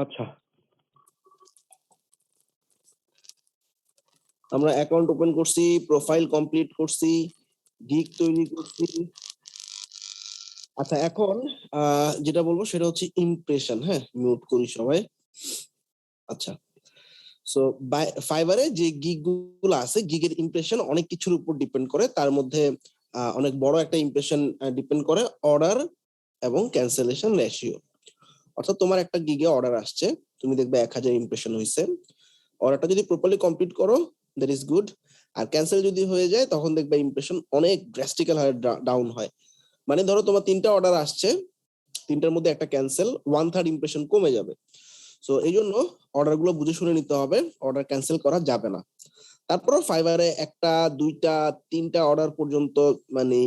আচ্ছা, আমরা account open করছি, প্রোফাইল কমপ্লিট করছি, গিগ তৈরি করছি। আচ্ছা, এখন যেটা বলবো সেটা হচ্ছে ইমপ্রেশন। হ্যাঁ, মিউট করি সবাই। আচ্ছা, সো ফাইবারে যে গিগ গুলো আছে, গিগের ইমপ্রেশন অনেক কিছুর উপর ডিপেন্ড করে। তার মধ্যে অনেক বড় একটা ইমপ্রেশন ডিপেন্ড করে অর্ডার এবং ক্যান্সেলেশন রেশিও। অর্থাৎ তোমার একটা গিগে অর্ডার আসছে, তুমি দেখবে 1000 ইমপ্রেশন হয়েছে। অর্ডারটা যদি প্রপারলি কমপ্লিট করো, দ্যাট ইজ গুড। আর ক্যান্সেল যদি হয়ে যায়, তখন দেখবে ইমপ্রেশন অনেক ড্রাস্টিক্যাল হারে ডাউন হয়। মানে ধরো তোমার 3টা অর্ডার আসছে, 3টার মধ্যে একটা ক্যান্সেল, 1/3 ইমপ্রেশন কমে যাবে। সো এই জন্য অর্ডার গুলো বুঝে শুনে নিতে হবে, অর্ডার ক্যান্সেল করা যাবে না। তারপরও ফাইবারে 1টা 2টা 3টা অর্ডার পর্যন্ত মানে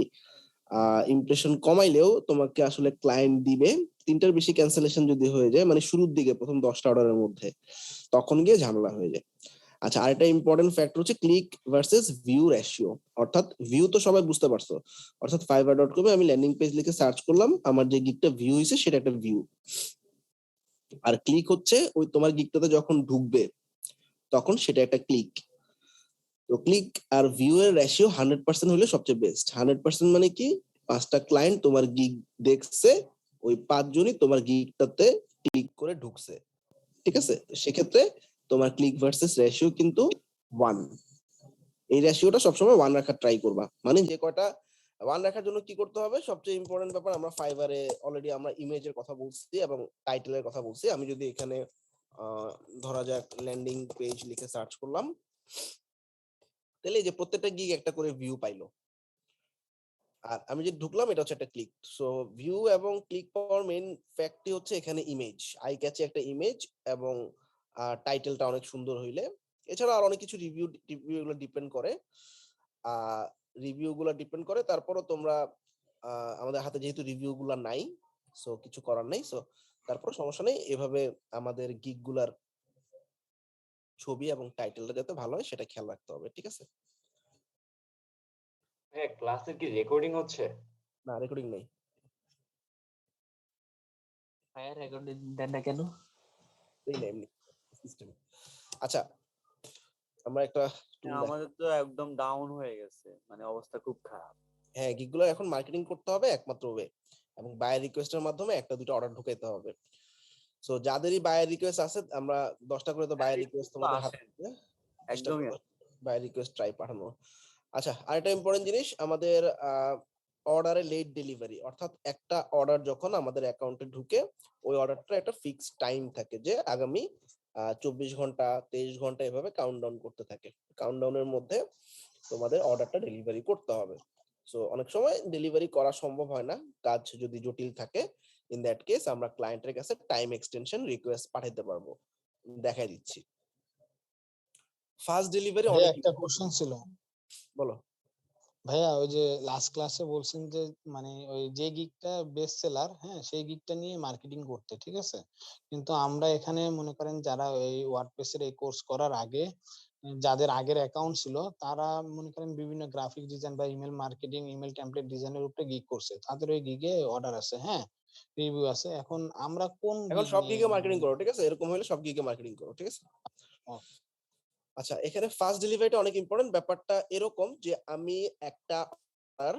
ইমপ্রেশন কমাইলেও তোমাকে আসলে ক্লায়েন্ট দিবে। 3টার বেশি ক্যান্সেলেশন যদি হয়ে যায়, মানে শুরুর দিকে প্রথম 10টা অর্ডারের মধ্যে, তখন গিয়ে ঝামেলা হয়ে যায়। আচ্ছা, আরেকটা ইম্পর্টেন্ট ফ্যাক্টর হচ্ছে ক্লিক ভার্সেস ভিউ রেশিও। অর্থাৎ ভিউ তো সবাই বুঝতে পারছো, অর্থাৎ fiverr.com এ আমি ল্যান্ডিং পেজ লিখে সার্চ করলাম, আমার যে গিগটা ভিউ হয়েছে সেটা একটা ভিউ। আর ক্লিক হচ্ছে ওই তোমার গিগটাতে যখন ঢুকবে তখন সেটা একটা ক্লিক। তো ক্লিক আর ভিউ এর রেশিও 100% হলে সবচেয়ে বেস্ট। 100% মানে কি, 5টা ক্লায়েন্ট তোমার গিগ দেখছে, ওই 5 জনই তোমার গিগটাতে ক্লিক করে ঢুকছে। ঠিক আছে, সেক্ষেত্রে তোমার ক্লিক ভার্সেস রেশিও কিন্তু 1। এই রেশিওটা সবসময় 1 রাখার ট্রাই করবা। মানে যে কয়টা 1 রাখার জন্য কি করতে হবে, সবচেয়ে ইম্পর্টেন্ট ব্যাপার, আমরা ফাইবারে অলরেডি আমরা ইমেজের কথা বলছি এবং টাইটেলের কথা বলছি। আমি যদি এখানে ধরা যাক ল্যান্ডিং পেজ লিখে সার্চ করলাম, তাহলে এই যে প্রত্যেকটা গিগ একটা করে ভিউ পাইলো। আর আমি যে ঢুকলাম, এটা হচ্ছে একটা ক্লিক। সো ভিউ এবং ক্লিক পাওয়ার মেইন ফ্যাক্টই হচ্ছে এখানে ইমেজ, আই ক্যাচি একটা ইমেজ এবং টাইটেলটা অনেক সুন্দর হইলে। এছাড়া আর অনেক কিছু রিভিউ রিভিউ গুলো ডিপেন্ড করে, তারপরও তোমরা আমাদের হাতে যেহেতু রিভিউ গুলা নাই, সো কিছু করার নেই। সো তারপর সমস্যা নেই, এভাবে আমাদের গিগ গুলার ছবি এবং টাইটেলটা যাতে ভালো হয় সেটা খেয়াল রাখতে হবে। ঠিক আছে? হ্যাঁ, ক্লাসের কি রেকর্ডিং হচ্ছে? না, রেকর্ডিং নেই। হ্যাঁ, রেকর্ডিং দেন না কেন? এই না, এমনি সিস্টেম। আচ্ছা, আমরা একটা টুল আমাদের তো একদম ডাউন হয়ে গেছে, মানে অবস্থা খুব খারাপ। হ্যাঁ, গিগগুলো এখন মার্কেটিং করতে হবে একমাত্র ওয়ে, এবং বায়ার রিকোয়েস্টের মাধ্যমে একটা দুটো অর্ডার ঢুকাইতে হবে। সো যাদেরই বায়ার রিকোয়েস্ট আছে, আমরা 10টা করে তো বায়ার রিকোয়েস্ট তোমাদের হাতে চেষ্টা একদমই করবো বায়ার রিকোয়েস্ট ট্রাই পাঠানো। আচ্ছা, আরেকটা ইম্পর্টেন্ট জিনিস, আমাদের অর্ডারে লেট ডেলিভারি। অর্থাৎ একটা অর্ডার যখন আমাদের অ্যাকাউন্টে ঢুকে, ওই অর্ডারটা একটা ফিক্সড টাইম থাকে যে আগামী 24 ঘন্টা 23 ঘন্টা এভাবে কাউন্টডাউন করতে থাকে। কাউন্টডাউনের মধ্যে তোমাদের অর্ডারটা ডেলিভারি করতে হবে। সো অনেক সময় ডেলিভারি করা সম্ভব হয় না, কাজ যদি জটিল থাকে। ইন দ্যাট কেস আমরা ক্লায়েন্টের কাছে টাইম এক্সটেনশন রিকোয়েস্ট পাঠাতে পারবো। দেখাই দিচ্ছি। ফাস্ট ডেলিভারি ভাইয়া অনেক। একটা কোশ্চেন ছিল। বলো ভাইয়া, ওই যে লাস্ট ক্লাসে বলছেন যে মানে ওই যে গিগটা বেস্ট সেলার, হ্যাঁ, সেই গিগটা নিয়ে মার্কেটিং করতে, ঠিক আছে। কিন্তু আমরা এখানে মনে করেন যারা এই ওয়ার্ডপ্রেসের এই কোর্স করার আগে যাদের আগের অ্যাকাউন্ট ছিল, তারা মনে করেন বিভিন্ন গ্রাফিক ডিজাইন বা ইমেল মার্কেটিং, ইমেল টেমপ্লেট ডিজাইনের উপরে গিগ করছে, তাদের ওই গিগে অর্ডার আছে, হ্যাঁ, রিভিউ আছে। এখন আমরা কোন এখন গিগ সব নিয়ে গিগে মার্কেটিং করো, ঠিক আছে? এরকম হলে সব গিগে মার্কেটিং করো, ঠিক আছে? আচ্ছা, এখানে ফাস্ট ডেলিভারিটা অনেক ইম্পর্টেন্ট। ব্যাপারটা এরকম যে আমি একটা অর্ডার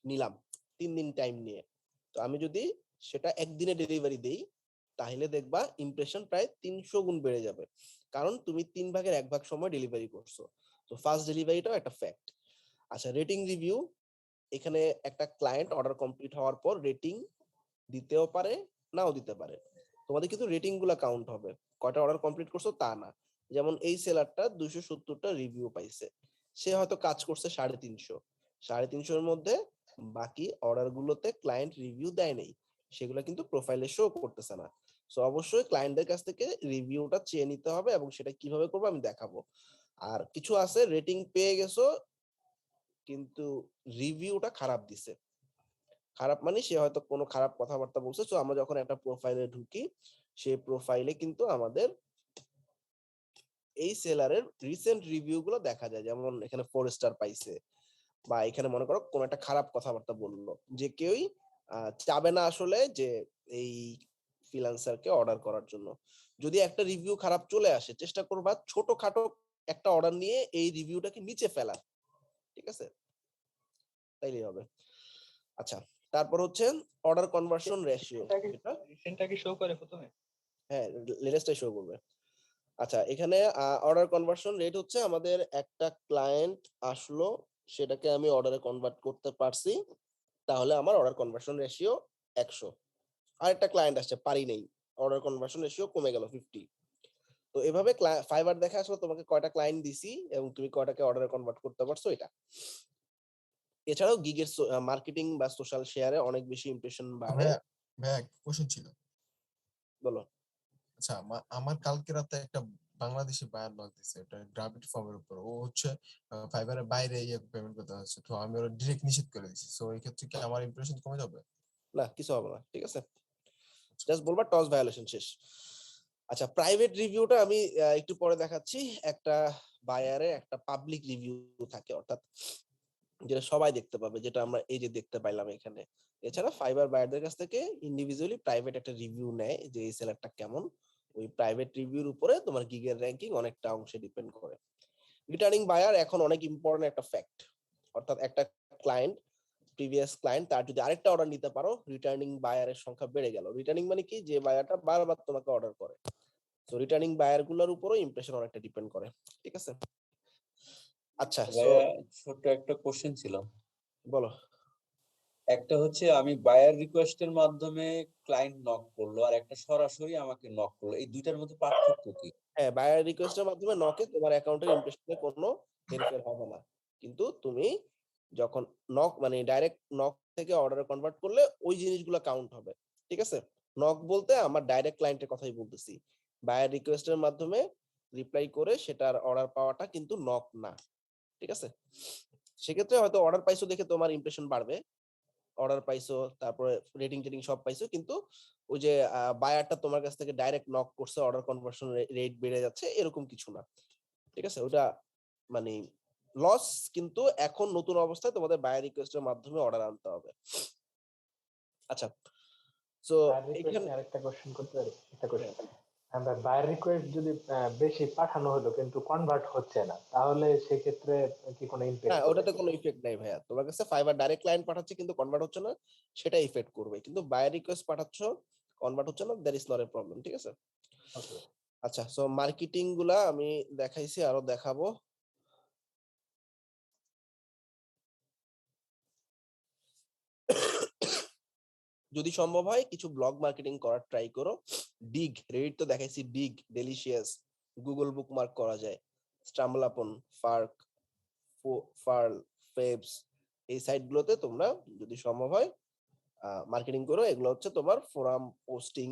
নিলাম 3 দিন টাইম নিয়ে, তো আমি যদি সেটা একদিনে ডেলিভারি দেই, তাহলে দেখবা ইমপ্রেশন প্রায় 300 গুণ বেড়ে যাবে, কারণ তুমি 3 ভাগের 1 ভাগ সময় ডেলিভারি করছো। তো ফাস্ট ডেলিভারিটাও একটা ফ্যাক্ট। আচ্ছা, রেটিং রিভিউ। এখানে একটা ক্লায়েন্ট অর্ডার কমপ্লিট হওয়ার পর রেটিং দিতেও পারে, নাও দিতে পারে। তোমাদের কিন্তু রেটিং গুলা কাউন্ট হবে, কয়টা অর্ডার কমপ্লিট করছো তা না। যেমন এই সেলারটা 270টা রিভিউ পাইছে, সে হয়তো কাজ করছে 350। 350 মধ্যে বাকি অর্ডার গুলোতে ক্লায়েন্ট রিভিউ দেয় নাই, সেগুলো কিন্তু প্রোফাইলে শো করতেছে না। সো অবশ্যই ক্লায়েন্টদের কাছ থেকে রিভিউটা চেয়ে নিতে হবে, এবং সেটা কিভাবে করবো আমি দেখাবো। আর কিছু আছে রেটিং পেয়ে গেছো কিন্তু রিভিউটা খারাপ দিছে। খারাপ মানে সে হয়তো কোনো খারাপ কথাবার্তা বলছে। সো আমরা যখন একটা প্রোফাইলে ঢুকি, সেই প্রোফাইলে কিন্তু আমাদের এই সেলারের রিসেন্ট রিভিউ গুলো দেখা যায়। যেমন এখানে 4 স্টার পাইছে, বা এখানে মনে করো কোনো একটা খারাপ কথাবার্তা বললো, যে কেউই চাবে না আসলে যে এই ফ্রিল্যান্সারকে অর্ডার করার জন্য। যদি একটা রিভিউ খারাপ চলে আসে, চেষ্টা করবা ছোটখাটো একটা অর্ডার নিয়ে এই রিভিউটাকে নিচে ফেলার, ঠিক আছে? তাইলেই হবে। আচ্ছা, তারপর হচ্ছে অর্ডার কনভার্সন রেশিও। রিসেন্টটা কি শো করে প্রথমে? হ্যাঁ, লেটেস্টটাই শো করবে। আচ্ছা, এখানে অর্ডার কনভার্সন রেট হচ্ছে আমাদের একটা ক্লায়েন্ট আসলো, সেটাকে আমি অর্ডারে কনভার্ট করতে পারছি, তাহলে আমার অর্ডার কনভার্সন রেশিও 100। আরেকটা ক্লায়েন্ট আসছে, পারি নেই, অর্ডার কনভার্সন রেশিও কমে গেল 50। তো এভাবে ফাইবার দেখে আসলে তোমাকে কয়টা ক্লায়েন্ট দিছি এবং তুমি কয়টাকে অর্ডারে কনভার্ট করতে পারছো এটা। এছাড়াও গিগের মার্কেটিং বা সোশ্যাল শেয়ারে অনেক বেশি ইমপ্রেশন বাড়ে। ভাইয়া ভাইয়া কোশ্চেন ছিল। বলো। আচ্ছা, আমার কালকে রাতে একটা বাংলাদেশি বায়ার লগ দিছে, এটা গ্রাভিটি ফর্মের উপর। ও হচ্ছে ফাইবারের বাইরে পেমেন্ট করতে হচ্ছে, তো আমি ওরা ডিরেক্ট নিষেধ করে দিছি। সো এই ক্ষেত্রে কি আমার ইমপ্রেশন কমে যাবে? না, কিছু হবে না, ঠিক আছে, জাস্ট বলবা টস ভায়োলেশন শেষ। আচ্ছা, প্রাইভেট রিভিউটা আমি একটু পরে দেখাচ্ছি। একটা বায়ারে একটা পাবলিক রিভিউ থাকে, অর্থাৎ যেটা সবাই দেখতে পাবে, যেটা আমরা এই যে দেখতে পাইলাম এখানে। এছাড়া ফাইবার বায়ারদের কাছ থেকে ইন্ডিভিজুয়ালি প্রাইভেট একটা রিভিউ নেয় যে এই সেলারটা কেমন। ওই প্রাইভেট রিভিউর উপরে তোমার গিগের র্যাঙ্কিং অনেকটা অংশে ডিপেন্ড করে। রিটার্নিং বায়ার এখন অনেক ইম্পর্টেন্ট একটা ফ্যাক্ট, অর্থাৎ একটা ক্লায়েন্ট, প্রিভিয়াস ক্লায়েন্ট, তার যদি আরেকটা অর্ডার নিতে পারো, রিটার্নিং বায়ারের সংখ্যা বেড়ে গেল। রিটার্নিং মানে কি, যে বায়ারটা বারবার তোমাকে অর্ডার করে। তো রিটার্নিং বায়ার গুলোর উপরও ইমপ্রেশন অনেকটা ডিপেন্ড করে, ঠিক আছে? আচ্ছা, সো ভাইয়া ছোট্ট একটা কোশ্চেন ছিল। বলো। একটা হচ্ছে আমি বায়ার রিকোয়েস্টের মাধ্যমে ক্লায়েন্ট নক করলো, আর একটা সরাসরি আমাকে নক করলো, এই দুইটার মধ্যে পার্থক্য কি? হ্যাঁ, বায়ার রিকোয়েস্টের মাধ্যমে নকে তোমার অ্যাকাউন্টের ইমপ্রেশনে কোনো হেরফের হবে না, কিন্তু তুমি যখন নক মানে ডাইরেক্ট নক থেকে অর্ডারে কনভার্ট করলে ওই জিনিসগুলো কাউন্ট হবে, ঠিক আছে? নক বলতে আমার ডাইরেক্ট ক্লায়েন্টের কথাই বলতেছি। বায়ার রিকোয়েস্টের মাধ্যমে রিপ্লাই করে সেটার অর্ডার পাওয়াটা কিন্তু নক না, ঠিক আছে? সেক্ষেত্রে হয়তো অর্ডার পাইছো দেখে তোমার ইমপ্রেশন বাড়বে, অর্ডার পাইছো, তারপরে রেটিং টেটিং সব পাইছো, কিন্তু ওই যে বায়ারটা তোমার কাছ থেকে ডাইরেক্ট নক করছে, অর্ডার কনভার্সন রেট বেড়ে যাচ্ছে, এরকম কিছু না, ঠিক আছে? ওটা মানে লস। কিন্তু এখন নতুন অবস্থায় তোমাদের বায়ার রিকোয়েস্টের মাধ্যমে অর্ডার আনতে হবে। আচ্ছা, সো এখানে আরেকটা কোশ্চেন করতে পারি? একটা কোশ্চেন, আমরা বায়ার রিকোয়েস্ট যদি বেশি পাঠানো হলো কিন্তু কনভার্ট হচ্ছে না, তাহলে সেক্ষেত্রে কি কোনো ইমপ্যাক্ট হ্যাঁ, করবে? ওটাতে কোনো ইফেক্ট নাই ভাইয়া। তোমার কাছে ফাইবার ডাইরেক্ট ক্লায়েন্ট পাঠাচ্ছে কিন্তু কনভার্ট হচ্ছে না, সেটা ইফেক্ট করবে। কিন্তু বায়ার রিকোয়েস্ট পাঠাচ্ছ, কনভার্ট হচ্ছে না, that is not a problem, ঠিক আছে? ওকে। আচ্ছা, সো মার্কেটিং গুলা আমি দেখাইছি, আরো দেখাবো। যদি সম্ভব হয় কিছু ব্লগ মার্কেটিং করার ট্রাই করো। ডিগ, রেডিট তো দেখাইছি, ডিগ, ডেলিশিয়াস, গুগল বুকমার্ক করা যায়, স্টাম্বল আপন, ফার্ক, ফার্ল, ফেবস, এই সাইট গুলোতে তোমরা যদি সম্ভব হয় মার্কেটিং করো। এগুলো হচ্ছে তোমার ফোরাম পোস্টিং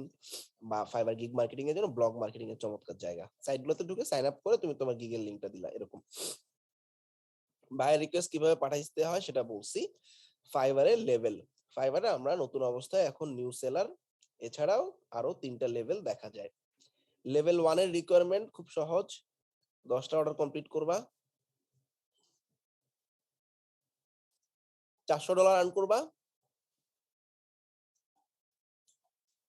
বা ফাইবার গিগ মার্কেটিং এর জন্য ব্লগ মার্কেটিং এর চমৎকার জায়গা। সাইট গুলোতে ঢুকে সাইন আপ করে তুমি তোমার গিগের লিঙ্কটা দিলা, এরকম। বায়ার রিকোয়েস্ট কিভাবে পাঠাইতে হয় সেটা বলছি। ফাইবারের লেভেল, ফাইবারে আমরা নতুন অবস্থায় এখন নিউ সেলার, এছাড়াও আরো 3টা লেভেল দেখা যায়। লেভেল 1 এর রিকোয়ারমেন্ট খুব সহজ, 10টা অর্ডার কমপ্লিট করবা, $400 আর্ন করবা।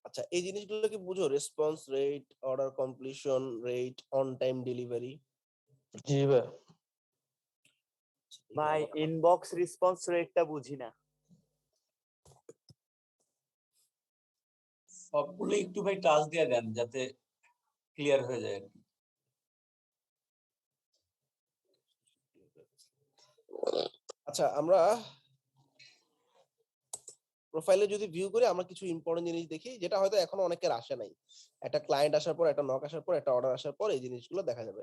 আচ্ছা, এই জিনিসগুলো কি বুঝো? Response rate, order completion rate, on time delivery. জি ভাই। ভাই ইনবক্স রেসপন্স রেটটা বুঝি না। সবগুলো একটু ভাই টাচ দিয়ে দেন যাতে ক্লিয়ার হয়ে যায় আর কি। আচ্ছা, আমরা প্রোফাইলে যদি ভিউ করি, আমরা কিছু ইম্পর্টেন্ট জিনিস দেখি, যেটা হয়তো এখনো অনেকের আসে নাই। একটা ক্লায়েন্ট আসার পর, একটা নক আসার পর, একটা অর্ডার আসার পর এই জিনিসগুলো দেখা যাবে।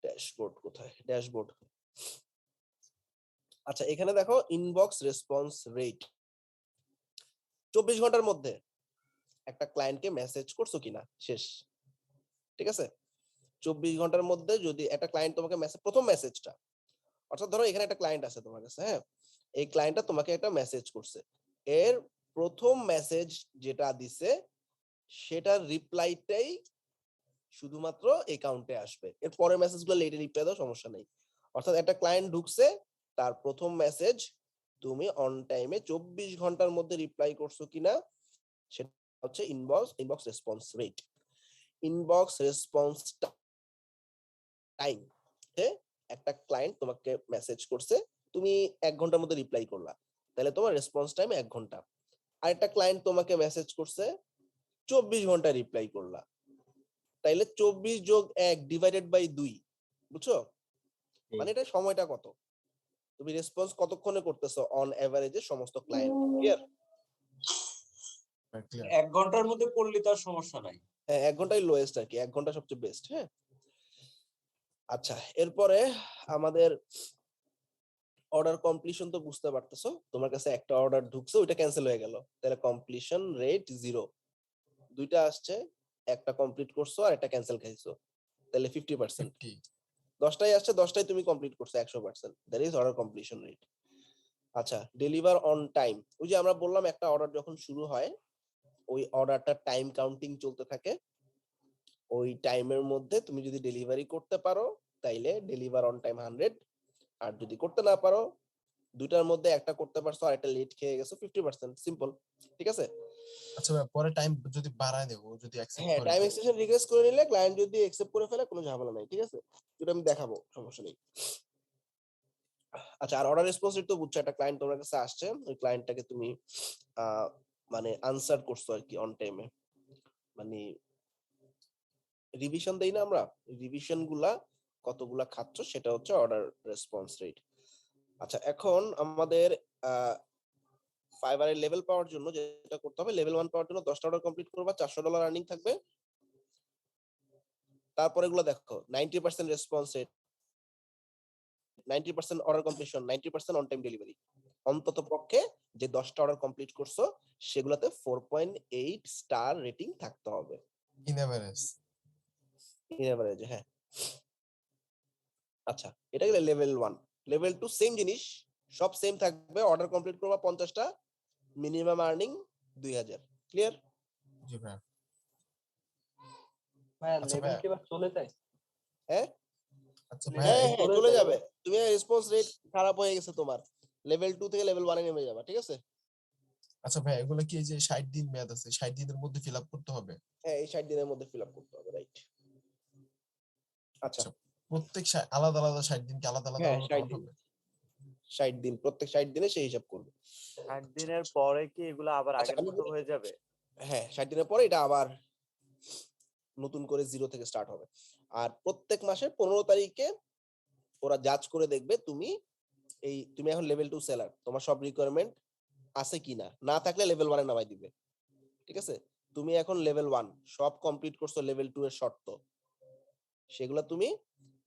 ড্যাশবোর্ড কোথায়? ড্যাশবোর্ড। আচ্ছা, এখানে দেখো ইনবক্স রেসপন্স রেট। 24 ঘন্টার মধ্যে একটা ক্লায়েন্টকে মেসেজ করছো কিনা, শেষ, ঠিক আছে? 24 ঘন্টার মধ্যে যদি একটা ক্লায়েন্ট তোমাকে মেসেজ, প্রথম মেসেজটা, অর্থাৎ ধরো এখানে একটা ক্লায়েন্ট আছে তোমার কাছে, হ্যাঁ, এই ক্লায়েন্টটা তোমাকে একটা মেসেজ করছে, এর প্রথম মেসেজ যেটা দিছে সেটার রিপ্লাইটাই শুধুমাত্র অ্যাকাউন্টে আসবে। এর পরের মেসেজগুলো লেটে রিপ্লাই দাও, সমস্যা নেই। অর্থাৎ একটা ক্লায়েন্ট ঢুকছে, তার প্রথম মেসেজ তুমি অন টাইমে 24 ঘন্টার মধ্যে রিপ্লাই করছো কিনা সেটা হচ্ছে inbox response rate. Inbox response time, একটা ক্লায়েন্ট তোমাকে মেসেজ করছে, তুমি 1 ঘন্টার মধ্যে রিপ্লাই করলা, তাহলে তোমার রেসপন্স টাইম 1 ঘন্টা। আরেকটা ক্লায়েন্ট তোমাকে মেসেজ করছে, 24 ঘন্টা রিপ্লাই করলা, তাইলে 24 যোগ 1 ডিভাইডেড বাই 2, বুঝছো? মানে এটা সময়টা কত, তুমি রেসপন্স কতক্ষণে করতেছো অন এভারেজে সমস্ত ক্লায়েন্ট। ক্লিয়ার? ক্লিয়ার। 1 ঘন্টার মধ্যে করলে তার সমস্যা নাই। হ্যাঁ, 1 ঘন্টাই লোয়েস্ট আর কি, 1 ঘন্টা সবচেয়ে বেস্ট। হ্যাঁ, আচ্ছা, এরপরে আমাদের অর্ডার কমপ্লিশন তো বুঝতে পারতেছো, তোমার কাছে একটা অর্ডার ঢুকছে, ওইটা ক্যান্সেল হয়ে গেল, তাহলে কমপ্লিশন রেট 0। দুইটা আসছে, একটা কমপ্লিট করছো আর একটা ক্যান্সেল খাইছো, তাহলে 50%। 50 10টাই আসছে, 10টাই তুমি কমপ্লিট করছো 100%, that is order completion rate. আচ্ছা, ডেলিভার অন টাইম, ওই যে আমরা বললাম একটা অর্ডার যখন শুরু হয় ওই অর্ডারটা টাইম কাউন্টিং চলতে থাকে, ওই টাইমের মধ্যে তুমি যদি ডেলিভারি করতে পারো তাইলে ডেলিভার অন টাইম 100, আর যদি করতে না পারো, দুইটার মধ্যে একটা করতে পারছো আর একটা লেট খেয়ে গেছো, 50%। সিম্পল, ঠিক আছে? আচ্ছা ভাই, পরে টাইম যদি বাড়ায় দেবো, যদি অ্যাকসেপ্ট হ্যাঁ, করে টাইম দেয়? এক্সটেনশন রিকোয়েস্ট করে নিলে ক্লায়েন্ট যদি অ্যাকসেপ্ট করে ফেলে কোনো ঝামেলা নাই, ঠিক আছে? এটা আমি দেখাবো, সমস্যা নেই। আচ্ছা, আর অর্ডার রেসপন্স রেট তো বুঝছো, একটা ক্লায়েন্ট তোমার কাছে আসছে, ওই ক্লায়েন্টটাকে তুমি মানে আনসার করছো আর কি অন টাইমে, মানে রিভিশন দেই না আমরা, রিভিশন গুলা কতগুলা খাচ্ছ সেটা হচ্ছে অর্ডার রেসপন্স রেট। আচ্ছা, এখন আমাদের ফাইবারের লেভেল পাওয়ার জন্য যেটা করতে হবে, লেভেল 1 পাওয়ার জন্য 10টা অর্ডার কমপ্লিট করবা, $400 আর্নিং থাকবে। তারপরে এগুলো দেখো, 90% response rate, 90% order completion, 90% on time delivery. অন্তত পক্ষে যে 10টা অর্ডার কমপ্লিট করছো সেগুলোতে 4.8 স্টার রেটিং থাকতে হবে ইন এভারেজ। In average. হ্যাঁ, আচ্ছা, এটা গেলে লেভেল 1। লেভেল 2 সেম জিনিস, সব সেম থাকবে, অর্ডার কমপ্লিট করবা 50টা, মিনিমাম আর্নিং 2000। ক্লিয়ার? জি ভাই। ভাইয়া আচ্ছা লেভেল ভাইয়া, কি এবার চলে যায়? হ্যাঁ আচ্ছা Level ভাইয়া, হ্যাঁ কি হ্যাঁ, চলে চলে যায়? যাবে, তুমি রেসপন্স রেট খারাপ হয়ে গেছে তোমার, লেভেল 2 থেকে লেভেল 1 এ নেমে যাবা, ঠিক আছে? আচ্ছা ভাই, এগুলো কি এই যে 60 দিন মেয়াদ আছে, 60 দিনের মধ্যে ফিল আপ করতে হবে? হ্যাঁ, এই 60 দিনের মধ্যে ফিল আপ করতে হবে, রাইট। আচ্ছা, আচ্ছা, প্রত্যেক আলাদা আলাদা 60 দিন কি আলাদা আলাদা হ্যাঁ, 60 কাউন্ট দিন, হবে? 60 দিন, প্রত্যেক 60 দিনে সেই হিসাব করবে। 60 দিনের পরে কি এগুলো আবার আচ্ছা, আগের আমি মতো হয়ে যাবে? হ্যাঁ, 60 দিনের পরে এটা আবার নতুন করে জিরো থেকে স্টার্ট হবে। আর প্রত্যেক মাসের 15 তারিখে ওরা জাজ করে দেখবে তুমি তুমি এখন লেভেল 2 সেলার, তোমার সব রিকোয়ারমেন্ট আছে কিনা, না থাকলে লেভেল 1 এ নামাই দিবে, ঠিক আছে? তুমি এখন লেভেল 1 সব কমপ্লিট করছো, লেভেল 2 এর শর্ত, সেগুলো তুমি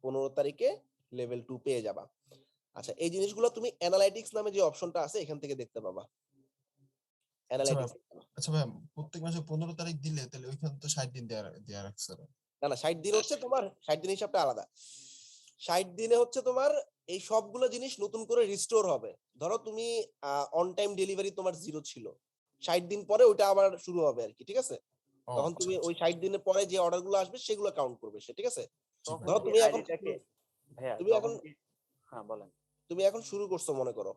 15 তারিখে লেভেল 2 পেয়ে যাবা। আচ্ছা, এই জিনিসগুলো তুমি অ্যানালাইটিক্স নামে যে অপশনটা আছে এখান থেকে দেখতে পাবা। আচ্ছা ভাই, অ্যানালাইটিক্স, আচ্ছা ভাই, প্রত্যেক মাসে 15 তারিখ দিলে তাহলে ওইখানে তো 60 দিন দেয়া রাখছে ওরা। না না, 60 দিন হচ্ছে তোমার, 60 দিন হিসাবটা আলাদা। 60 দিনে হচ্ছে তোমার এই সবগুলো জিনিস নতুন করে রিস্টোর হবে। ধরো তুমি অন টাইম ডেলিভারি তোমার 0 ছিল, 60 দিন পরে ওইটা আবার শুরু হবে আর কি, ঠিক আছে? ও তখন আচ্ছা তুমি আচ্ছা, ওই 60 দিনের পরে যে অর্ডার গুলো আসবে সেগুলো কাউন্ট করবে সে, ঠিক আছে? জি ভাই। তখন ধরো কি তুমি এখন আইডিটাকে ভাইয়া তুমি তখন এখন কি, হ্যাঁ বলেন। তুমি এখন শুরু করছো, মনে করো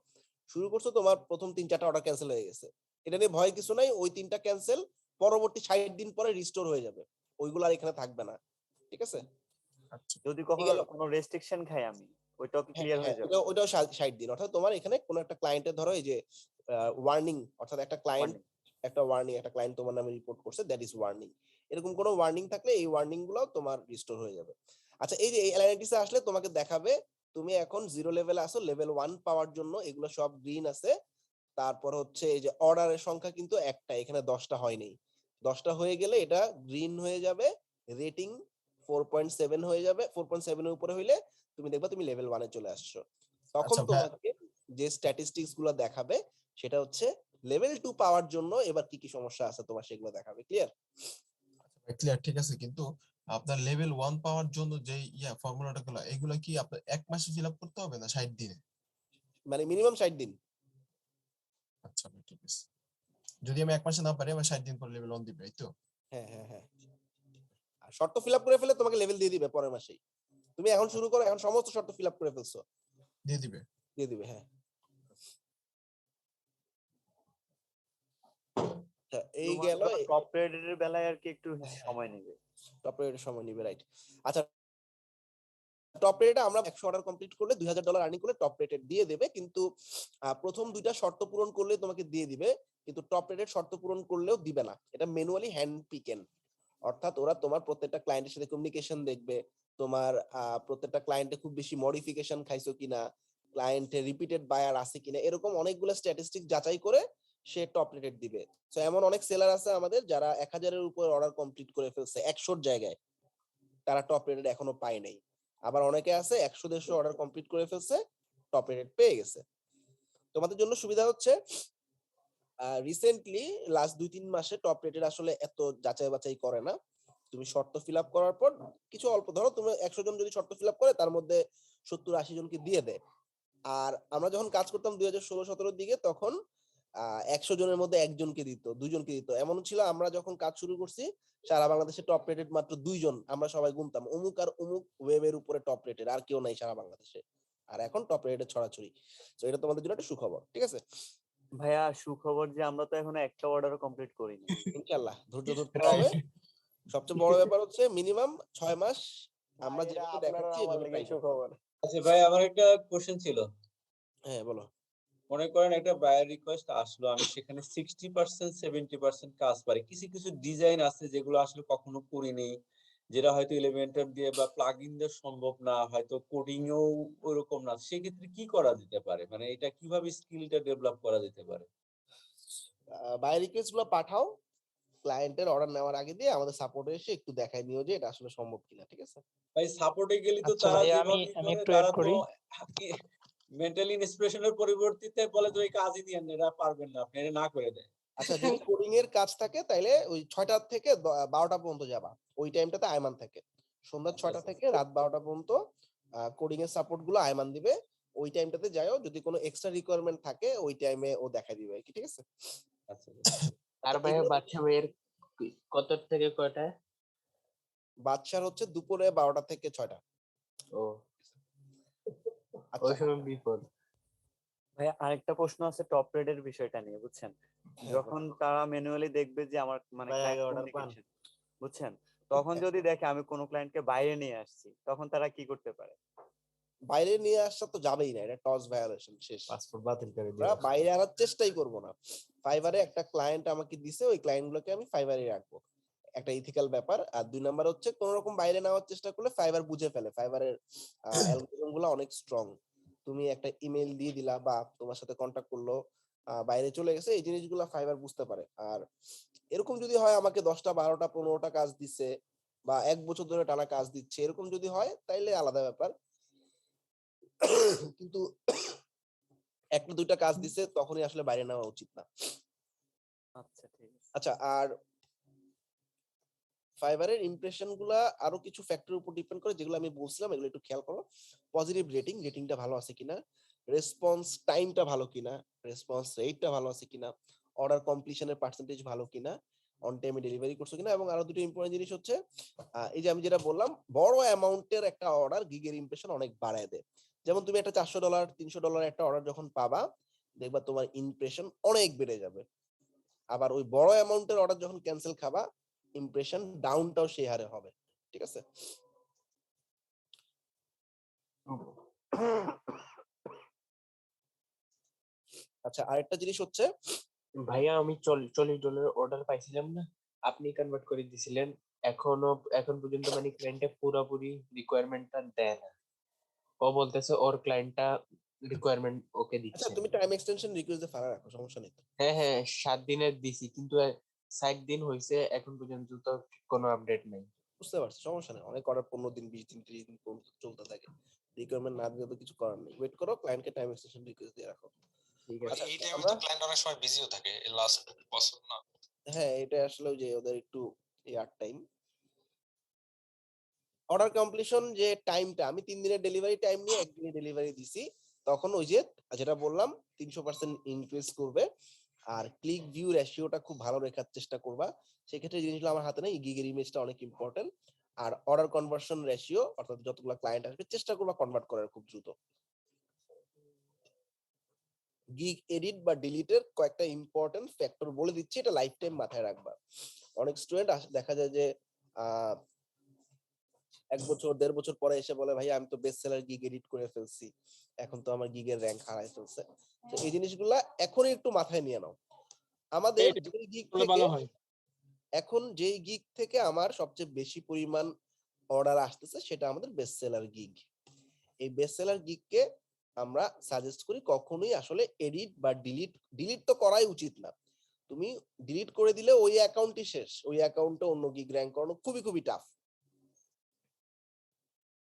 শুরু করছো, তোমার প্রথম 3-4টা অর্ডার ক্যান্সেল হয়ে গেছে, এটা নিয়ে ভয় কিছু নাই, ওই 3টা ক্যান্সেল পরবর্তী 60 দিন পরে রিস্টোর হয়ে যাবে, ওইগুলো আর এখানে থাকবে না, ঠিক আছে? আচ্ছা যদি ঠিক কখনো গেল? কোনো রেস্ট্রিকশন খাই আমি, ওইটাও কি হ্যাঁ ক্লিয়ার হ্যাঁ, হয়ে যাবে? ওইটাও 60 দিন, অর্থাৎ তোমার এখানে কোনো একটা ক্লায়েন্টের ধরো এই যে ওয়ার্নিং, অর্থাৎ একটা ক্লায়েন্ট, ওয়ার্নিং। একটা ক্লায়েন্ট তোমার নামে রিপোর্ট করছে, দ্যাট ইজ ওয়ার্নিং। এরকম কোনো ওয়ার্নিং থাকলে এই ওয়ার্নিং গুলো তোমার রিস্টোর হয়ে যাবে। আচ্ছা, এই যে এই অ্যানালিটিক্সে আসলে তোমাকে দেখাবে তুমি এখন 0 লেভেলে আসো, লেভেল 1 পাওয়ার জন্য এগুলো সব গ্রিন আছে। তারপর হচ্ছে এই যে অর্ডারের সংখ্যা কিন্তু একটা, এখানে 10টা হয়নি, 10টা হয়ে গেলে এটা গ্রিন হয়ে যাবে, রেটিং 4.7 হয়ে যাবে, 4.7 এর উপরে হইলে তুমি দেখবা তুমি লেভেল 1 এ চলে আসছো। তখন আচ্ছা ভাই, তোমাকে যে স্ট্যাটিস্টিক্স গুলো দেখাবে সেটা হচ্ছে লেভেল 2 পাওয়ার জন্য এবার কি কি সমস্যা আছে তোমার সেগুলো দেখাবে। ক্লিয়ার? ক্লিয়ার, ঠিক আছে। কিন্তু আপনার লেভেল 1 পাওয়ার জন্য যে ফর্মুলাটা গুলো, এগুলা কি আপনার এক মাসে ফিল আপ করতে হবে না 60 দিনে? মানে মিনিমাম 60 দিন। আচ্ছা ভাই, ঠিক আছে। যদি আমি এক মাসে না পারি, আমার 60 দিন পর লেভেল 1 দিবে, এই তো? হ্যাঁ হ্যাঁ হ্যাঁ, আর শর্ত ফিল আপ করে ফেলে তোমাকে লেভেল দিয়ে দিবে পরের মাসেই। তুমি এখন শুরু করো, এখন সমস্ত শর্ত ফিল আপ করে ফেলছো, দিয়ে দিবে। দিয়ে দিবে। হ্যাঁ, এই গেল টপ রেটের বেলায় আর কি একটু সময় নেবে। টপ রেটের সময় নিবে, রাইট। আচ্ছা, টপ রেটে আমরা 100 অর্ডার কমপ্লিট করলে $2000 আর্নিং করলে টপ রেটেড দিয়ে দেবে, কিন্তু প্রথম দুইটা শর্ত পূরণ করলে তোমাকে দিয়ে দিবে, কিন্তু টপ রেটেড শর্ত পূরণ করলেও দিবে না। এটা ম্যানুয়ালি হ্যান্ড পিকেন, অর্থাৎ ওরা তোমার প্রত্যেকটা ক্লায়েন্টের সাথে কমিউনিকেশন দেখবে, তোমার প্রত্যেকটা ক্লায়েন্টে খুব বেশি মডিফিকেশন খাইছো কিনা, ক্লায়েন্টের রিপিটেড বায়ার আছে কিনা, এরকম অনেকগুলো স্ট্যাটিস্টিক যাচাই করে সে টপ রেটেড দিবে। সো এমন অনেক সেলার আছে আমাদের যারা 1000-এর উপর অর্ডার কমপ্লিট করে ফেলছে 100-র জায়গায়, তারা টপ রেটেড এখনো পায় নাই। আবার অনেকে আছে 100-150 অর্ডার কমপ্লিট করে ফেলছে, টপ রেটেড পেয়ে গেছে। তোমাদের জন্য সুবিধা হচ্ছে রিসেন্টলি লাস্ট 2-3 মাসে টপ রেটেড আসলে এত যাচাই বাছাই করে না। তুমি শর্ত ফিল আপ করার পর কিছু অল্প, ধরো তুমি 100 জন যদি শর্ত ফিল আপ করে তার মধ্যে 70-80 জনকে দিয়ে দেয়। আর আমরা যখন কাজ করতাম 2016-17 দিকে, তখন 100 জনের মধ্যে একজনকে দিত, দুইজনকে দিত। এমন ছিল আমরা যখন কাজ শুরু করছি সারা বাংলাদেশে টপ রেটেড মাত্র 2 জন, আমরা সবাই গুনতাম অমুক আর অমুক ওয়েবের উপরে টপ রেটেড, আর কেউ নাই সারা বাংলাদেশে। আর এখন টপ রেটেড ছড়াছড়ি। তো এটা তোমাদের জন্য একটা সুখবর, ঠিক আছে? ভাইয়া সুখবর যে আমরা তো এখনো একটা অর্ডারও কমপ্লিট করিনি। ইনশাআল্লাহ ধৈর্য ধরতে হবে। সবচেয়ে বড় ব্যাপার হচ্ছে মিনিমাম 6 মাস আমরা যেভাবে দেখাচ্ছি এভাবে ট্রাই করতে হবে। আচ্ছা ভাই, আমার একটা কোশ্চেন ছিল। হ্যাঁ বলো। মনে করেন একটা বায়ার রিকোয়েস্ট আসলো, আমি সেখানে 60% 70% কাজ পারি। কিছু কিছু ডিজাইন আছে যেগুলো আসলে কখনো করিনি, যেটা হয়তো এলিমেন্টর দিয়ে বা প্লাগইন দিয়ে সম্ভব না, হয়তো কোডিং এও ওরকম না। সেক্ষেত্রে কি করা যেতে পারে, মানে এটা কিভাবে স্কিলটা ডেভেলপ করা যেতে পারে? বাই রিকোয়েস্ট গুলো পাঠাও, ক্লায়েন্টের অর্ডার নেওয়ার আগে দিয়ে আমাদের সাপোর্টে এসে একটু দেখাই নিও যে এটা আসলে সম্ভব কিনা, ঠিক আছে? ভাই সাপোর্টে গেলে তো আচ্ছা তারা ভাইয়া, যেভাবে আমি করে, একটু তারা এড তো করি। মেন্টাল ইন্সপিরেশনের পরিবর্তিতে বলে তো এই কাজই দিয়েন না, এটা পারবেন না আপনি, এটা না করে দেয়। আচ্ছা, যদি কোডিং এর কাজ থাকে তাইলে ওই 6টা থেকে 12টা পর্যন্ত যাবা, ওই টাইমটাতে আয়মান থাকে। সন্ধ্যা 6টা থেকে রাত 12টা পর্যন্ত কোডিং এর সাপোর্ট গুলো আয়মান দিবে। ওই টাইমটাতে যাও, যদি কোনো এক্সট্রা রিকোয়ারমেন্ট থাকে ওই টাইমে ও দেখা দিবে আর কি, ঠিক আছে? আচ্ছা আর ভাইয়া এগুলো বাচ্চা ভাইয়ের কত থেকে কয়টায়? বাদশার হচ্ছে দুপুরে 12টা থেকে 6টা। ও, আচ্ছা, ওই সময় বিপদ। ভাইয়া আরেকটা প্রশ্ন আছে টপ রেটের বিষয়টা নিয়ে, বুঝছেন? হ্যাঁ, যখন তারা ম্যানুয়ালি দেখবে যে আমার মানে ভাইয়া ক্লায়েন্ট order পান? কমিউনিকেশন, বুঝছেন, তখন যদি দেখে আমি কোনো ক্লায়েন্টকে বাইরে নিয়ে আসছি, তখন তারা কি করতে পারে? বাইরে নিয়ে আসা তো যাবেই না, এটা টস ভায়োলেশন, শেষ। পাসপোর্ট বাতিল করে আমরা দিও। বাইরে আনার চেষ্টাই করব না। ফাইবারে একটা ক্লায়েন্ট আমাকে দিছে, ওই ক্লায়েন্ট গুলোকে আমি ফাইবারে রাখবো, একটা ইথিক্যাল ব্যাপার। আর 2 নাম্বার হচ্ছে কোন রকম বাইরে নেওয়ার চেষ্টা করলে ফাইবার বুঝে ফেলে, ফাইবারের অ্যালগরিদম গুলো অনেক স্ট্রং। তুমি একটা ইমেল দিয়ে দিলা বা তোমার সাথে কন্টাক্ট করলো, বাইরে চলে গেছে, এই জিনিসগুলো ফাইবার বুঝতে পারে। আর এরকম যদি হয় আমাকে 10টা 12টা 15টা কাজ দিচ্ছে বা 1 বছর ধরে টানা কাজ দিচ্ছে, এরকম যদি হয় তাইলে আলাদা ব্যাপার। কিন্তু 1টা 2টা কাজ দিচ্ছে তখনই আসলে বাইরে নেওয়া উচিত না। আচ্ছা ঠিক আছে। আচ্ছা, আর ফাইবারের ইমপ্রেশন গুলা আরো কিছু ফ্যাক্টরের উপর ডিপেন্ড করে, যেগুলো আমি বলছিলাম এগুলো একটু খেয়াল করো। পজিটিভ রেটিং, রেটিংটা ভালো আছে কিনা, রেসপন্স টাইমটা ভালো কিনা, রেসপন্স রেটটা ভালো আছে কিনা, অর্ডার কমপ্লিশনের পার্সেন্টেজ ভালো কিনা, অন টাইমে ডেলিভারি করছো কিনা, এবং আরো দুটো ইম্পর্টেন্ট জিনিস হচ্ছে এই যে আমি যেটা বললাম, বড় অ্যামাউন্টের একটা অর্ডার গিগের ইমপ্রেশন অনেক বাড়ায় দেয়। যেমন তুমি একটা $400 $300 একটা অর্ডার যখন পাবা, দেখবা তোমার ইমপ্রেশন অনেক বেড়ে যাবে। আবার ওই বড় অ্যামাউন্টের অর্ডার যখন ক্যান্সেল খাবা, ইমপ্রেশন ডাউনটাও সেই হারে হবে, ঠিক আছে? আচ্ছা, আরেকটা জিনিস হচ্ছে ভাইয়া আমি $40 অর্ডার পাইছিলাম না, আপনি কনভার্ট করে দিছিলেন। এখন পর্যন্ত মানে ক্লায়েন্টে পুরোপুরি রিকোয়ারমেন্টটা দেয় না। ও বলতেছে ওর ক্লায়েন্টটা রিকোয়ারমেন্ট ওকে আচ্ছা, দিচ্ছে তুমি না। টাইম এক্সটেনশন রিকোয়েস্ট দিয়ে ফালা রাখো, সমস্যা নেই তো। হ্যাঁ হ্যাঁ, 7 দিনের দিছি, কিন্তু 60 দিন হয়েছে এখন পর্যন্ত তো কোনো আপডেট নেই। বুঝতে পারছি, সমস্যা নেই। অনেক অর্ডার 15 দিন 20 দিন 30 দিন পর্যন্ত চলতে থাকে। রিকোয়ারমেন্ট না দিলে তো কিছু করার নেই, ওয়েট করো, ক্লায়েন্টকে টাইম এক্সটেনশন রিকোয়েস্ট দিয়ে রাখো। ঠিক আচ্ছা, আছে। এই টাইমে আমরা তো ক্লায়েন্ট অনেক সময় বিজিও থাকে, লাস্ট বছর না। হ্যাঁ, এটা আসলে ওই যে ওদের একটু ইয়ার টাইম। অর্ডার কমপ্লিশন যে টাইমটা, আমি 3 দিনের ডেলিভারি টাইম নিয়ে 1 দিনে ডেলিভারি দিছি, তখন ওই যে যেটা বললাম 300% ইনক্রিজ করবে। আর ক্লিক ভিউ রেশিওটা খুব ভালো রাখার চেষ্টা করবা। সেক্ষেত্রে জিনিসগুলো আমার হাতে নেই, গিগের ইমেজটা অনেক ইম্পর্টেন্ট। আর অর্ডার কনভার্সন রেশিও, অর্থাৎ যতগুলো ক্লায়েন্ট আসবে চেষ্টা করবা কনভার্ট করার খুব দ্রুত। গিগ এডিট বা ডিলিটের কয়েকটা ইম্পর্টেন্ট ফ্যাক্টর বলে দিচ্ছি, এটা লাইফ টাইম মাথায় রাখবা। অনেক স্টুডেন্ট দেখা যায় যে 1 বছর 1.5 বছর পরে এসে বলে ভাই আমি তো বেস্ট সেলার গিগ এডিট করে ফেলছি, এখন তো আমার গিগের র্যাঙ্ক হারাই ফেলছে। তো এই জিনিসগুলা এখনই একটু মাথায় নিয়ে নাও। আমাদের যেই গিগ থেকে এখন যেই গিগ থেকে আমার সবচেয়ে বেশি পরিমাণ অর্ডার আসতেছে সেটা আমাদের বেস্ট সেলার গিগ। এই বেস্ট সেলার গিগকে আমরা সাজেস্ট করি কখনোই আসলে এডিট বা ডিলিট তো করাই উচিত না। তুমি ডিলিট করে দিলে ওই অ্যাকাউন্টই শেষ, ওই অ্যাকাউন্টে অন্য গিগ র্যাঙ্ক করানো খুবই খুবই টাফ।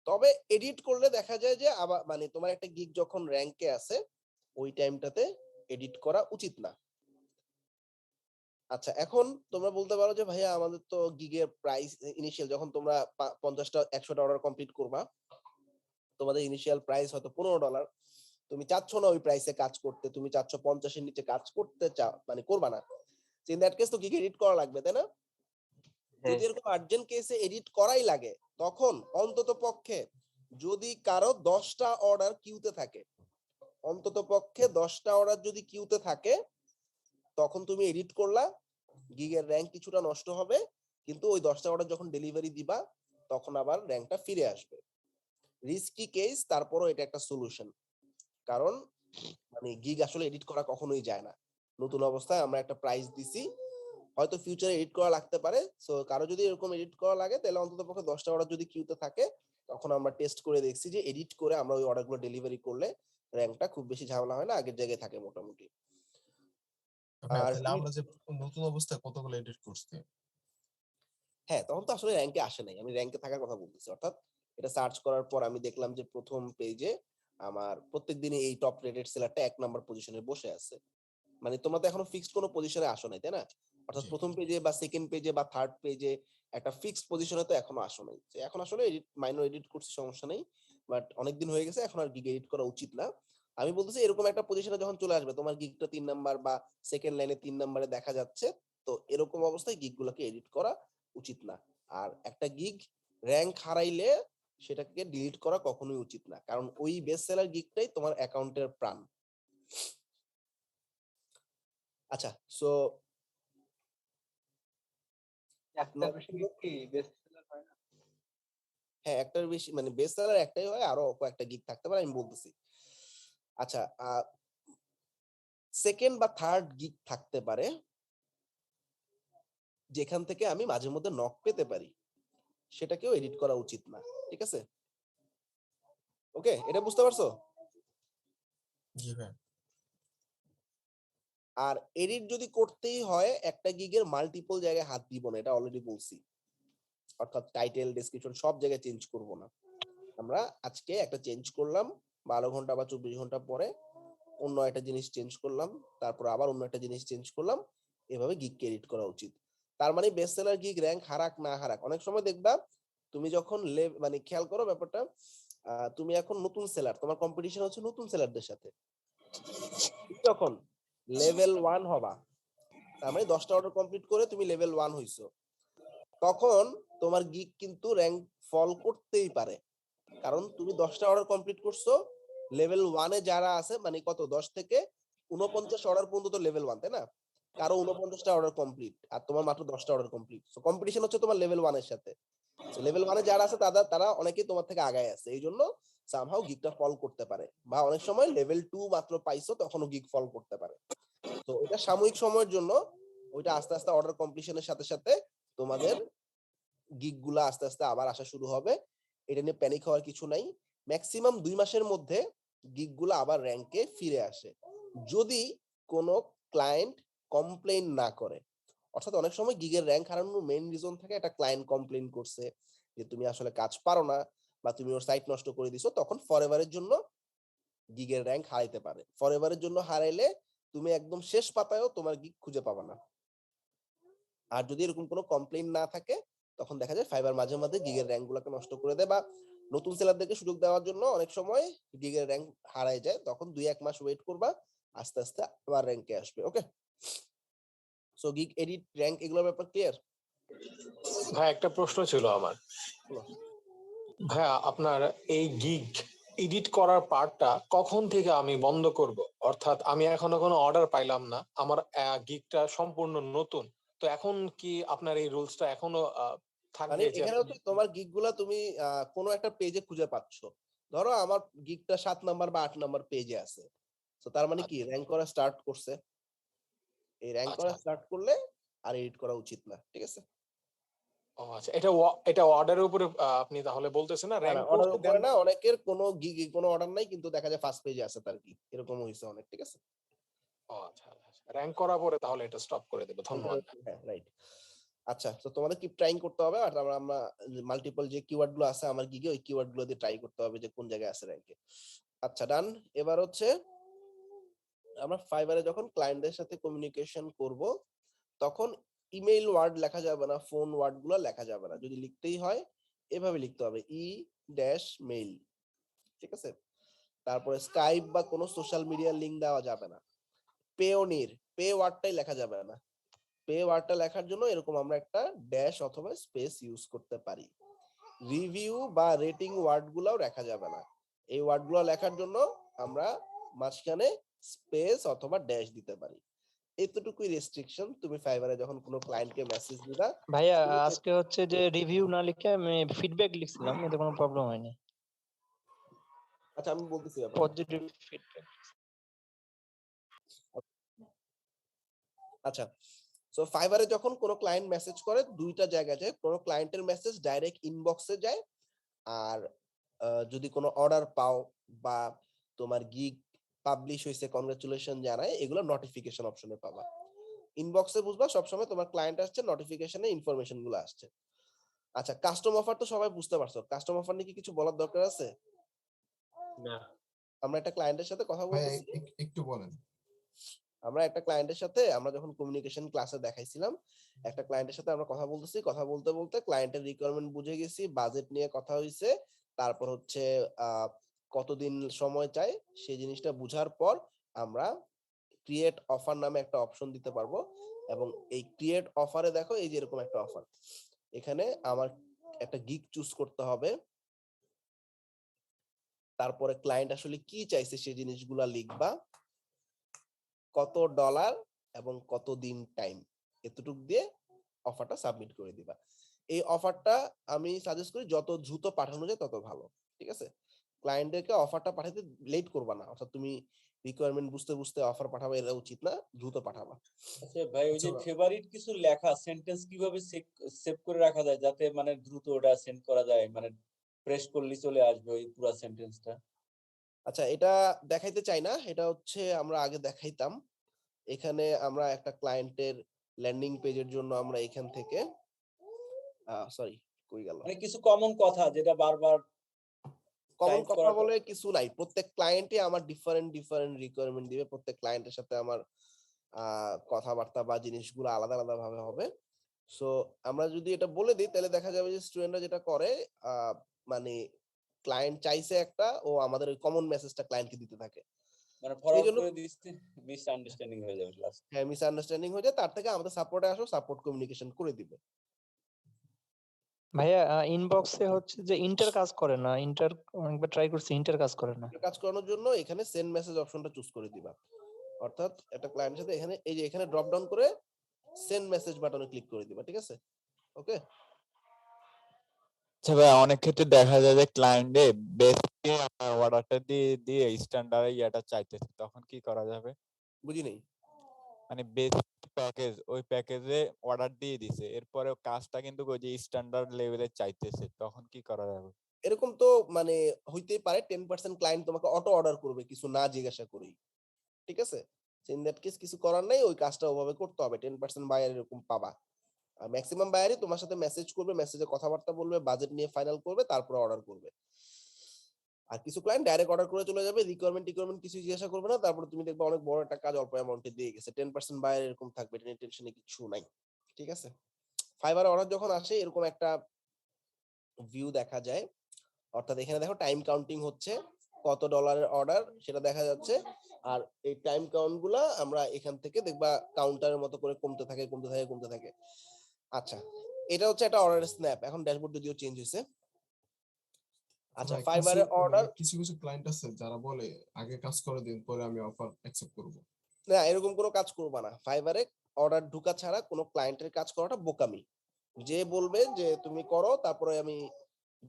তবে এডিট করলে দেখা যায় যে আবার মানে তোমার একটা গিগ যখন র্যাঙ্কে আছে ওই টাইমটাতে এডিট করা উচিত না। আচ্ছা, এখন তোমরা বলতে পারো যে ভাইয়া আমাদের তো গিগের প্রাইস ইনিশিয়াল যখন তোমরা 50টা 100টা অর্ডার কমপ্লিট করবা, তোমাদের ইনিশিয়াল প্রাইস হয়তো $15, তুমি চাচ্ছ না ওই প্রাইসে কাজ করতে, তুমি চাচ্ছ 50-এর নিচে কাজ করতে চাও, মানে করবা না। ইন দ্যাট কেস তো গিগ এডিট করা লাগবে, তাই না? যদি এরকম আর্জেন্ট কেসে এডিট করাই লাগে, তখন অন্তত পক্ষে যদি কারো 10টা অর্ডার কিউতে থাকে, অন্তত পক্ষে 10টা অর্ডার যদি কিউতে থাকে, তখন তুমি এডিট করলা, গিগের র্যাঙ্ক কিছুটা নষ্ট হবে, কিন্তু ওই 10টা অর্ডার যখন ডেলিভারি দিবা তখন আবার র্যাঙ্কটা ফিরে আসবে। রিস্কি কেস, তারপরও এটা একটা সলিউশন। কারণ মানে গিগ আসলে এডিট করা কখনোই যায় না। নতুন অবস্থায় আমরা একটা প্রাইস দিছি, হয়তো ফিউচারে এডিট করা লাগতে পারে। সো কারো যদি এরকম এডিট করা লাগে তাহলে অন্তত পক্ষে 10টা অর্ডার যদি কিউতে থাকে, তখন আমরা টেস্ট করে দেখছি যে এডিট করে আমরা ওই অর্ডারগুলো ডেলিভারি করলে র্যাঙ্কটা খুব বেশি ঝামেলা হয় না, আগের জায়গায় থাকে মোটামুটি। আর তাহলে আমরা যে নতুন অবস্থায় কতগুলো এডিট করছি, হ্যাঁ, তখন তো আসলে র্যাঙ্কে আসে নাই, আমি র্যাঙ্কে থাকার কথা বলতেছি। অর্থাৎ এটা সার্চ করার পর আমি দেখলাম যে প্রথম পেজে আমার প্রত্যেকদিনই এই টপ রেটেড সেলারটা 1 নাম্বার পজিশনে বসে আছে। মানে তোমরা তো এখনো ফিক্সড কোনো পজিশনে আসো নাই, তাই না? অর্থাৎ প্রথম পেজে বা সেকেন্ড পেজে বা থার্ড পেজে একটা ফিক্সড পজিশনে তো এখনো আসো নাই। এখন আসলে এডিট মাইনর এডিট করছি, সমস্যা নেই, বাট অনেকদিন হয়ে গেছে, এখন আর গিগ এডিট করা উচিত না। আমি বলতেছি এরকম একটা পজিশনে যখন চলে আসবে, তোমার গিগটা 3 নাম্বার বা সেকেন্ড লাইনে 3 নাম্বারে দেখা যাচ্ছে, তো এরকম অবস্থায় গিগগুলোকে এডিট করা উচিত না। আর একটা গিগ র্যাঙ্ক হারাইলে সেটাকে ডিলিট করা কখনোই উচিত না, কারণ ওই বেস্ট সেলার গিগটাই তোমার অ্যাকাউন্টের প্রাণ। আচ্ছা, সো একটা বেশি কি বেস্ট সেলার হয় না? হ্যাঁ, একটার বেশি মানে বেস্ট সেলার একটাই হয়, আরো কয়েকটা গিগ থাকতে পারে, আমি বলতেছি। আচ্ছা, সেকেন্ড বা থার্ড গিগ থাকতে পারে যেখান থেকে আমি মাঝে মধ্যে নক পেতে পারি, সেটাকেও এডিট করা উচিত না। ঠিক আছে? ওকে, এটা বুঝতে পারছো? জি ভাই। আর এডিট যদি করতেই হয়, একটা গিগের মাল্টিপল জায়গায় হাত দিব না, এটা অলরেডি বলছি। অর্থাৎ টাইটেল, ডেসক্রিপশন সব জায়গায় চেঞ্জ করব না। আমরা আজকে একটা চেঞ্জ করলাম, 12 ঘন্টা বা 24 ঘন্টা পরে অন্য একটা জিনিস চেঞ্জ করলাম, তারপর আবার অন্য একটা জিনিস চেঞ্জ করলাম, এভাবে গিগকে এডিট করা উচিত। তার মানে বেস্ট সেলার গিগ র্যাঙ্ক হারাক না হারাক, অনেক সময় দেখবা তুমি যখন মানে খেয়াল করো ব্যাপারটা, তুমি এখন নতুন সেলার, তোমার কম্পিটিশন হচ্ছে নতুন সেলারদের সাথে। যখন লেভেল 1 হবা, তার মানে 10টা অর্ডার কমপ্লিট করে তুমি লেভেল 1 হইছো, তখন তোমার গিগ কিন্তু র্যাঙ্ক ফল করতেই পারে। কারণ তুমি 10টা অর্ডার কমপ্লিট করছো, লেভেল 1 এ যারা আছে, মানে কত 10 থেকে 49 অর্ডার পর্যন্ত তো লেভেল 1, তাই না? কারো 49টা অর্ডার কমপ্লিট আর তোমার মাত্র 10টা অর্ডার কমপ্লিট। সো কম্পিটিশন হচ্ছে তোমার লেভেল 1 এর সাথে। সো লেভেল 1 এ যারা আছে তারা অনেকেই তোমার থেকে আগায় আছে, এইজন্য সামহাউ গিগটা ফল করতে পারে। বা অনেক সময় লেভেল 2 মাত্র পাইছো, তখনও গিগ ফল করতে পারে। তো এটা সাময়িক সময়ের জন্য, ওইটা আস্তে আস্তে অর্ডার কমপ্লিশনের সাথে সাথে তোমাদের গিগ গুলা আস্তে আস্তে আবার আসা শুরু হবে। এটা নিয়ে প্যানিক হওয়ার কিছু নাই। ম্যাক্সিমাম 2 মাসের মধ্যে গিগ গুলা আবার র্যাঙ্কে ফিরে আসে, যদি কোনো ক্লায়েন্ট কমপ্লেইন না করে। অর্থাৎ অনেক সময় গিগের র্যাঙ্ক হারানোর মেইন রিজন থাকে একটা ক্লায়েন্ট কমপ্লেইন করছে যে তুমি আসলে কাজ পারো না, বা তুমি ওর সাইট নষ্ট করে দিছো, তখন ফরএভারের জন্য গিগের র্যাঙ্ক হারাইতে পারে। ফরএভারের জন্য হারাইলে তুমি একদম শেষ পাতায়ও তোমার গিগ খুঁজে পাবা না। আর যদি এরকম কোনো কমপ্লেইন না থাকে, তখন দেখা যায় ফাইবার মাঝে মাঝে গিগের র্যাঙ্ক গুলোকে নষ্ট করে দেয়, বা নতুন সেলারদেরকে সুযোগ দেওয়ার জন্য অনেক সময় গিগের র্যাঙ্ক হারায় যায়। তখন 2-1 মাস ওয়েট করবা, আস্তে আস্তে আবার র্যাঙ্কে আসবে। ওকে, সো গিগ এডিট র্যাঙ্ক এগুলোর ব্যাপার ক্লিয়ার? ভাই একটা প্রশ্ন ছিল আমার। ভাইয়া আপনার এই গিগ এডিট করার পার্টটা কখন থেকে আমি বন্ধ করব? অর্থাৎ আমি এখনো কোনো অর্ডার পাইলাম না, আমার গিগটা সম্পূর্ণ নতুন, তো এখন কি আপনার এই রুলসটা এখনো মানে থাকবে যে এখানে হচ্ছে তোমার গিগ গুলা তুমি কোনো একটা পেজে খুঁজে পাচ্ছ। ধরো আমার গিগটা 7 নাম্বার বা 8 নাম্বার পেজে আছে, তো তার মানে কি র্যাঙ্ক করা স্টার্ট করছে। এই র্যাঙ্ক করা আচ্ছা স্টার্ট করলে আর এডিট করা উচিত না, ঠিক আছে? ও আচ্ছা, এটা অর্ডারের উপরে আপনি তাহলে বলতেছেন না না র্যাঙ্ক না, অর্ডার করছে উপরে না, অনেকের কোনো গিগে কোনো অর্ডার নাই কিন্তু দেখা যায় ফার্স্ট পেজে আছে তার গিগ, এরকম হইছে অনেক, ঠিক আছে? ও আচ্ছা র্যাঙ্ক করার পরে তাহলে এটা স্টপ করে দেব। ধন্যবাদ। হ্যাঁ, রাইট। আচ্ছা, তো তোমাদের কিপ ট্রাইং করতে হবে, আর আমরা মাল্টিপল যে কিওয়ার্ড গুলো আছে আমার গিগে, ওই কিওয়ার্ড গুলো দিয়ে ট্রাই করতে হবে যে কোন জায়গায় আছে র্যাঙ্কে। আচ্ছা, ডান। এবার হচ্ছে আমরা ফাইবারে যখন ক্লায়েন্টদের সাথে কমিউনিকেশন করব, তখন ইমেইল ওয়ার্ড লেখা যাবে না, ফোন ওয়ার্ড গুলো লেখা যাবে না। যদি লিখতেই হয় এভাবে লিখতে হবে, ই-মেইল, ঠিক আছে? তারপরে স্কাইপ বা কোনো সোশ্যাল মিডিয়ার লিংক দেওয়া যাবে না। পেওনির, পে ওয়ার্ডটাই লেখা যাবে না। পে ওয়ার্ডটা লেখার জন্য এরকম আমরা একটা ড্যাশ অথবা স্পেস ইউজ করতে পারি। রিভিউ বা রেটিং ওয়ার্ড গুলাও লেখা যাবে না। এই ওয়ার্ড গুলো লেখার জন্য আমরা মাঝখানে স্পেস অথবা ড্যাশ দিতে পারি। এতটুকুই রেস্ট্রিকশন। তুমি ফাইবারে যখন কোনো ক্লায়েন্টকে মেসেজ দিবা, ভাইয়া আজকে হচ্ছে যে রিভিউ না লিখে আমি ফিডব্যাক লিখছিলাম, এতে কোনো প্রবলেম হয়নি। আচ্ছা আমি বলতেছি ব্যাপারটা। Positive feedback. আচ্ছা, সো ফাইবারে যখন কোনো ক্লায়েন্ট মেসেজ করে দুইটা জায়গায় যায়। কোনো ক্লায়েন্টের মেসেজ ডাইরেক্ট ইনবক্সে যায়, আর যদি কোনো অর্ডার পাও বা তোমার গিগ পাবলিশ হয়েছে কংগ্রাচুলেশন জানায়, এগুলো নোটিফিকেশন অপশনে পাবা। ইনবক্সে বুঝবা সবসময় তোমার ক্লায়েন্ট আসছে, নোটিফিকেশনে ইনফরমেশন গুলো আসছে। আচ্ছা, কাস্টম অফার তো সবাই বুঝতে পারছো। কাস্টম অফার নিয়ে কি কিছু বলার দরকার আছে? না আমরা একটা ক্লায়েন্টের সাথে কথা ভাই বলতেছি, একটু বলেন। আমরা যখন কমিউনিকেশন ক্লাসে দেখাইছিলাম, একটা ক্লায়েন্টের সাথে আমরা কথা বলতেছি, কথা বলতে বলতে ক্লায়েন্টের রিকোয়ারমেন্ট বুঝে গেছি, বাজেট নিয়ে কথা হইছে, তারপর হচ্ছে কতদিন সময় চাই সেই জিনিসটা বুঝার পর আমরা ক্রিয়েট অফার নামে একটা অপশন দিতে পারবো। এবং এই ক্রিয়েট অফারে দেখো এই যে এরকম একটা অফার, এখানে আমার একটা গিগ চুজ করতে হবে, তারপরে ক্লায়েন্ট আসলে কি চাইছে সেই জিনিসগুলা লিখবা, কত ডলার এবং কত দিন টাইম, এতটুক দিয়ে অফারটা সাবমিট করে দিবা। এই অফারটা আমি সাজেস্ট করি যত দ্রুত পাঠানো যায় তত ভালো, ঠিক আছে? ক্লায়েন্টদেরকে অফারটা পাঠাতে লেট করবা না, অর্থাৎ তুমি রিকোয়ারমেন্ট বুঝতে বুঝতে অফার পাঠাবা, এটা উচিত না, দ্রুত পাঠাবা। আচ্ছা ভাই, ওই যে ফেভারিট কিছু লেখা সেন্টেন্স কিভাবে সেভ করে রাখা যায় যাতে মানে দ্রুত ওটা সেন্ড করা যায়, মানে প্রেস করলে চলে আসবে ওই পুরো সেন্টেন্সটা? আচ্ছা, এটা দেখাইতে চাই না, এটা হচ্ছে আমরা আগে দেখাইতাম। এখানে আমরা একটা ক্লায়েন্টের ল্যান্ডিং পেজের জন্য আমরা এখান থেকে সরি কই গেল, মানে কিছু কমন কথা যেটা বারবার কমন টাইপ কথা করাটা। বলে কিছু নাই। প্রত্যেক ক্লায়েন্টই আমার ডিফারেন্ট রিকোয়ারমেন্ট দিবে। প্রত্যেক ক্লায়েন্টের সাথে আমার কথাবার্তা বা জিনিসগুলো আলাদা আলাদা ভাবে হবে। সো আমরা যদি এটা বলে দিই তাহলে দেখা যাবে যে স্টুডেন্টরা যেটা করে, মানে ক্লায়েন্ট চাইছে একটা, ও আমাদের ওই কমন মেসেজটা ক্লায়েন্টকে দিতে থাকে। মানে ফরওয়ার্ড এইজন্য করে দিচ্ছি, মিসআন্ডারস্ট্যান্ডিং হয়ে যাবে লাস্ট। হ্যাঁ, মিসআন্ডারস্ট্যান্ডিং হয়ে যায়। তার থেকে আমাদের সাপোর্টে আসো, সাপোর্ট কমিউনিকেশন করে দিবে। ভাইয়া ইনবক্সে হচ্ছে যে ইন্টার কাজ করে না, ইন্টার একবার ট্রাই করছি, ইন্টার কাজ করে না। কাজ করানোর জন্য এখানে সেন্ড মেসেজ অপশনটা চুজ করে দিবা। অর্থাৎ একটা ক্লায়েন্টের সাথে এখানে এই যে এখানে ড্রপ ডাউন করে সেন্ড মেসেজ বাটনে ক্লিক করে দিবা, ঠিক আছে? ওকে। আচ্ছা ভাই, অনেক ক্ষেত্রে দেখা যায় যে ক্লায়েন্টে বেসকে অর্ডারটা দিয়ে দিয়ে স্ট্যান্ডার্ড ইয়াটা চাইতেছে, তখন কি করা যাবে? বুঝি নেই। মানে বেস প্যাকেজ, ওই প্যাকেজে অর্ডার দিয়ে দিছে, এরপরে কাজটা কিন্তু ওই যে স্ট্যান্ডার্ড লেভেলে চাইতেছে, তখন কি করা যাবে? এরকম তো মানে হইতেই পারে, 10% ক্লায়েন্ট তোমাকে অটো অর্ডার করবে কিছু না জিজ্ঞাসা করেই, ঠিক আছে? ইন দ্যাট কেস কিছু করার নাই, ওই কাজটা ওভাবে করতে হবে। 10% বায়ার এরকম পাবা। আর ম্যাক্সিমাম বায়ারই তোমার সাথে মেসেজ করবে, মেসেজে কথাবার্তা বলবে, বাজেট নিয়ে ফাইনাল করবে, তারপর অর্ডার করবে। আর কিছু ক্লায়েন্ট ডাইরেক্ট অর্ডার করে চলে যাবে, রিকোয়ারমেন্ট কিছু জিজ্ঞাসা করবে না, তারপর তুমি দেখবে অনেক বড় একটা কাজ অল্প অ্যামাউন্টে দিয়ে গেছে। 10% বায়ার এরকম থাকবে, এটা নিয়ে টেনশনে কিছু নাই, ঠিক আছে? ফাইবারে অর্ডার যখন আসে এরকম একটা ভিউ দেখা যায়, অর্থাৎ এখানে দেখো টাইম কাউন্টিং হচ্ছে, কত ডলারের অর্ডার সেটা দেখা যাচ্ছে। আর এই টাইম কাউন্ট গুলা আমরা এখান থেকে দেখবা কাউন্টারের মতো করে কমতে থাকে কমতে থাকে কমতে থাকে। আচ্ছা, এটা হচ্ছে একটা অর্ডার স্ন্যাপ। এখন ড্যাশবোর্ড যদিও চেঞ্জ হয়েছে। আচ্ছা ভাই ফাইবারে অর্ডার কিছু কিছু ক্লায়েন্ট আছে যারা বলে আগে কাজ করে দিন পরে আমি অফার অ্যাকসেপ্ট করব। না, এরকম কোনো কাজ করবা না। ফাইবারে অর্ডার ঢুকা ছাড়া কোনো ক্লায়েন্টের কাজ করাটা বোকামি। যে বলবে যে তুমি করো তারপরে আমি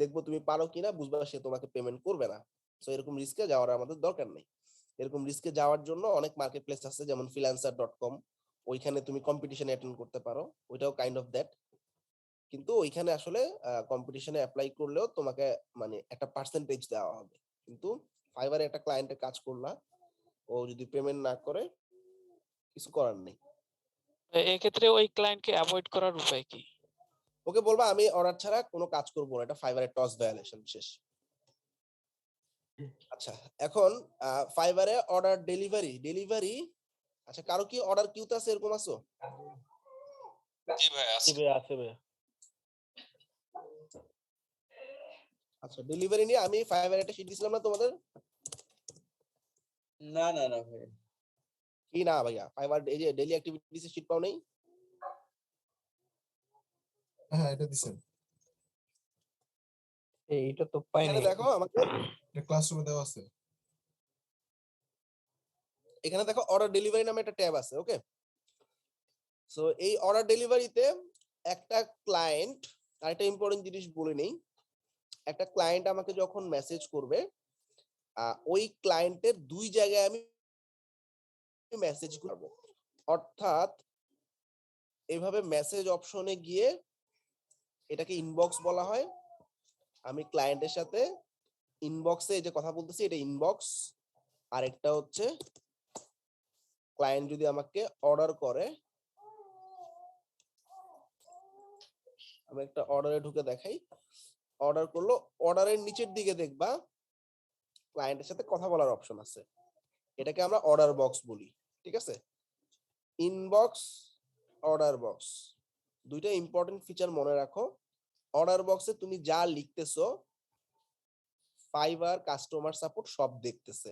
দেখবো তুমি পারো কিনা, বুঝবা সে তোমাকে পেমেন্ট করবে না। সো এরকম রিস্কে যাওয়ার আমাদের দরকার নেই। এরকম রিস্কে যাওয়ার জন্য অনেক মার্কেট প্লেস আছে, যেমন freelancer.com, ওইখানে তুমি কম্পিটিশনে অ্যাটেন্ড করতে পারো, ওইটাও কাইন্ড অফ দ্যাট। কিন্তু ওইখানে আসলে কম্পিটিশনে অ্যাপ্লাই করলেও তোমাকে মানে একটা পার্সেন্টেজ দেওয়া হবে। কিন্তু ফাইবারে একটা ক্লায়েন্টের কাজ করলা, ও যদি পেমেন্ট না করে কিছু করার নেই। এক্ষেত্রে ওই ক্লায়েন্টকে অ্যাভয়েড করার উপায় কি? ওকে বলবা আমি অর্ডার ছাড়া কোনো কাজ করবো না, এটা ফাইবারের টস ভায়োলেশন, শেষ। আচ্ছা এখন ফাইবারে অর্ডার ডেলিভারি আচ্ছা কারো কি অর্ডার কিউতে আছে, এরকম আছো? জি ভাই আছে। আছে ভাই। আচ্ছা ডেলিভারি নিয়ে আমি ফাইবারে একটা শিট দিছিলাম না তোমাদের? না না না ভাই, কি না ভাইয়া, ফাইবার এই যে ডেইলি অ্যাক্টিভিটিস শিট পাও নাই? হ্যাঁ এটা দিছেন, এইটা তো পাইনি। এখানে দেখো আমাকে, এটা ক্লাসরুমে দেওয়া আছে। এখানে দেখো অর্ডার ডেলিভারি নামে একটা ট্যাব আছে, ওকে? সো এই অর্ডার ডেলিভারিতে একটা ক্লায়েন্ট, আর একটা ইম্পর্টেন্ট জিনিস বলে নেই, একটা ক্লায়েন্ট আমাকে যখন মেসেজ করবে, ওই ক্লায়েন্টের দুই জায়গায় আমি মেসেজ করব। অর্থাৎ এইভাবে মেসেজ অপশনে গিয়ে, এটাকে ইনবক্স বলা হয়, আমি ক্লায়েন্টের সাথে ইনবক্সে যে কথা বলতেছি এটা ইনবক্স, আর একটা হচ্ছে ক্লায়েন্ট যদি আমাকে অর্ডার করে, আমি একটা অর্ডারে ঢুকে দেখাই, অর্ডার করলো, অর্ডারের নিচের দিকে দেখবা ক্লায়েন্টের সাথে কথা বলার অপশন আছে, এটাকে আমরা অর্ডার বক্স বলি, ঠিক আছে? ইনবক্স, অর্ডার বক্স, দুইটা ইম্পর্টেন্ট ফিচার মনে রাখো। অর্ডার বক্সে তুমি যা লিখতেছো ফাইবার কাস্টমার সাপোর্ট সব দেখতেছে।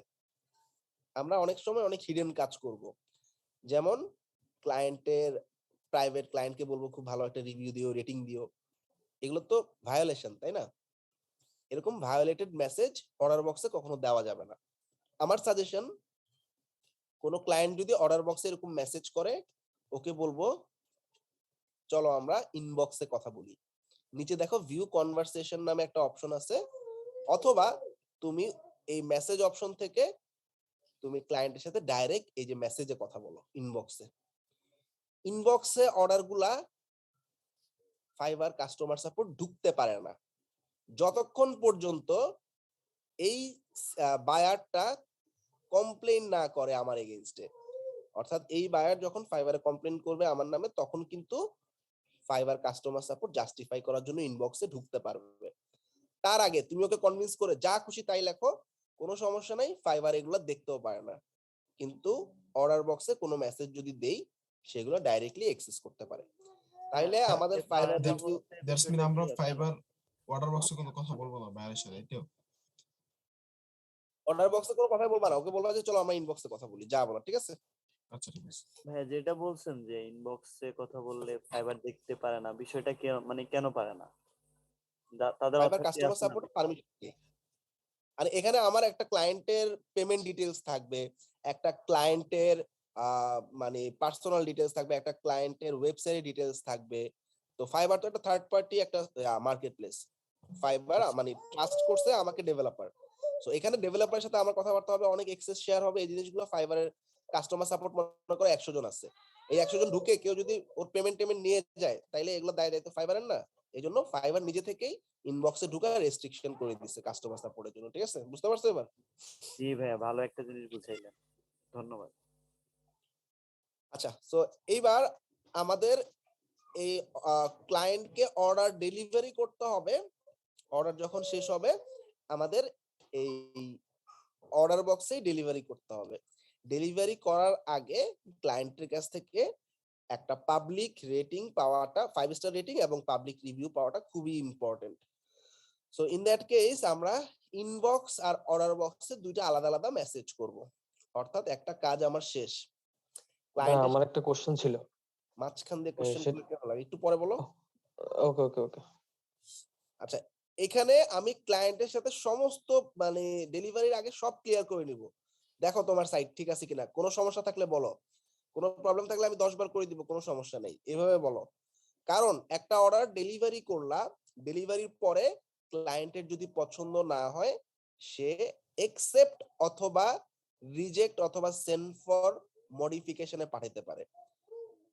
আমরা অনেক সময় অনেক হিডেন কাজ করব, যেমন ক্লায়েন্টের প্রাইভেট ক্লায়েন্টকে বলবো খুব ভালো একটা রিভিউ দিও, রেটিং দিও, এগুলো তো ভায়োলেশন, তাই না? এরকম ভায়োলেটেড মেসেজ অর্ডার বক্সে কখনো দেওয়া যাবে না। আমার সাজেশন, কোনো ক্লায়েন্ট যদি অর্ডার বক্সে এরকম মেসেজ করে, ওকে বলবো চলো আমরা ইনবক্সে কথা বলি। নিচে দেখো ভিউ কনভারসেশন নামে একটা অপশন আছে, অথবা তুমি এই মেসেজ অপশন থেকে তুমি ক্লায়েন্টের সাথে ডাইরেক্ট এই যে মেসেজে কথা বলো ইনবক্সে। ইনবক্সে অর্ডারগুলা ফাইবার কাস্টমার সাপোর্ট ঢুকতে পারে না যতক্ষণ পর্যন্ত এই বায়ারটা কমপ্লেইন না করে আমার এগেইনস্টে। অর্থাৎ এই বায়ার যখন ফাইবারে কমপ্লেইন করবে আমার নামে, তখন কিন্তু ফাইবার কাস্টমার সাপোর্ট জাস্টিফাই করার জন্য ইনবক্সে ঢুকতে পারবে। তার আগে তুমি ওকে কনভিন্স করে যা খুশি তাই লেখো, কোনো সমস্যা নাই, ফাইবার এগুলো দেখতেও পারে না। কিন্তু অর্ডার বক্সে কোনো মেসেজ যদি দেই, সেগুলো ডাইরেক্টলি অ্যাক্সেস করতে পারে। তাইলে আমাদের ফাইবার দ্যাটস মিন আমরা ফাইবার অর্ডার বক্সে কোনো কথা বলবো না বাইরের সাথে, এটাও অর্ডার বক্সে কোনো কথা বলবা না, ওকে বলবা যে চলো আমরা ইনবক্সে কথা বলি, যা বলো, ঠিক আছে? আচ্ছা ঠিক আছে। ভাই যেটা বলছেন যে ইনবক্সে কথা বললে ফাইবার দেখতে পারে না, বিষয়টা কি মানে কেন পারে না? তাদের ফাইবার অথরিটি কাস্টমার আছে না? সাপোর্ট পারমিশন কি? আর এখানে আমার একটা ক্লায়েন্টের পেমেন্ট ডিটেইলস থাকবে, একটা ক্লায়েন্টের মানে পার্সোনাল ডিটেইলস থাকবে, একটা ক্লায়েন্টের ওয়েবসাইট ডিটেইলস থাকবে। তো ফাইবার তো একটা থার্ড পার্টি একটা মার্কেট প্লেস। ফাইবার মানে ট্রাস্ট করছে আমাকে ডেভেলপার, সো এখানে ডেভেলপারের সাথে আমার কথাবার্তা হবে, অনেক এক্সেস শেয়ার হবে, এই জিনিসগুলো ফাইবারের কাস্টমার সাপোর্ট মনে করে 100 জন আছে, এই 100 জন ঢুকে কেউ যদি ওর পেমেন্ট নিয়ে যায়, তাইলে এগুলো দায়িত্ব ফাইবারের না। এই জন্য ফাইবার নিজে থেকেই ইনবক্সে ঢুকা রেস্ট্রিকশন করে দিচ্ছে কাস্টমার সাপোর্টের জন্য, ঠিক আছে? বুঝতে পারছো এবার? জি ভাইয়া, ভালো একটা জিনিস বুঝাইলেন, ধন্যবাদ। আচ্ছা, সো এইবার আমাদের এই ক্লায়েন্টকে অর্ডার ডেলিভারি করতে হবে। অর্ডার যখন শেষ হবে আমাদের এই অর্ডার বক্সেই ডেলিভারি করতে হবে। ডেলিভারি করার আগে ক্লায়েন্টের কাছ থেকে একটা পাবলিক রেটিং পাওয়াটা, 5 স্টার রেটিং এবং পাবলিক রিভিউ পাওয়াটা খুবই important. So in that case আমরা ইনবক্স আর অর্ডার বক্সে দুইটা আলাদা আলাদা মেসেজ করব। অর্থাৎ একটা কাজ আমার শেষ, আমার একটা কোশ্চেন ছিল। মাঝখান দিয়ে কোশ্চেন করলে কেমন লাগে, একটু পরে বলো। ওকে ওকে ওকে। আচ্ছা, এখানে আমি ক্লায়েন্টের সাথে সমস্ত মানে ডেলিভারির আগে সব ক্লিয়ার করে নিব। দেখো তোমার সাইট ঠিক আছে কিনা, কোনো সমস্যা থাকলে বলো, কোনো প্রবলেম থাকলে আমি 10 বার করে দিব, কোনো সমস্যা নেই, এভাবে বলো। কারণ একটা অর্ডার ডেলিভারি করলা, ডেলিভারির পরে ক্লায়েন্টের যদি পছন্দ না হয়, সে একসেপ্ট অথবা রিজেক্ট অথবা সেন্ড ফর মডিফিকেশনে পাঠাতে পারে।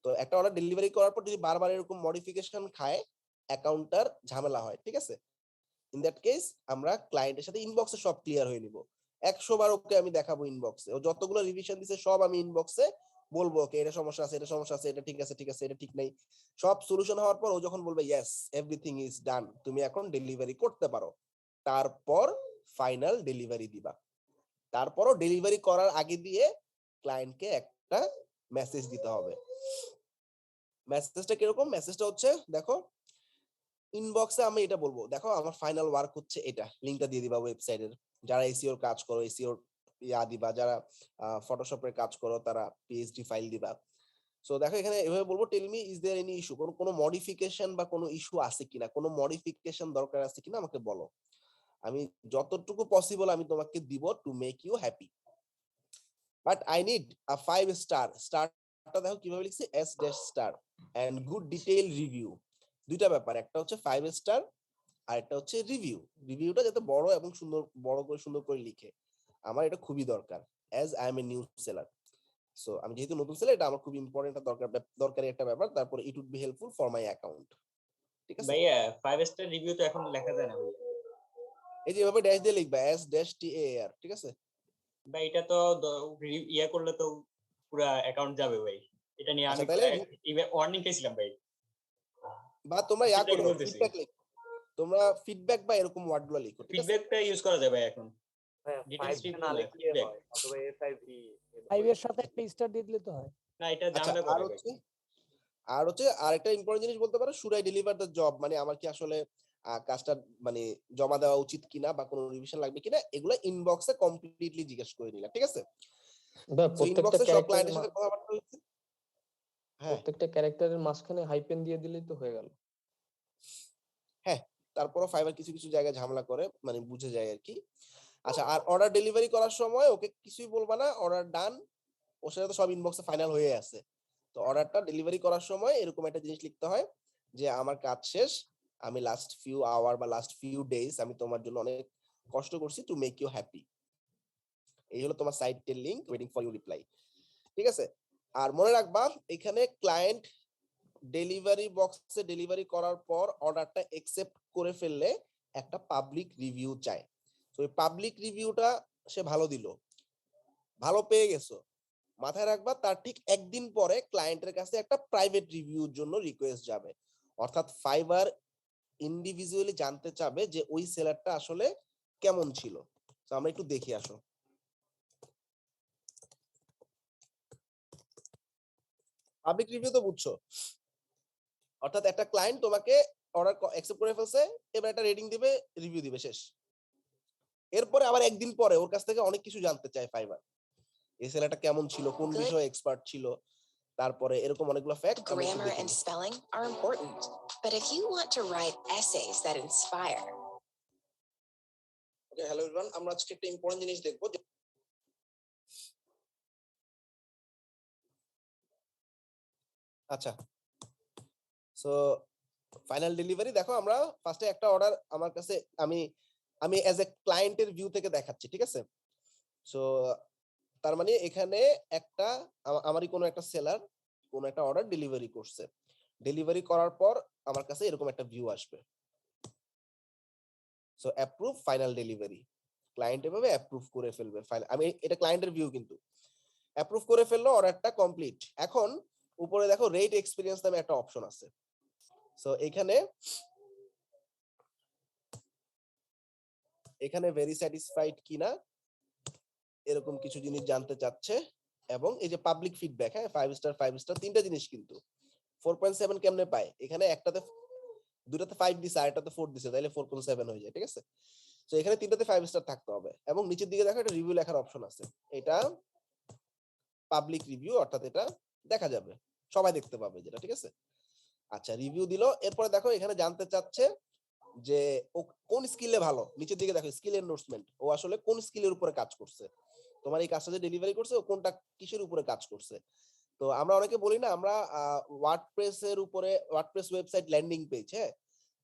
তো একটা অর্ডার ডেলিভারি করার পর যদি বারবার এরকম মডিফিকেশন খায়, অ্যাকাউন্টটার ঝামেলা হয়, ঠিক আছে? ইন দ্যাট কেস আমরা ক্লায়েন্টের সাথে ইনবক্সে সব ক্লিয়ার হয়ে নিব। 100 বার ওকে আমি দেখাবো ইনবক্সে, ও যতগুলো রিভিশন দিছে সব আমি ইনবক্সে বলবো, ওকে এটা সমস্যা আছে, এটা সমস্যা আছে, এটা ঠিক আছে, ঠিক আছে, এটা ঠিক নাই, সব সলিউশন হওয়ার পর ও যখন বলবে ইয়েস এভরিথিং ইজ ডান, তুমি এখন ডেলিভারি করতে পারো, তারপর ফাইনাল ডেলিভারি দিবা। তারপরও ডেলিভারি করার আগে দিয়ে ক্লায়েন্টকে একটা মেসেজ দিতে হবে। মেসেজটা কিরকম? মেসেজটা হচ্ছে দেখো, ইনবক্সে আমি এটা বলবো, দেখো আমার ফাইনাল ওয়ার্ক হচ্ছে এটা, লিংকটা দিয়ে দিবা ওয়েবসাইটের, যারা এসইওর কাজ করো এসইওর দিবা, যারা ফটোশপের কাজ করো তারা পিএইচডি ফাইল দিবা। সো দেখো এখানে এভাবে বলবো, tell me is there any issue, কোনো মডিফিকেশন বা কোনো ইস্যু আছে কিনা, কোনো মডিফিকেশন দরকার আছে কিনা আমাকে বলো, আমি যতটুকু পসিবল আমি তোমাকে দিব to make you happy, but I need a 5 star. স্টারটা দেখো কিভাবে লিখছি, S dash star and good detail review. দুইটা ব্যাপার, একটা হচ্ছে 5 স্টার আর একটা হচ্ছে রিভিউ। রিভিউটা যাতে বড় এবং সুন্দর, বড় করে সুন্দর করে লিখে, আমার এটা খুবই দরকার as I M a new seller. So আমি যেহেতু নতুন সেলার, এটা আমার খুব ইম্পর্টেন্ট দরকারি একটা ব্যাপার। তারপরে it would be helpful for my account, ঠিক আছে? ভাইয়া 5 স্টার রিভিউ তো এখন লেখা যায় না ভাইয়া। এই যে এভাবে ড্যাশ দিয়ে লিখবা, এস ড্যাশ টি এ আর, ঠিক আছে? ভাই এটা তো ইয়া করলে তো পুরো অ্যাকাউন্ট যাবে ভাই, এটা নিয়ে আমি তাহলে ওয়ার্নিং পেয়েছিলাম ভাই। বা তোমরা ইয়া করো, বলতেছি ফিডব্যাক লিখো, তোমরা ফিডব্যাক বা এরকম ওয়ার্ডগুলো লিখো, ঠিক আছে? ফিডব্যাকটা ইউজ করা যাবে এখন। ডিটেইলস না লিখলে হয়, অথবা এফআইভি 5 এর সাথে একটা স্টার দিয়ে দিলে তো হয়। না এটা আচ্ছা, ঝামেলা আর করে হচ্ছে আরেকটা ইম্পর্টেন্ট জিনিস বলতে পারো, should I deliver the job, মানে আমার কি আসলে কাজটা মানে জমা দেওয়া উচিত কিনা বা কোনো রিভিশন লাগবে কিনা, এগুলো ইনবক্সে কমপ্লিটলি জিজ্ঞেস করে নিলা, ঠিক আছে? সো ইনবক্সে সব ক্লায়েন্টের সাথে কথাবার্তা হচ্ছে। হ্যাঁ, প্রত্যেকটা ক্যারেক্টারের মাঝখানে হাইপেন দিয়ে দিলেই তো হয়ে গেল। হ্যাঁ, তারপরও ফাইবার কিছু কিছু জায়গায় ঝামেলা করে, মানে বুঝে যায় আর কি। আচ্ছা, আর অর্ডার ডেলিভারি করার সময় ওকে কিছুই বলবা না, অর্ডার ডান, ওর সাথে তো সব ইনবক্সে ফাইনাল হয়ে আছে। তো অর্ডারটা ডেলিভারি করার সময় এরকম একটা জিনিস লিখতে হয় যে আমার কাজ শেষ, আমি লাস্ট ফিউ আওয়ার বা লাস্ট ফিউ ডেজ আমি তোমার জন্য অনেক কষ্ট করছি টু মেক ইউ হ্যাপি। এই হলো তোমার সাইটের link, waiting for you reply, ঠিক আছে? আর মনে রাখবা, এখানে ক্লায়েন্ট ডেলিভারি বক্সে ডেলিভারি করার পর অর্ডারটা একসেপ্ট করে ফেললে একটা পাবলিক রিভিউ চায়। তো এই পাবলিক রিভিউটা সে ভালো দিল, ভালো পেয়ে গেছো, মাথায় রাখবা তার ঠিক একদিন পরে ক্লায়েন্টের কাছে একটা প্রাইভেট রিভিউর জন্য রিকোয়েস্ট যাবে। অর্থাৎ ফাইবার ইন্ডিভিজুয়ালি জানতে চাবে যে ওই সেলারটা আসলে কেমন ছিল। তো আমরা একটু দেখি, আসো। পাবলিক রিভিউ তো বুঝছো, অর্থাৎ একটা ক্লায়েন্ট তোমাকে অর্ডার অ্যাকসেপ্ট করে ফেলছে, এবার একটা রেটিং দিবে, রিভিউ দিবে, শেষ। এরপরে আবার একদিন পরে ওর কাছ থেকে অনেক কিছু জানতে চায় ফাইবার, এই সেলারটা কেমন ছিল, কোন বিষয়ে এক্সপার্ট ছিল, তারপরে এরকম অনেকগুলো fact. Grammar and spelling are important, but if you want to write essays that inspire. Okay, hello everyone, আমরা আজকে একটা ইম্পর্টেন্ট জিনিস দেখবো। আচ্ছা, সো ফাইনাল ডেলিভারি দেখো, আমরা ফার্স্টে একটা অর্ডার আমার কাছে আমি অ্যাজ এ ক্লায়েন্টের ভিউ থেকে দেখাচ্ছি, ঠিক আছে? সো তার মানে এখানে একটা আমারই কোনো একটা সেলার কোনো একটা অর্ডার ডেলিভারি করছে, ডেলিভারি করার পর আমার কাছে এরকম একটা ভিউ আসবে। So approve final delivery, client এভাবে অ্যাপ্রুভ করে ফেলবে ফাইনাল, আমি এটা ক্লায়েন্টের ভিউ, কিন্তু অ্যাপ্রুভ করে ফেললো, অর্ডারটা কমপ্লিট। এখন উপরে দেখো রেট এক্সপিরিয়েন্স নামে একটা অপশন আছে। সো এখানে ভেরি স্যাটিসফাইড কিনা এরকম কিছু জিনিস জানতে চাচ্ছে, এবং এই যে পাবলিক ফিডব্যাক, হ্যাঁ 5 স্টার 5 স্টার, তিনটা জিনিস কিন্তু 4.7 কেমনে পায়, এখানে দুটাতে 5 দিছে আর একটাতে 4 দিছে, তাইলে 4.7 হয়ে যায়, ঠিক আছে? তো এখানে তিনটাতে 5 স্টার থাকতে হবে, এবং নিচের দিকে দেখো একটা রিভিউ লেখার অপশন আছে, এটা পাবলিক রিভিউ, অর্থাৎ এটা দেখা যাবে, সবাই দেখতে পাবে যেটা, ঠিক আছে? আচ্ছা, রিভিউ দিল, এরপরে দেখো এখানে জানতে চাচ্ছে যে ও কোন স্কিলে ভালো, নিচের দিকে দেখো স্কিল এন্ডোর্সমেন্ট, ও আসলে কোন স্কিলের উপরে কাজ করছে, তোমার এই কাজটা যে ডেলিভারি করছে ও কোনটা কিসের উপরে কাজ করছে। তো আমরা অনেকে বলি না আমরা ওয়ার্ডপ্রেস এর উপরে, ওয়ার্ডপ্রেস ওয়েবসাইট ল্যান্ডিং পেজ, হ্যাঁ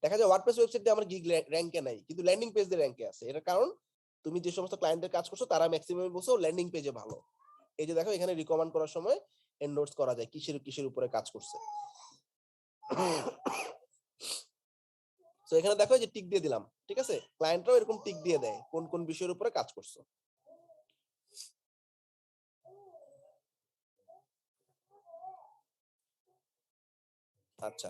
দেখা যায় ওয়ার্ডপ্রেস ওয়েবসাইটে আমার গিগ র্যাঙ্কে নাই কিন্তু ল্যান্ডিং পেজ দিয়ে র্যাঙ্কে আছে। এটার কারণ তুমি যে সমস্ত ক্লায়েন্টের কাজ করছো তারা ম্যাক্সিমাম বলছো ল্যান্ডিং পেজে ভালো। এই যে দেখো এখানে রিকমেন্ড করার সময় এন্ডোর্স করা যায় কিসের কিসের উপরে কাজ করছে। তো এখানে দেখো যে টিক দিয়ে দিলাম, ঠিক আছে, ক্লায়েন্টরাও এরকম টিক দিয়ে দেয় কোন কোন বিষয়ের উপরে কাজ করছো। আচ্ছা,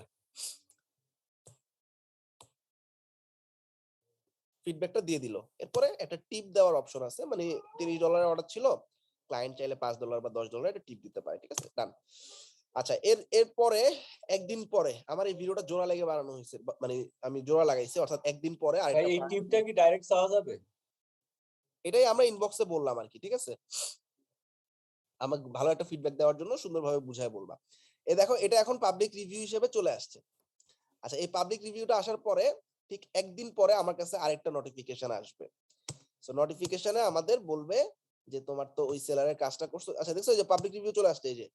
ফিডব্যাকটা দিয়ে দিল। এরপরে একটা টিপ দেওয়ার অপশন আছে, মানে $30 অর্ডার ছিল, ক্লায়েন্ট চাইলে $5 বা $10 একটা টিপ দিতে পারে, ঠিক আছে, ডান। আচ্ছা, এরপরে একদিন পরে আমার এই ভিডিওটা জোড়া লেগে বানানো হয়েছে, মানে আমি জোড়া লাগাইছি, অর্থাৎ একদিন পরে ভাই এই টিপটা কি ডাইরেক্ট চাওয়া যাবে? এটাই আমরা ইনবক্সে বললাম আর কি, ঠিক আছে, আমাকে ভালো একটা ফিডব্যাক দেওয়ার জন্য সুন্দরভাবে বুঝায় বলবা। এই দেখো এটা এখন পাবলিক রিভিউ হিসেবে চলে আসছে। আচ্ছা, এই পাবলিক রিভিউটা আসার পরে ঠিক একদিন পরে আমার কাছে আরেকটা নোটিফিকেশন আসবে। সো নোটিফিকেশনে আমাদের বলবে যে তোমার তো ওই সেলারের কাজটা করছো। আচ্ছা দেখছো যে পাবলিক রিভিউ চলে আসছে, এই যে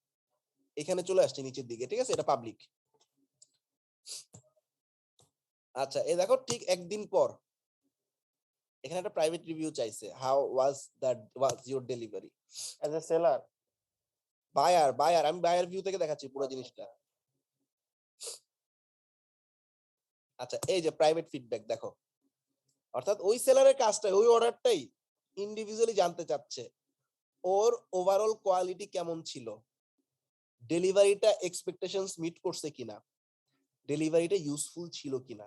এখানে চলে আসছে নিচের দিকে, ঠিক আছে, এটা পাবলিক। আচ্ছা, এই দেখো ঠিক একদিন পর এখানে একটা প্রাইভেট রিভিউ চাইছে, how was your delivery as a seller. Buyer আমি বায়ার ভিউ থেকে দেখাচ্ছি পুরো জিনিসটা। আচ্ছা, এই যে প্রাইভেট ফিডব্যাক দেখো, অর্থাৎ ওই সেলারের কাজটা, ওই অর্ডারটাই ইন্ডিভিজুয়ালি জানতে চাচ্ছে ওর ওভারঅল কোয়ালিটি কেমন ছিল, ডেলিভারিটা এক্সপেকটেশনস মিট করছে কিনা, ডেলিভারিটা ইউজফুল ছিল কিনা।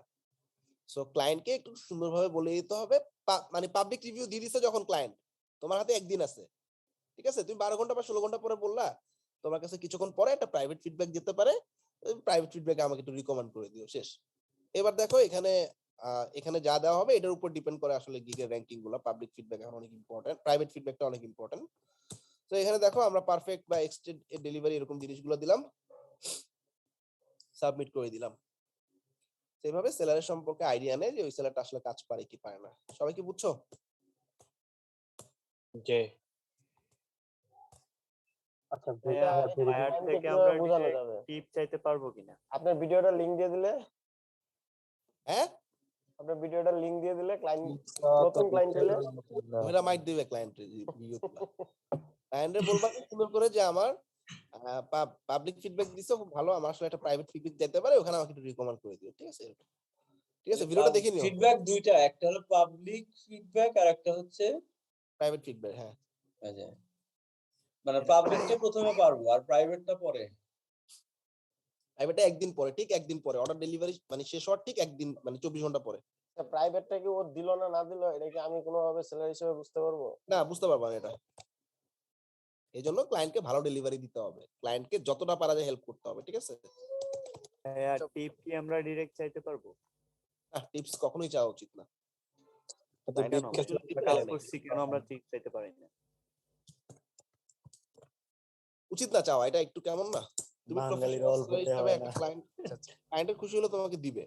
সো ক্লায়েন্টকে একটু সুন্দরভাবে বলে দিতে হবে, মানে পাবলিক রিভিউ দিয়ে দিছে যখন ক্লায়েন্ট, তোমার হাতে একদিন আছে, ঠিক আছে, তুমি 12 ঘন্টা বা 16 ঘন্টা পরে বললা, তোমার কাছে কিছুক্ষণ পরে একটা প্রাইভেট ফিডব্যাক যেতে পারে, প্রাইভেট ফিডব্যাক আমাকে একটু রিকমেন্ড করে দিও, শেষ। এবার দেখো এখানে যা দেওয়া হবে এটার উপর ডিপেন্ড করে আসলে গিগের র‍্যাঙ্কিং গুলো। পাবলিক ফিডব্যাক এখন অনেক ইম্পর্টেন্ট, প্রাইভেট ফিডব্যাকটা অনেক ইম্পর্টেন্ট। তো এখানে দেখো আমরা পারফেক্ট বা এক্সটেন্ড ডেলিভারি এরকম জিনিসগুলো দিলাম, সাবমিট করে দিলাম। সেভাবে সেলারের সম্পর্কে আইডিয়া নেই যে ওই সেলারটা আসলে কাজ পারে কি পারে না। সবাই কি বুঝছো? জি। আচ্ছা, বায়ার থেকে আমরা বোঝানো যাবে টিপ চাইতে পারবো কিনা? আপনার ভিডিওটা লিংক দিয়ে দিলে, হ্যাঁ আপনার ভিডিওটা লিংক দিয়ে দিলে ক্লায়েন্ট, নতুন ক্লায়েন্ট হলে ওরা মাইট দিবে ক্লায়েন্টের ভিডিওতে। ক্লায়েন্টের বলবা সুন্দর করে যে আমার পাবলিক ফিডব্যাক দিছো খুব ভালো, আমার আসলে একটা প্রাইভেট ফিডব্যাক দিতে পারে, ওখানে আমাকে একটু রিকমেন্ড করে দিও, ঠিক আছে, ঠিক আছে, ভিডিওটা দেখে নিও। ফিডব্যাক দুইটা, একটা হলো পাবলিক ফিডব্যাক আর একটা হচ্ছে প্রাইভেট ফিডব্যাক। হ্যাঁ, আচ্ছা, মানে পাবলিকটা প্রথমে পারবো আর প্রাইভেটটা পরে। প্রাইভেটটা একদিন পরে, ঠিক একদিন পরে, অর্ডার ডেলিভারি মানে শেষ হওয়ার ঠিক একদিন, মানে 24 ঘন্টা পরে। প্রাইভেটটা কি ও দিল না না দিল, এটা কি আমি কোনোভাবে সেলার হিসেবে বুঝতে পারবো? না, বুঝতে পারবা না এটা। এই জন্য ক্লায়েন্টকে ভালো ডেলিভারি দিতে হবে, ক্লায়েন্টকে যতটা পারা যায় হেল্প করতে হবে, ঠিক আছে। হ্যাঁ, টিপ কি আমরা ডাইরেক্ট চাইতে পারবো? না, টিপস কখনোই চাওয়া উচিত না। তাই না, কাজ করছি কেন আমরা টিপ চাইতে পারি না? উচিত না চাওয়া, এটা একটু কেমন না, তুমি বাঙালির প্রফেশনাল অল্পতে হিসেবে হয় একটা না। ক্লায়েন্টের খুশি হলে তোমাকে দিবে।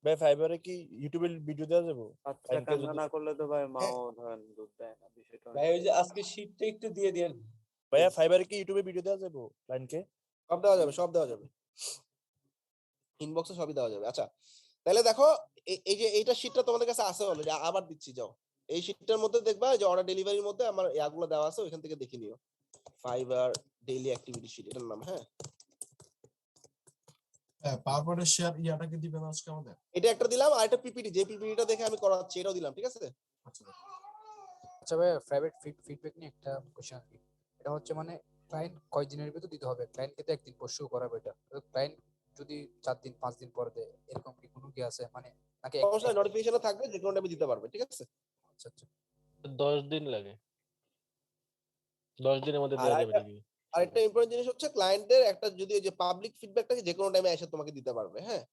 ভাই ফাইবারে কি ইউটিউবে ভিডিও দেওয়া যাবে? আচ্ছা, কান্না না করলে তো ভাই মাও ধরেন দুধ দেয় না, বিষয়টা ভাই ওই যে আজকে শীটটা একটু দিয়ে দেন ভাইয়া। ফাইবারে কি ইউটিউবে ভিডিও দেওয়া যাবে ক্লায়েন্টকে? সব দেওয়া যাবে, সব দেওয়া যাবে, ইনবক্সে সবই দেওয়া যাবে। আচ্ছা, তাহলে দেখো এই যে এইটা শীটটা তোমাদের কাছে আছে অলরেডি, আবার দিচ্ছি, যাও এই শীটটার মধ্যে দেখবা যে অর্ডার ডেলিভারির মধ্যে আমার ইয়াগুলো দেওয়া আছে, ওইখান থেকে দেখে নিও, ফাইবার ডেইলি অ্যাক্টিভিটি শীট এটার নাম। হ্যাঁ, পাওয়ারপয়েন্টের শেয়ার ইয়াটাকে দিবেন আজকে আমাদের। এটা একটা দিলাম, আর একটা পিপিটি, যে পিপিটিটা দেখে আমি করাচ্ছি এটাও দিলাম, ঠিক আছে। আচ্ছা ভাই, প্রাইভেট ফিডব্যাক নিয়ে একটা কোশ্চেন আছে। এটা হচ্ছে মানে ক্লায়েন্ট কয় দিনের ভিতর দিতে হবে? ক্লায়েন্টকে তো একদিন পর শো করাবে, এটা ক্লায়েন্ট যদি 4 দিন 5 দিন পরে দেয়, এরকম কি কোনো কি আছে? মানে নাকি অবশ্যই নোটিফিকেশনে থাকবে, যে কোনো টাইমে দিতে পারবে, ঠিক আছে। আচ্ছা আচ্ছা, 10 দিন লাগে, 10 দিনের মধ্যে দেওয়া যাবে নাকি? আরেকটা ইম্পর্টেন্ট জিনিস হচ্ছে ক্লায়েন্টদের একটা, যদি ওই যে পাবলিক ফিডব্যাকটাকে যে কোনো টাইমে এসে তোমাকে দিতে পারবে। হ্যাঁ,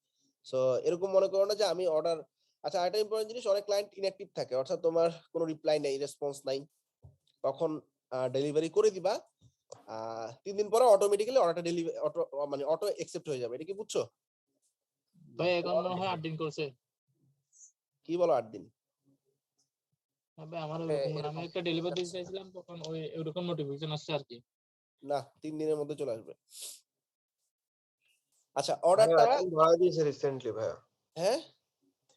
সো এরকম মনে করো না যে আমি অর্ডার, আচ্ছা আরেকটা ইম্পর্টেন্ট জিনিস, অনেক ক্লায়েন্ট ইনঅ্যাক্টিভ থাকে, অর্থাৎ তোমার কোনো রিপ্লাই নেই, রেসপন্স নাই, তখন ডেলিভারি করে দিবা, 3 দিন পরে অটোমেটিক্যালি অর্ডারটা ডেলিভারি মানে অটো অ্যাকসেপ্ট হয়ে যাবে। এটা কি বুঝছো? ভাই এখন মনে হয় 8 দিন করছে। কি বলো 8 দিন? তবে আমার ওরকম মানে আমি একটা ডেলিভারি দিতে চাইছিলাম তখন ওই ওরকম নোটিফিকেশন আসছে আর কি। না 3 দিনের মধ্যে চলে আসবে। আচ্ছা ভাইয়া অর্ডারটা এখন বাড়াই দিয়েছে রিসেন্টলি ভাইয়া। হ্যাঁ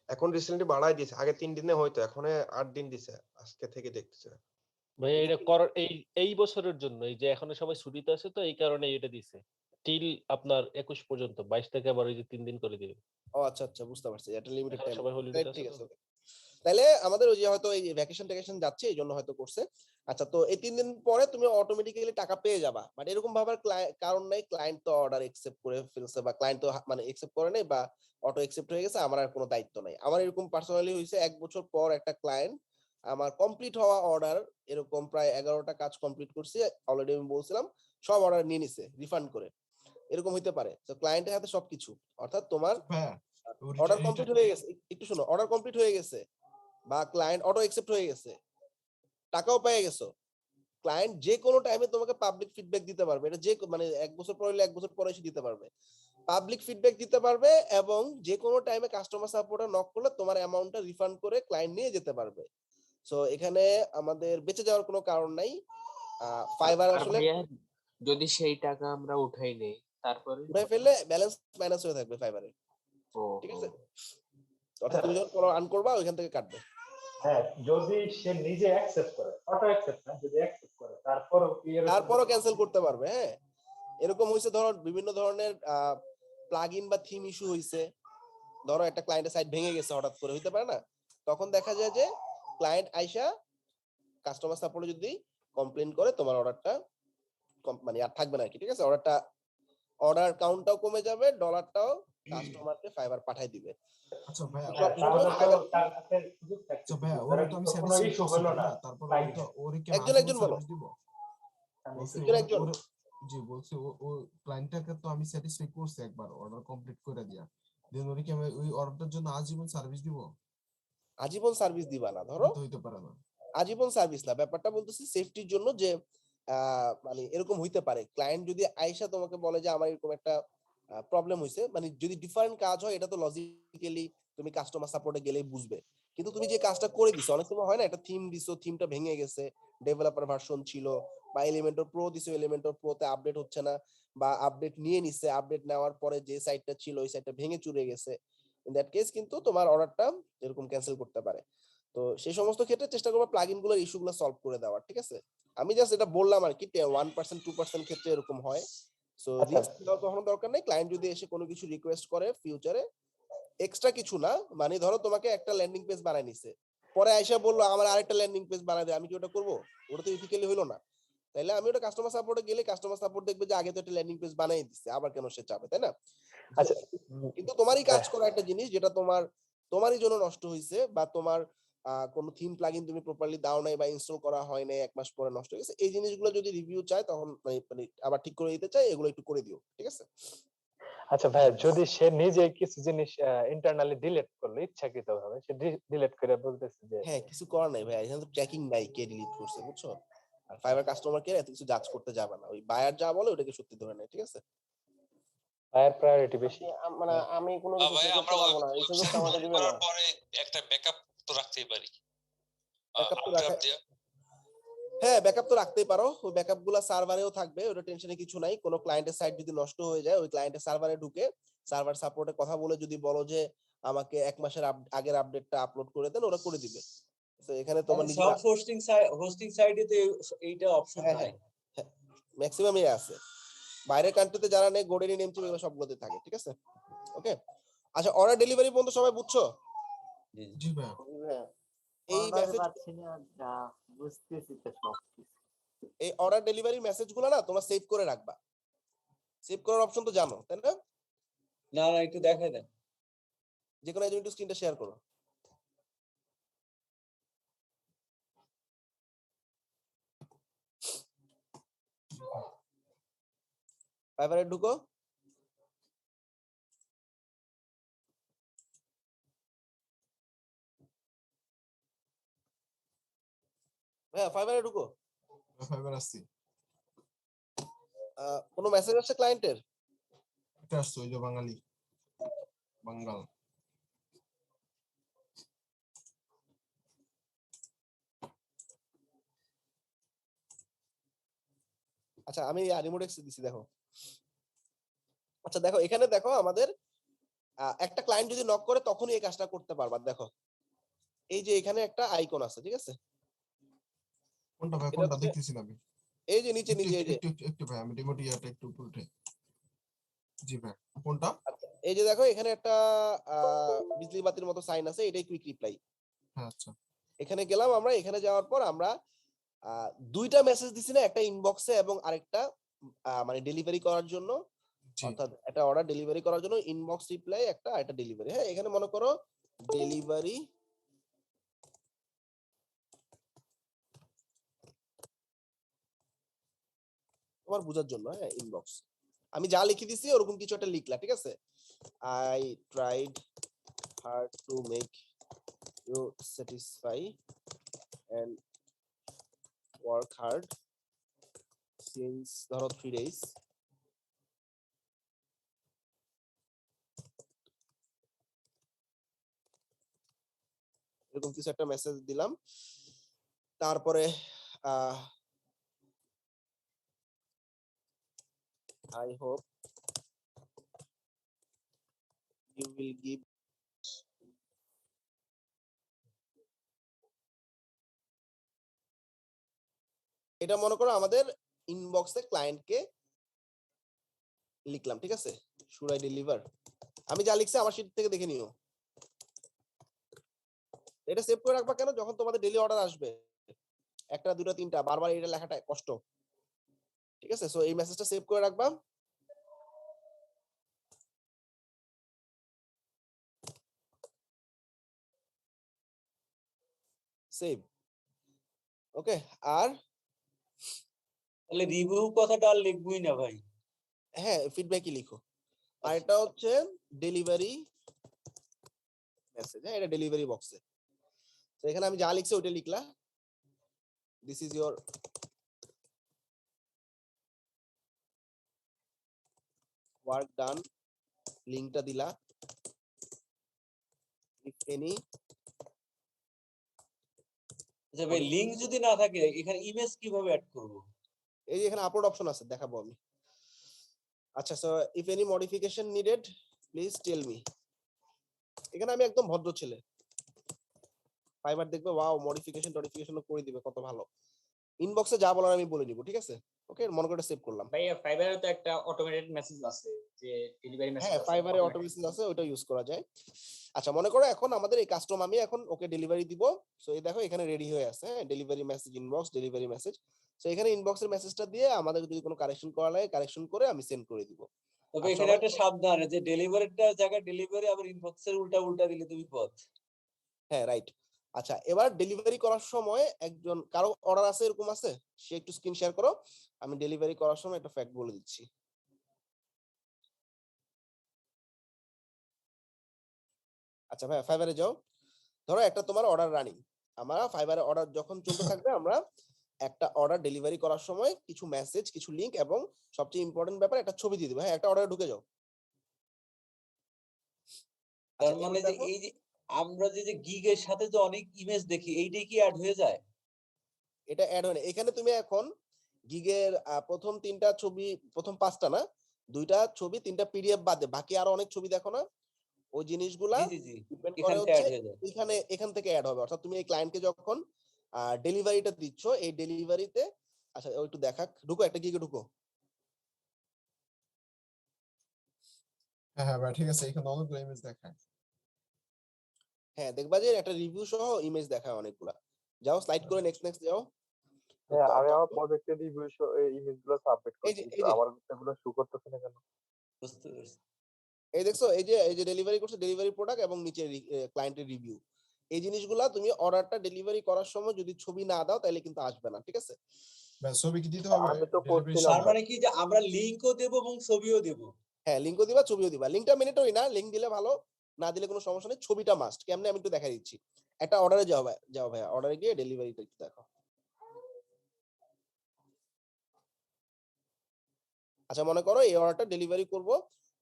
এখন রিসেন্টলি বাড়াই দিয়েছে, আগে 3 দিনে হয়তো, এখন 8 দিন দিছে আজকে থেকে দেখতেছে। ভাইয়া এটা এই বছরের জন্য, এই যে এখন সবাই ছুটিতে আছে তো এই কারণে এটা দিছে টিল আপনার 21 পর্যন্ত, 22 থেকে আবার ওই যে 3 দিন করে দিবে। ও আচ্ছা আচ্ছা বুঝতে পারছি, এটা লিমিটেড এখন টাইম। সবাই হলিডেতে আছে ঠিক তো। আছে okay. তাহলে আমাদের ওই যে হয়তো এই ভ্যাকেশন ট্যাকেশন যাচ্ছে এই জন্য হয়তো করছে। আচ্ছা তো এই 3 দিন পরে তুমি অটোমেটিক্যালি টাকা পেয়ে যাবা, বাট এরকম ভাবার কারণ নাই, ক্লায়েন্ট তো অর্ডার একসেপ্ট করে ফেলছে বা ক্লায়েন্ট তো মানে একসেপ্ট করে নাই বা অটো একসেপ্ট হয়ে গেছে, আমার আর কোনো দায়িত্ব নাই। আমার এরকম পার্সোনালি হয়েছে 1 বছর পর একটা ক্লায়েন্ট আমার কমপ্লিট হওয়া অর্ডার এরকম প্রায় 11টা কাজ কমপ্লিট করছি অলরেডি, আমি বলছিলাম সব অর্ডার নিয়ে নিছে রিফান্ড করে। এরকম হইতে পারে তো ক্লায়েন্টের হাতে সবকিছু, অর্থাৎ তোমার অর্ডার কমপ্লিট হয়ে গেছে, একটু শোনো, অর্ডার কমপ্লিট হয়ে গেছে বা ক্লায়েন্ট অটো অ্যাকসেপ্ট হয়ে গেছে, টাকাও পেয়ে গেছো, ক্লায়েন্ট যে কোনো টাইমে তোমাকে পাবলিক ফিডব্যাক দিতে পারবে। এটা যে মানে 1 বছর পর হলে 1 বছর পরে এসে দিতে পারবে, পাবলিক ফিডব্যাক দিতে পারবে এবং যে কোনো টাইমে কাস্টমার সাপোর্টে নক করলে তোমার অ্যামাউন্টটা রিফান্ড করে ক্লায়েন্ট নিয়ে যেতে পারবে। সো এখানে আমাদের বেঁচে যাওয়ার কোনো কারণ নাই। ফাইবার আর আসলে ভাইয়া যদি সেই টাকা আমরা উঠাই নেই তারপরে উঠাই ফেললে ব্যালেন্স মাইনাস হয়ে থাকবে ফাইবারে, ও ঠিক আছে? অর্থাৎ তুমি যখন কোনো আর্ন করবা ওইখান থেকে কাটবে। হ্যাঁ, যদি সে নিজে অ্যাকসেপ্ট করে, অটো অ্যাকসেপ্ট না, যদি অ্যাকসেপ্ট করে তারপরও ক্যান্সেল করতে পারবে। হ্যাঁ এরকম হয়েছে, ধরো বিভিন্ন ধরনের প্লাগইন বা থিম ইস্যু হয়েছে, ধরো একটা ক্লায়েন্টের সাইট ভেঙে গেছে হঠাৎ করে, হইতে পারে না? তখন দেখা যায় যে ক্লায়েন্ট আইসা কাস্টমার সাপোর্টে যদি কমপ্লেইন করে তোমার অর্ডারটা মানে আর থাকবে না কি, ঠিক আছে? অর্ডার কাউন্টটাও কমে যাবে, ডলারটাও কাস্টমারকে ফাইবার পাঠিয়ে দিবে। আচ্ছা ভাইয়া, আচ্ছা ভাইয়া ওরে তো আমি স্যাটিসফাই করছি না, তারপর ওরে তো ওরে কি একজন বলো সার্ভিস দিব? একজন জি বলছি ও ক্লায়েন্টটাকে তো আমি স্যাটিসফাই করছি একবার অর্ডার কমপ্লিট করে দিয়া, দেন ওরে কি আমি ওই অর্ডারটার জন্য আজীবন সার্ভিস দিব? আজীবন সার্ভিস দিবা না, ধরো তো হইতে পারে না আজীবন সার্ভিস না, ব্যাপারটা বলতেছি সেফটির জন্য যে মানে এরকম হইতে পারে ক্লায়েন্ট যদি আইসা তোমাকে বলে যে আমার এরকম একটা প্রবলেম হইছে, মানে যদি ডিফারেন্ট কাজ হয় এটা তো লজিক্যালি তুমি কাস্টমার সাপোর্টে গেলেই বুঝবে, কিন্তু তুমি যে কাজটা করে দিছো, অনেক সময় হয় না একটা থিম দিছো, থিমটা ভেঙে গেছে, ডেভেলপার ভার্সন ছিল, বা এলিমেন্টর প্রো দিছো, এলিমেন্টর প্রোতে আপডেট হচ্ছে না, বা আপডেট নিয়ে নিছে, আপডেট নেওয়ার পরে যে সাইটটা ছিল ওই সাইটটা ভেঙে চুরে গেছে, ইন দ্যাট কেস কিন্তু তোমার অর্ডারটা এরকম ক্যান্সেল করতে পারে। তো সেই সমস্ত ক্ষেত্রে চেষ্টা করবো প্লাগইন গুলোর ইস্যুগুলো সলভ করে দেওয়ার, ঠিক আছে? আমি জাস্ট এটা বললাম আর কি, 1% 2% ক্ষেত্রে এরকম হয়। সো রিস্ক নেওয়ার কখনো দরকার নেই। ক্লায়েন্ট যদি এসে কোনো কিছু রিকোয়েস্ট করে ফিউচারে, এক্সট্রা কিছু না, মানে ধরো তোমাকে একটা ল্যান্ডিং পেজ বানাই নিছে, পরে আইসা বললো আমার আরেকটা ল্যান্ডিং পেজ বানাই দে, আমি কি ওটা করবো? ওটা তো ইথিক্যালি হইলো না। তাইলে আমি ওটা কাস্টমার সাপোর্টে গেলে কাস্টমার সাপোর্ট দেখবে যে আগে তো একটা ল্যান্ডিং পেজ বানাই দিচ্ছে, আবার কেন সে চাবে, তাই না? আচ্ছা কিন্তু তোমারই কাজ করা একটা জিনিস যেটা তোমারই জন্য নষ্ট হয়েছে, বা তোমার কোনো থিম প্লাগইন তুমি প্রপারলি দাও নাই বা ইনস্টল করা হয় নাই, 1 মাস পরে নষ্ট হয়ে গেছে, এই জিনিসগুলো যদি রিভিউ চায় তখন মানে আবার ঠিক করে দিতে চাই, এগুলো একটু করে দিও, ঠিক আছে? আচ্ছা ভাইয়া, যদি সে নিজে কিছু জিনিস ইন্টারনালি ডিলিট করলো ইচ্ছাকৃতভাবে, সে ডিলিট করে বলতেছে যে হ্যাঁ কিছু করার নাই ভাই, এখানে তো ট্র্যাকিং নাই কে ডিলিট করছে, বুঝছো? আর ফাইবার কাস্টমার কেয়ার এত কিছু জাজ করতে যাবে না, ওই বায়ার যা বলে ওটাকে সত্যি ধরে নেয়, ঠিক আছে? বায়ার প্রায়োরিটি বেশি। মানে আমি কোনো কিছু ভাই করতে আমরা পারবো না, এই সুযোগটা আমাকে দিবে না। করার পরে একটা ব্যাকআপ তো রাখতেই পারি। ব্যাকআপ তো রাখা, আপডেট দিয়া হ্যাঁ ব্যাকআপ তো রাখতেই পারো, ওই ব্যাকআপ গুলো সার্ভারেও থাকবে, ওটা টেনশনে কিছু নাই। কোনো ক্লায়েন্টের সাইট যদি নষ্ট হয়ে যায়, ওই ক্লায়েন্টের সার্ভারে ঢুকে সার্ভার সাপোর্টে কথা বলে যদি বলো যে আমাকে 1 মাসের আগের আপডেটটা আপলোড করে দেন, ওরা করে দিবে। তো এখানে তোমার নিজের সব হোস্টিং সাইটে তো এইটা অপশন নাই, ম্যাক্সিমামই আছে। বাইরের কান্ট্রিতে যারা নেই গোডেনি নেমছে এগুলো সবগুলোতে থাকে, ঠিক আছে? ওকে আচ্ছা, অর্ডার ডেলিভারি পর্যন্ত সবাই বুঝছো? জি ভাই এই মেসেজ পাচ্ছি না, যা বুঝতেছি তো সব এই অর্ডার ডেলিভারি মেসেজগুলো না তোমরা সেভ করে রাখবা। সেভ করার অপশন তো জানো, তাই না? না না একটু দেখাই দেন, যে কোনো একজন একটু স্ক্রিনটা শেয়ার করো। ফাইবারে ঢুকো, হ্যাঁ ফাইবারে ঢুকো। ফাইবার আসছি, কোনো মেসেজ আসছে ক্লায়েন্টের? এটা আসছে ওই যে বাঙাল আচ্ছা আমি রিমোট অ্যাক্সেস দিছি দেখো। আচ্ছা দেখো এখানে দেখো আমাদের একটা ক্লায়েন্ট যদি নক করে তখনই এই কাজটা করতে পারবা। দেখো এই যে এখানে একটা আইকন আছে, ঠিক আছে? কোনটা ভাই? এটা কোনটা হচ্ছে দেখতেছি না আমি। এই যে নিচে নিচে এই যে একটু ভাই আমি রিমোট ইয়াটা একটু উপরে উঠে। জি ভাই কোনটা? আচ্ছা এই যে দেখো এখানে একটা বিজলি বাতির মতো সাইন আছে, এটাই কুইক রিপ্লাই। হ্যাঁ আচ্ছা। এখানে গেলাম আমরা, এখানে যাওয়ার পর আমরা দুইটা মেসেজ দিছি না, একটা ইনবক্সে এবং আরেকটা মানে ডেলিভারি করার জন্য, অর্থাৎ একটা অর্ডার ডেলিভারি করার জন্য ইনবক্স রিপ্লাই একটা, আর একটা ডেলিভারি। হ্যাঁ এখানে মনে করো ডেলিভারি তোমার বোঝার জন্য, হ্যাঁ ইনবক্স আমি যা লিখে দিছি ওরকম কিছু একটা লিখলা, ঠিক আছে? I tried hard to make you satisfy and work hard since ধরো 3 days। এরকম কিছু একটা মেসেজ দিলাম। তারপরে I hope you will give এটা মনে করো আমাদের ইনবক্সে ক্লায়েন্টকে লিখলাম, ঠিক আছে? শুড আই ডেলিভার, আমি যা লিখছি আমার শীট থেকে দেখে নিও। এটা সেভ করে রাখবা কেন? যখন তোমাদের ডেইলি অর্ডার আসবে, একটা দুটো তিনটা বারবার এটা লেখাটা কষ্ট, ঠিক আছে? সো এই মেসেজটা সেভ করে রাখবা। সেভ, ওকে। আর তাহলে রিভিউ কথাটা আর লিখবই না ভাই। হ্যাঁ ফিডব্যাকই লিখো। আর এটা হচ্ছে ডেলিভারি মেসেজ, হ্যাঁ এটা ডেলিভারি বক্সে। তো এখানে আমি যা লিখছি ওইটা লিখলা, this is your work done, লিংকটা দিলা। ইফ এনি, আচ্ছা ভাই লিংক যদি না থাকে এখানে ইমেজ কিভাবে অ্যাড করব? এই যে এখানে আপলোড অপশন আছে, দেখাবো আমি। আচ্ছা so if any modification needed please tell me. এখানে আমি একদম ভদ্র ছেলে, ফাইবার দেখবে ওয়াও মডিফিকেশন করে দিবে, কত ভালো। ইনবক্সে যা বলার আমি বলে দিব, ঠিক আছে? ওকে মনে করে সেভ করলাম। ভাই ফাইবারে তো একটা অটোমেটেড মেসেজ আছে যে ডেলিভারি মেসেজ হ্যাঁ আছে, ফাইবারে অটো মেসেজ আছে, ওটা ইউজ করা যায়। আচ্ছা মনে করো এখন আমাদের এই কাস্টম আমি এখন ওকে ডেলিভারি দিব। সো এই দেখো এখানে রেডি হয়ে আছে, হ্যাঁ delivery message inbox delivery message. So এখানে ইনবক্সের মেসেজটা দিয়ে আমাদের যদি কোনো কারেকশন করা লাগে কারেকশন করে আমি সেন্ড করে দিব। তবে এখানে একটা সাবধান যে ডেলিভারিটার জায়গায় ডেলিভারি আবার ইনবক্সের উল্টা উল্টা দিলে তুমি বিপদ। হ্যাঁ রাইট। আচ্ছা এবার ডেলিভারি করার সময় একজন কারো অর্ডার আছে এরকম আছে, সে একটু স্ক্রিন শেয়ার করো, আমি ডেলিভারি করার সময় একটা ফ্যাক্ট বলে দিচ্ছি। আচ্ছা ভাই ফাইবারে যাও, ধরো একটা তোমার অর্ডার রানিং, আমরা ফাইবারে অর্ডার যখন চলতে থাকবে আমরা একটা অর্ডার ডেলিভারি করার সময় কিছু মেসেজ, কিছু লিংক এবং সবচেয়ে ইম্পর্টেন্ট ব্যাপার একটা ছবি দিয়ে দিবে। হ্যাঁ একটা অর্ডারে ঢুকে যাও। তার মানে যে এই যে আমরা যে গিগের সাথে যে অনেক ইমেজ দেখি এইটাই কি অ্যাড হয়ে যায়? এটা অ্যাড হয় না। এখানে তুমি এখন গিগের প্রথম 3টা ছবি, প্রথম 5টা না, 2টা ছবি 3টা পিডিএফ বাদে বাকি আরো অনেক ছবি দেখো না, ওই জিনিসগুলা ডিপেন্ড করে হচ্ছে এখান থেকে অ্যাড হবে। অর্থাৎ তুমি এই ক্লায়েন্টকে যখন ডেলিভারিটা দিচ্ছ, এই ডেলিভারিতে আচ্ছা ও একটু দেখাক, ঢুকো একটা গিগে ঢুকো। হ্যাঁ ভাই ঠিক আছে, এখানে অনেকগুলো ইমেজ দেখায়। হ্যাঁ দেখবা যে একটা রিভিউ সহ ইমেজ দেখায় অনেকগুলা। যাও স্লাইড করে নেক্সট যাও। হ্যাঁ আমি আমার প্রজেক্টে রিভিউ ইমেজগুলো সাবমিট করছি, কিন্তু আমার এগুলো শো করতেছে না কেন? বুঝতে পারছি। এই দেখছো এই যে ডেলিভারি করছে, ডেলিভারি প্রোডাক্ট এবং নিচে ক্লায়েন্টের রিভিউ। এই জিনিসগুলা তুমি অর্ডারটা ডেলিভারি করার সময় যদি ছবি না দাও তাহলে কিন্তু আসবে না, ঠিক আছে? ছবি কি দিতে হবে? আমি তো করছিলাম। তার মানে কি যে আমরা লিংকও দেব এবং ছবিও দেব? হ্যাঁ লিংকও দিবা ছবিও দিবা। লিংকটা ম্যান্ডেটরি না, লিংক দিলে ভালো, না দিলে কোনো সমস্যা নেই, ছবিটা মাস্ট। কেমনে আমি একটু দেখাই দিচ্ছি। একটা অর্ডারে যাও ভাইয়া, অর্ডারে গিয়ে ডেলিভারিটা একটু দেখো। আচ্ছা মনে করো এই অর্ডারটা ডেলিভারি করব,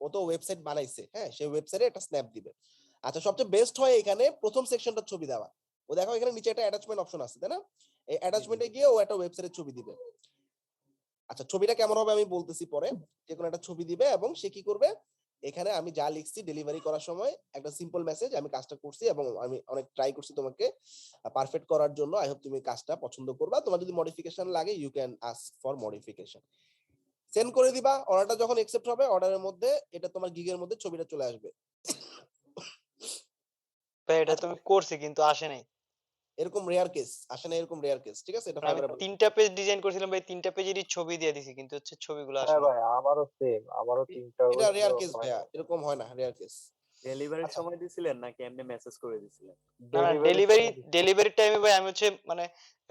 ও তো ওয়েবসাইট বানাইছে, হ্যাঁ সেই ওয়েবসাইটে একটা স্ন্যাপ দিবে। আচ্ছা সবচেয়ে বেস্ট হয় এখানে প্রথম সেকশনটার ছবি দেওয়া। ও দেখো এখানে নিচে একটা অ্যাটাচমেন্ট অপশন আছে, তাই না? এই অ্যাটাচমেন্টে গিয়ে ও একটা ওয়েবসাইটের ছবি দিবে। আচ্ছা, ছবিটা কেমন হবে আমি বলতেছি পরে। যে কোনো একটা ছবি দিবে এবং সে কি করবে, এখানে আমি যা লিখছি ডেলিভারি করার সময় একটা সিম্পল মেসেজ, আমি কাজটা করছি এবং আমি অনেক ট্রাই করছি তোমাকে পারফেক্ট করার জন্য। আই হোপ তুমি কাজটা পছন্দ করবা। তোমার যদি মডিফিকেশন লাগে you can ask for modification, send করে দিবা। অর্ডারটা যখন অ্যাকসেপ্ট হবে, অর্ডারের মধ্যে এটা তোমার গিগের মধ্যে ছবিটা চলে আসবে। ভাই এটা তুমি করছি কিন্তু আসে নাই। এরকম রেয়ার কেস আসে না, এরকম রেয়ার কেস, ঠিক আছে? এটা আমি ফাইবারে 3টা পেজ ডিজাইন করেছিলাম ভাই, 3টা পেজেরই ছবি দিয়ে দিছি কিন্তু হচ্ছে ছবিগুলো আসে হ্যাঁ না। ভাই, আমারও সেম, আমারও 3টা এটা হয়েছিল, রেয়ার কেস হয় ভাইয়া, নাই। এরকম হয় না, রেয়ার কেস। ডেলিভারির সময় দিছিলেন নাকি এমনি মেসেজ করে দিছিলেন? না না, ডেলিভারি টাইমে ভাই আমি হচ্ছে মানে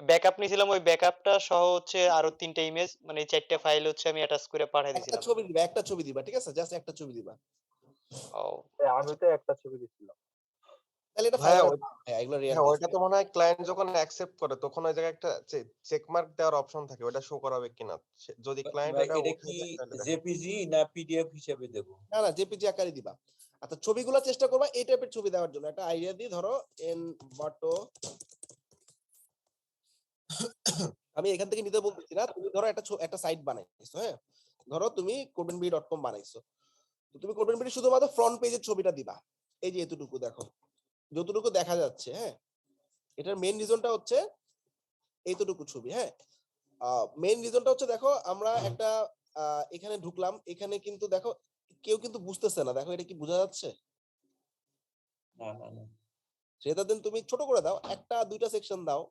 ব্যাকআপ নিয়েছিলাম, ওই ব্যাকআপটা সহ হচ্ছে আরো 3টা ইমেজ, মানে 4টা ফাইল হচ্ছে আমি অ্যাটাচ করে পাঠিয়ে একটা দিয়েছিলাম। ছবি দিবা, একটা ছবি দিবা, ঠিক আছে? জাস্ট একটা ছবি দিবা। ও আমি তো একটা ছবি দিছিলাম। তাহলে এটা ভাইয়া ফাইবারে ভাইয়া, এগুলো রেয়ার হ্যাঁ, কেস। ওইটা তো মনে হয় ক্লায়েন্ট যখন অ্যাকসেপ্ট করে তখন ওই জায়গায় একটা চেক মার্ক দেওয়ার অপশন থাকে, ওটা শো করাবে কিনা। যদি ক্লায়েন্ট ভাই এটা এটা ওকে কি দেয় তাহলে দেখো। জেপিজি না পিডিএফ হিসেবে দেব? না না, জেপিজি আকারে দিবা। আচ্ছা, ছবিগুলো চেষ্টা করবা এই টাইপের ছবি দেওয়ার জন্য। একটা আইডিয়া দিই, ধরো এনভাটো, আমি এখান থেকে নিতে বলতেছি না, তুমি ধরো একটা সাইট বানাইছো, হ্যাঁ, ধরো তুমি codenb.com বানাইছো। তো তুমি codenb শুধুমাত্র ফ্রন্ট পেজের ছবিটা দিবা, এই যে এতটুকু দেখো, যতটুকু দেখা যাচ্ছে, হ্যাঁ। এটার মেইন রিজনটা হচ্ছে এইতটুকু ছবি, হ্যাঁ। মেইন রিজনটা হচ্ছে দেখো, আমরা একটা এখানে ঢুকলাম, এখানে কিন্তু দেখো কেউ কিন্তু বুঝতেছে না। দেখো এটা কি বোঝা যাচ্ছে? না না না, সেটা দিন তুমি ছোট করে দাও, একটা দুইটা সেকশন দাও।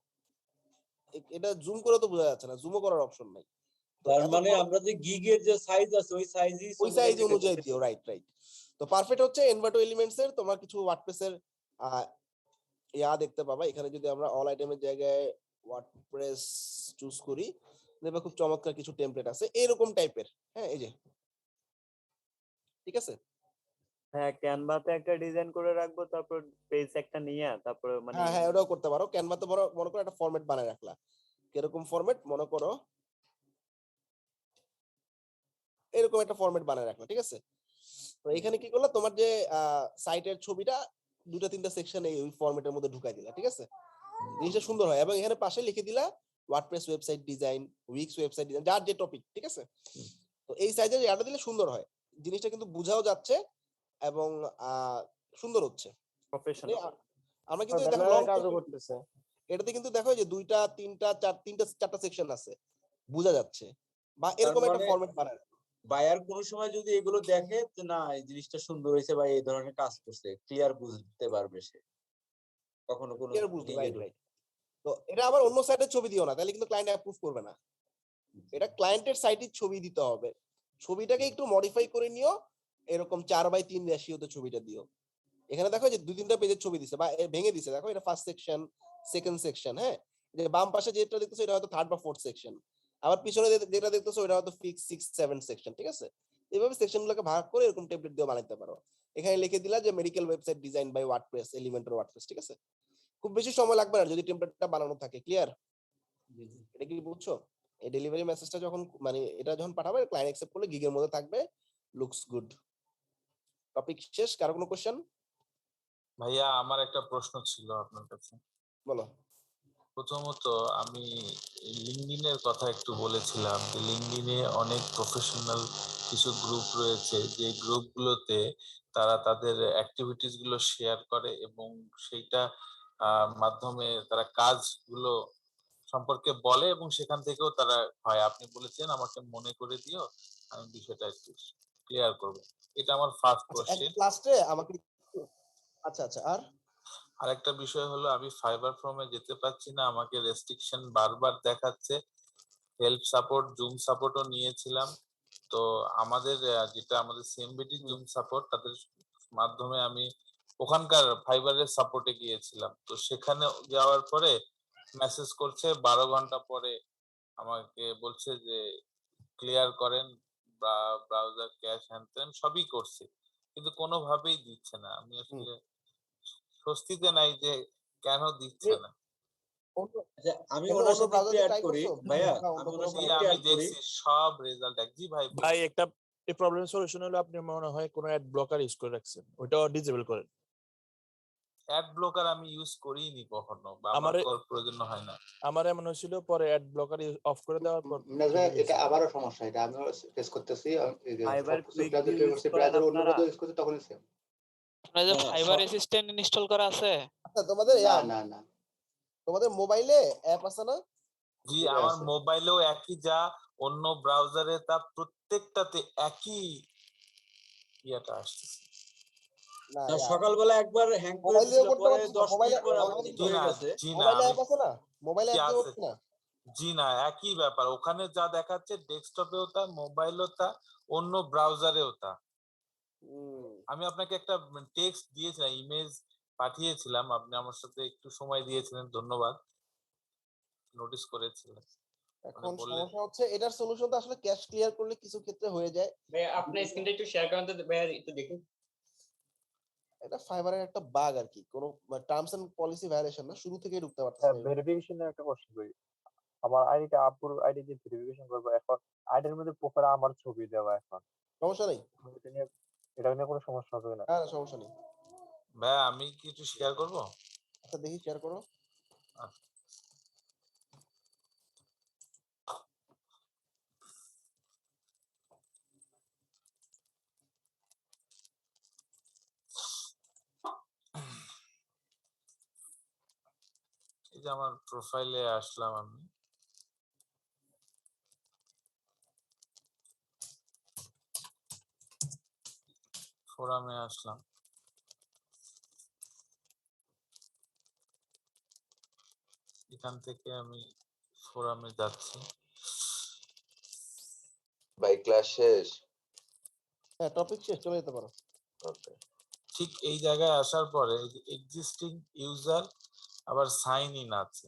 এটা জুম করে তো বোঝা যাচ্ছে না, জুমও করার অপশন নাই। তার মানে আমরা যে গিগের যে সাইজ আছে ওই সাইজই ওই সাইজ অনুযায়ী দিও, রাইট রাইট। তো পারফেক্ট হচ্ছে এনভাটো এলিমেন্টস এর তোমার কিছু ওয়ার্ডপ্রেস এর দেখতে পাবা। এখানে যদি আমরা অল আইটেমের জায়গায় ওয়ার্ডপ্রেস চুজ করি, দেখবা খুব চমৎকার কিছু টেমপ্লেট আছে এরকম টাইপের, হ্যাঁ, এই যে, ঠিক আছে? হ্যাঁ, ক্যানভাতে একটা ডিজাইন করে রাখবো, তারপর পেজ একটা নিয়ে তারপর মানে হ্যাঁ হ্যাঁ, ওটাও করতে পারো। ক্যানভাতে মনে করো একটা ফরম্যাট বানায় রাখলা। কিরকম ফরম্যাট? মনে করো এরকম একটা ফরম্যাট বানায় রাখলা, ঠিক আছে? তো এখানে কি করলা, তোমার যে সাইটের ছবিটা দুটা তিনটা সেকশন এই ফরম্যাটের মধ্যে ঢুকাই দিলা, ঠিক আছে? জিনিসটা সুন্দর হয়। এবং এখানে পাশে লিখে দিলা WordPress website design, weeks website design, যার যে টপিক, ঠিক আছে? তো এই সাইজের এটা দিলে সুন্দর হয়, জিনিসটা কিন্তু বোঝাও যাচ্ছে এবং সুন্দর হচ্ছে, প্রফেশনাল। আমরা কিন্তু দেখো লং কাজও করতেছে। এটাতে কিন্তু দেখো যে দুইটা তিনটা চারটা সেকশন আছে, বোঝা যাচ্ছে। বা এরকম একটা ফরম্যাট বানায়। বায়ার কোন সময় যদি এগুলো দেখে যে না এই জিনিসটা সুন্দর হয়েছে বা এই ধরনের কাজ করছে, ক্লিয়ার বুঝতে পারবে সে। কখনো কোনো রাইট। তো এটা আবার অন্য সাইডের ছবি দিও না, তাহলে কিন্তু ক্লায়েন্ট অ্যাপ্রুভ করবে না। এটা ক্লায়েন্টের সাইটের ছবি দিতে হবে। ছবিটাকে একটু মডিফাই করে নিও, এরকম 4:3 রেশিওতে ছবিটা দিও। এখানে দেখো যে দুই তিনটা পেজের ছবি দিছে বা ভেঙে দিছে, দেখো এটা ফার্স্ট সেকশন, সেকেন্ড সেকশন, হ্যাঁ। যে বাম পাশে যেটা দেখতেছো এটা হয়তো থার্ড বা ফোর্থ সেকশন, আবার পিছনে যেটা দেখতেছো এটা হয়তো 6, 7 সেকশন, ঠিক আছে? এইভাবে সেকশনগুলোকে ভাগ করে এরকম টেমপ্লেট দিয়ে বানাইতে পারো। এখানে লিখে দিলা যে medical website design by WordPress, Elementor WordPress, ঠিক আছে? খুব বেশি সময় লাগবে না যদি টেমপ্লেটটা বানানো থাকে। ক্লিয়ার? এটা কি বুঝছো? এই ডেলিভারি মেসেজটা যখন মানে এটা যখন পাঠাবে, ক্লায়েন্ট অ্যাকসেপ্ট করলে গিগের মধ্যে থাকবে, লুকস গুড। টপিক শেষ? কারো কোনো কোশ্চেন? ভাইয়া আমার একটা প্রশ্ন ছিল আপনার কাছে। বলো। প্রথমত আমি লিঙ্কডইনের কথা একটু বলেছিলাম যে লিঙ্কডইনে অনেক প্রফেশনাল কিছু গ্রুপ রয়েছে, যে গ্রুপগুলোতে তারা তাদের অ্যাক্টিভিটিস গুলো শেয়ার করে এবং সেইটা মাধ্যমে তারা কাজগুলো সম্পর্কে বলে এবং সেখান থেকেও তারা হয়। আপনি বলেছেন আমাকে মনে করে দিও, আমি বিষয়টা একটু ক্লিয়ার করব। এটা আমার ফার্স্ট কোশ্চেন। লাস্টে আমাকে আচ্ছা আর আরেকটা বিষয় হলো আমি ফাইবার ফর্মে যেতে পারছি না, আমাকে রেস্ট্রিকশন বারবার দেখাচ্ছে। হেল্প সাপোর্ট, জুম সাপোর্টও নিয়েছিলাম। তো আমাদের যেটা আমাদের সিএমবিটি জুম সাপোর্ট, তাদের মাধ্যমে আমি ওখানকার ফাইবারের সাপোর্টে গিয়েছিলাম। তো সেখানে যাওয়ার পরে মেসেজ করছে 12 ঘন্টা পরে আমাকে বলছে যে ক্লিয়ার করেন বা ব্রাউজার ক্যাশ হ্যান্ড সবই করছে, কিন্তু কোনোভাবেই দিচ্ছে না। আমি আসলে স্বস্তিতে নাই যে কেন দিচ্ছে না। আমি ওনার সাথে একটু অ্যাড করি ভাইয়া, আমি দেখছি সব রেজাল্ট এক। জি ভাই ভাই একটা এই প্রবলেম সলিউশন হলো আপনি মনে হয় কোনো অ্যাড ব্লকার ইউজ করে রাখছেন, ওটাও ডিসেবল করেন। অ্যাড ব্লকার আমি ইউজ করিনি কখনো বা আমার আমারে প্রয়োজন হয় না। আমার এমন হয়েছিল পরে অ্যাড ব্লকার অফ করে দেওয়ার পর মিনাজ ভাই ঠিক হয়ে এটা গেছে। আবারও সমস্যা, এটা আমিও ফেস করতেছি। এই যে ফাইবার সবকিছু quick browser view try use করছি, করেন ব্রাউজার অন্য আপনারা? ব্রাউজার ইউজ করছি, তখনই সেম। আপনার যে না, না, ফাইবার অ্যাসিস্ট্যান্ট ইনস্টল করা আছে? আচ্ছা তোমাদের না না না তোমাদের মোবাইলে অ্যাপ আছে না? জি দুটোই আমার আছে। মোবাইলেও একই, যা অন্য ব্রাউজারে তা প্রত্যেকটাতে একই ইয়েটা আসতেছে। না না, সকালবেলা একবার হ্যাং করে মোবাইল দিয়ে দিছিল, করতে পরে পারছিস না? 10 মোবাইলে মিনিট পরে আবার আমাদের ঠিক জি হয়ে না গেছে। জি না মোবাইলে আমি অ্যাপ আছে না? মোবাইলে কি অ্যাপ দিয়ে আছে, হচ্ছে না? জি না একই ব্যাপার, ওখানে যা দেখাচ্ছে ডেস্কটপেও তা, মোবাইলেও তা, অন্য ব্রাউজারেও তা। আমি আপনাকে একটা টেক্সট দিয়েছিলাম, ইমেজ পাঠিয়েছিলাম, আপনি আমার সাথে একটু সময় দিয়েছিলেন, ধন্যবাদ, নোটিস করেছিলেন। এখন বললেন সমস্যা হচ্ছে এটার সলিউশন তো আসলে ক্যাশ ক্লিয়ার করলে কিছু ক্ষেত্রে হয়ে যায়। ভাই আপনার স্ক্রিনটা একটু শেয়ার করেন তো ভাই, একটু দেখুন। এটা ফাইবারের একটা বাগ আর কি, কোনো টার্মস এন্ড পলিসি ভায়োলেশন না, শুরু থেকেই ঢুকতে পারতেছে হ্যাঁ, না। ভেরিফিকেশনের একটা কোশ্চেন করি। আমার আইডিটা আপুর আইডি দিয়ে ভেরিফিকেশন করবো, এখন আইডির মধ্যে প্রোফাইলে আমার ছবি দেওয়া, এখন সমস্যা নেই, এটা নিয়ে কোনো সমস্যা হবে না? হ্যাঁ সমস্যা নেই। ভাই আমি কি একটু শেয়ার করবো? আচ্ছা দেখি শেয়ার করো। এই যে আমার প্রোফাইলে আসলাম, আমি ফোরামে আসলাম, এখান থেকে আমি ফোরামে যাচ্ছি। ভাই ক্লাস শেষ? হ্যাঁ টপিক শেষ, চলে যেতে পারো। ওকে। ঠিক এই জায়গায় আসার পরে এক্সিস্টিং ইউজার আবার সাইন ইন আছে।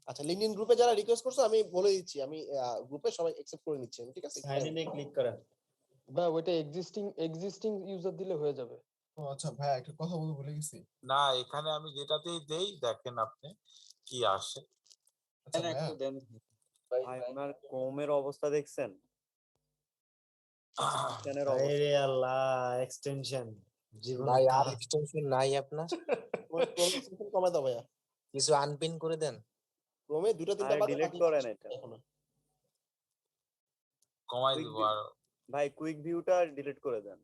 আচ্ছা লিঙ্কডইন গ্রুপে যারা রিকোয়েস্ট করছো আমি বলে দিচ্ছি, আমি গ্রুপে সবাই অ্যাকসেপ্ট করে নিচ্ছি, ঠিক আছে? সাইন ইনে ক্লিক করেন। বা ওইটা এক্সিস্টিং ইউজার দিলে হয়ে যাবে। ও আচ্ছা ভাই, একটা কথা বলতে ভুলে গেছি। না এখানে আমি যেটাতেই দেই দেখেন আপনি কি আসে। আচ্ছা ভাইয়া, ভাই আপনার ক্রোমের অবস্থা দেখছেন? এক্সটেনশনের অবস্থা। আরে আল্লাহ, এক্সটেনশন জীবন ভাই আর এক্সটেনশন নাই আপনার? কমাই দাও ভাইয়া, কিছু আনপিন করে দেন। ক্রমে দুটো তিনটা আরে বাজে, ডিলিট বাকি করেন এটা। কমাই কুইক দিব ভিউ, আর ভাই কুইক ভিউটা ডিলিট করে দেন।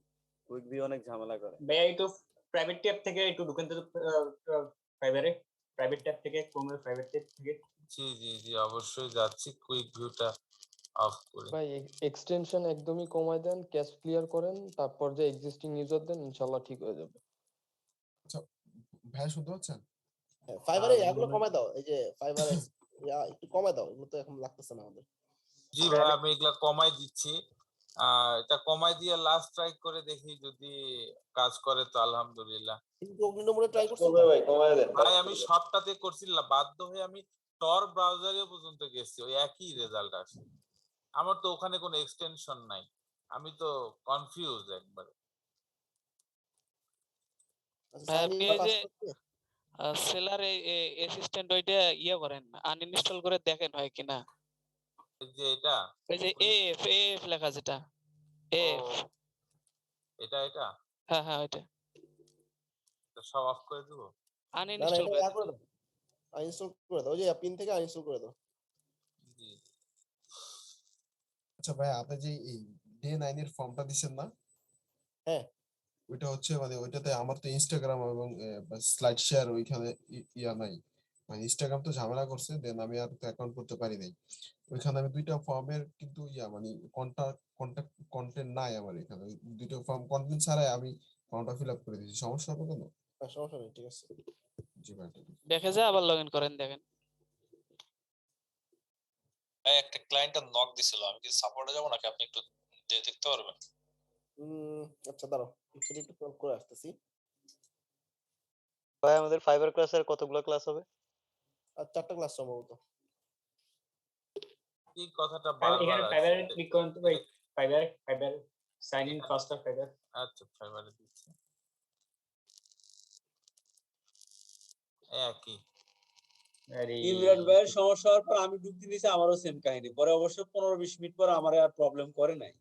কুইক ভিউ অনেক ঝামেলা করে। ভাই একটু প্রাইভেট ট্যাব থেকে একটু ঢুকেন তো ফাইবারে, প্রাইভেট ট্যাব থেকে, ক্রোমের প্রাইভেট ট্যাব থেকে। জি জি জি অবশ্যই যাচ্ছি, কুইক ভিউটা অফ করে। ভাই এক্সটেনশন একদমই কমায় দেন, ক্যাশ ক্লিয়ার করেন, তারপর যে এক্সিস্টিং ইউজার দেন, ইনশাআল্লাহ ঠিক হয়ে যাবে। আচ্ছা ভাই শুনতে পাচ্ছেন? ফাইবারে এগুলো কমাই দাও, এই যে ফাইবারে একটু কমাই দাও, এগুলো তো এখন লাগতেছে না আমাদের। জি ভাই আমি এগুলা কমাই দিচ্ছি, এটা কমাই দিয়ে লাস্ট ট্রাই করে দেখি, যদি কাজ করে তো আলহামদুলিল্লাহ। ইনকগনিটো মোডে ট্রাই করছো? ভাই কমায় দেন। ভাই আমি সবটাতে করছি, বাধ্য হয়ে আমি টর ব্রাউজারে পর্যন্ত গেছি, ওই একই রেজাল্ট আসে। আমার তো ওখানে কোনো এক্সটেনশন নাই, আমি তো কনফিউজ একবারে। ভাই আপনি এই যে সেলার অ্যাসিস্ট্যান্ট ওইটা ইয়ে করেন, আনইনস্টল করে দেখেন হয় কিনা। এই যে এটা, এই যে এফ লেখা যেটা এফ, এটা এটা হ্যাঁ হ্যাঁ ওইটা এটা সব অফ করে দেবো। না না আনইনস্টল এটা করে করে দাও, আনইনস্টল করে দাও, ওই যে পিন থেকে আনইনস্টল করে দাও। আচ্ছা ভাই, আপনি যে এই ডে 9 এর ফর্মটা দিছেন না? হ্যাঁ ওইটা হচ্ছে মানে ওইটাতে আমার তো ইনস্টাগ্রাম এবং স্লাইড শেয়ার ওইখানে ইয়া নাই, মানে ইনস্টাগ্রাম তো ঝামেলা করছে, দেন আমি আর তো অ্যাকাউন্ট করতে পারি নাই। ওইখানে আমি দুইটা ফর্মের কিন্তু ইয়া মানে কন্টেন্ট নাই আমার এখানে, ওই দুইটা ফর্ম কন্টেন্ট ছাড়াই আমি ফর্মটা ফিল আপ করে দিয়েছি। সমস্যা হবে কেন? সমস্যা নেই, ঠিক আছে। জি ভাই দেখে যা আবার লগইন করেন দেখেন। ভাই একটা ক্লায়েন্টের নক দিছিল, আমি কি সাপোর্টে যাব নাকি আপনি একটু দেখতে পারবেন? আচ্ছা দাঁড়াও, একটু একটু সলভ করে আসতেছি। ভাই আমাদের ফাইবার ক্লাসের কতগুলো ক্লাস হবে? আর 4টা ক্লাস সম্ভবত। এই কথাটা এখানে বারবার ফাইবারে আসছে। ক্লিক করুন তো ভাই, Fiverr sign in faster Fiverr. আচ্ছা ফাইবারে দিচ্ছি, একই। ইমরান ভাইয়ের সমস্যা হওয়ার পর আমি ঢুকতে দিয়েছি, আমারও সেম কাহিনী। পরে অবশ্য 15-20 মিনিট পর আমার আর প্রবলেম করে নাই।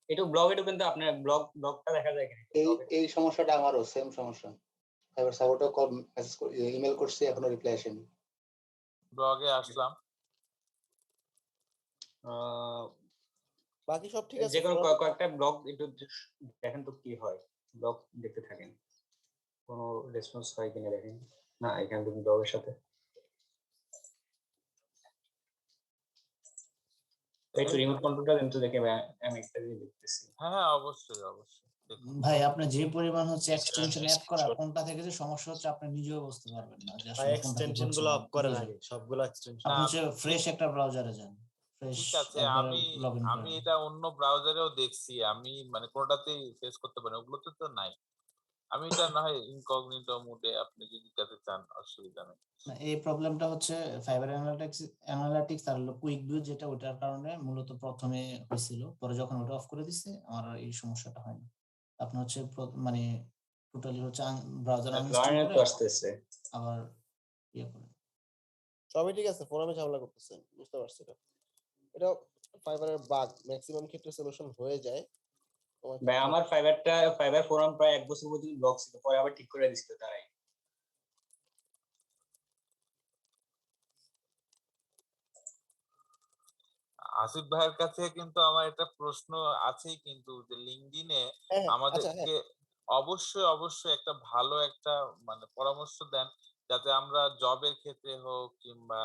একটু ব্লগে ঢুকেন তো, আপনার ব্লগটা দেখা যায় কিনা? এই সমস্যাটা আমারও সেম সমস্যা। ফাইবার সাপোর্টও কল মেসেজ ইমেল করছি, এখনো রিপ্লাই আসেনি। ব্লগে আসলাম। বাকি সব ঠিক আছে। যে কোনো কয়েকটা ব্লগ একটু দেখেন তো কি হয়, ব্লগ দেখতে থাকেন, কোনো রেসপন্স হয় কিনা দেখেন। না এখানে তুমি ব্লগের সাথে একটু রিমোট কন্ট্রোলটা দেন তো দেখে আমি একটা জিনিস দেখতেছি। হ্যাঁ অবশ্যই অবশ্যই দেখুন। ভাই আপনি যে পরিমাণ হচ্ছে এক্সটেনশন অ্যাড করা, কোনটা থেকে যে সমস্যা হচ্ছে আপনি নিজেও বুঝতে পারবেন না যে আসলে কোনটা থেকে এক্সটেনশন হচ্ছে গুলো না। অফ করেন আগে, সবগুলো এক্সটেনশন। আপনি হচ্ছে ফ্রেশ একটা ব্রাউজারে যান, ফ্রেশ ঠিক আছে, একবারে আমি লগইন আমি করেন। এটা অন্য ব্রাউজারেও দেখছি, আমি মানে কোনটাতেই ফেস করতে পারি, ওগুলোতে তো নাই। আমি এটা না হয় ইনকগনিটো মোডে আপনি যদি যেতে চান অসুবিধা নেই। না এই প্রবলেমটা হচ্ছে ফাইবার অ্যানালিটিক্স আর হলো কুইক ভিউ, যেটা ওটার কারণে মূলত প্রথমে হয়েছিল, পরে যখন ওটা অফ করে দিছে আমার আর এই সমস্যাটা হয় না। আপনি হচ্ছে মানে টোটালি হচ্ছে ব্রাউজার আনইনস্টল ক্লায়েন্ট করে তো আসতেছে আবার ইয়ে করেন। সবই ঠিক আছে, ফোরামে ঝামেলা করতেছেন, বুঝতে পারছি এটা। এটা ফাইবারের বাগ, ম্যাক্সিমাম ক্ষেত্রে সলিউশন হয়ে যায়। ভাই আমার ফাইবার ফোরাম প্রায় 1 বছর পর্যন্ত ব্লক ছিল, পরে আবার ঠিক করে দিছিল তারাই। আসিফ ভাইয়ের কাছে কিন্তু আমার একটা প্রশ্ন আছেই, কিন্তু যে লিঙ্কডইনে আচ্ছা হ্যাঁ, আমাদেরকে অবশ্যই অবশ্যই একটা ভালো একটা মানে পরামর্শ দেন, যাতে আমরা জবের ক্ষেত্রে হোক কিংবা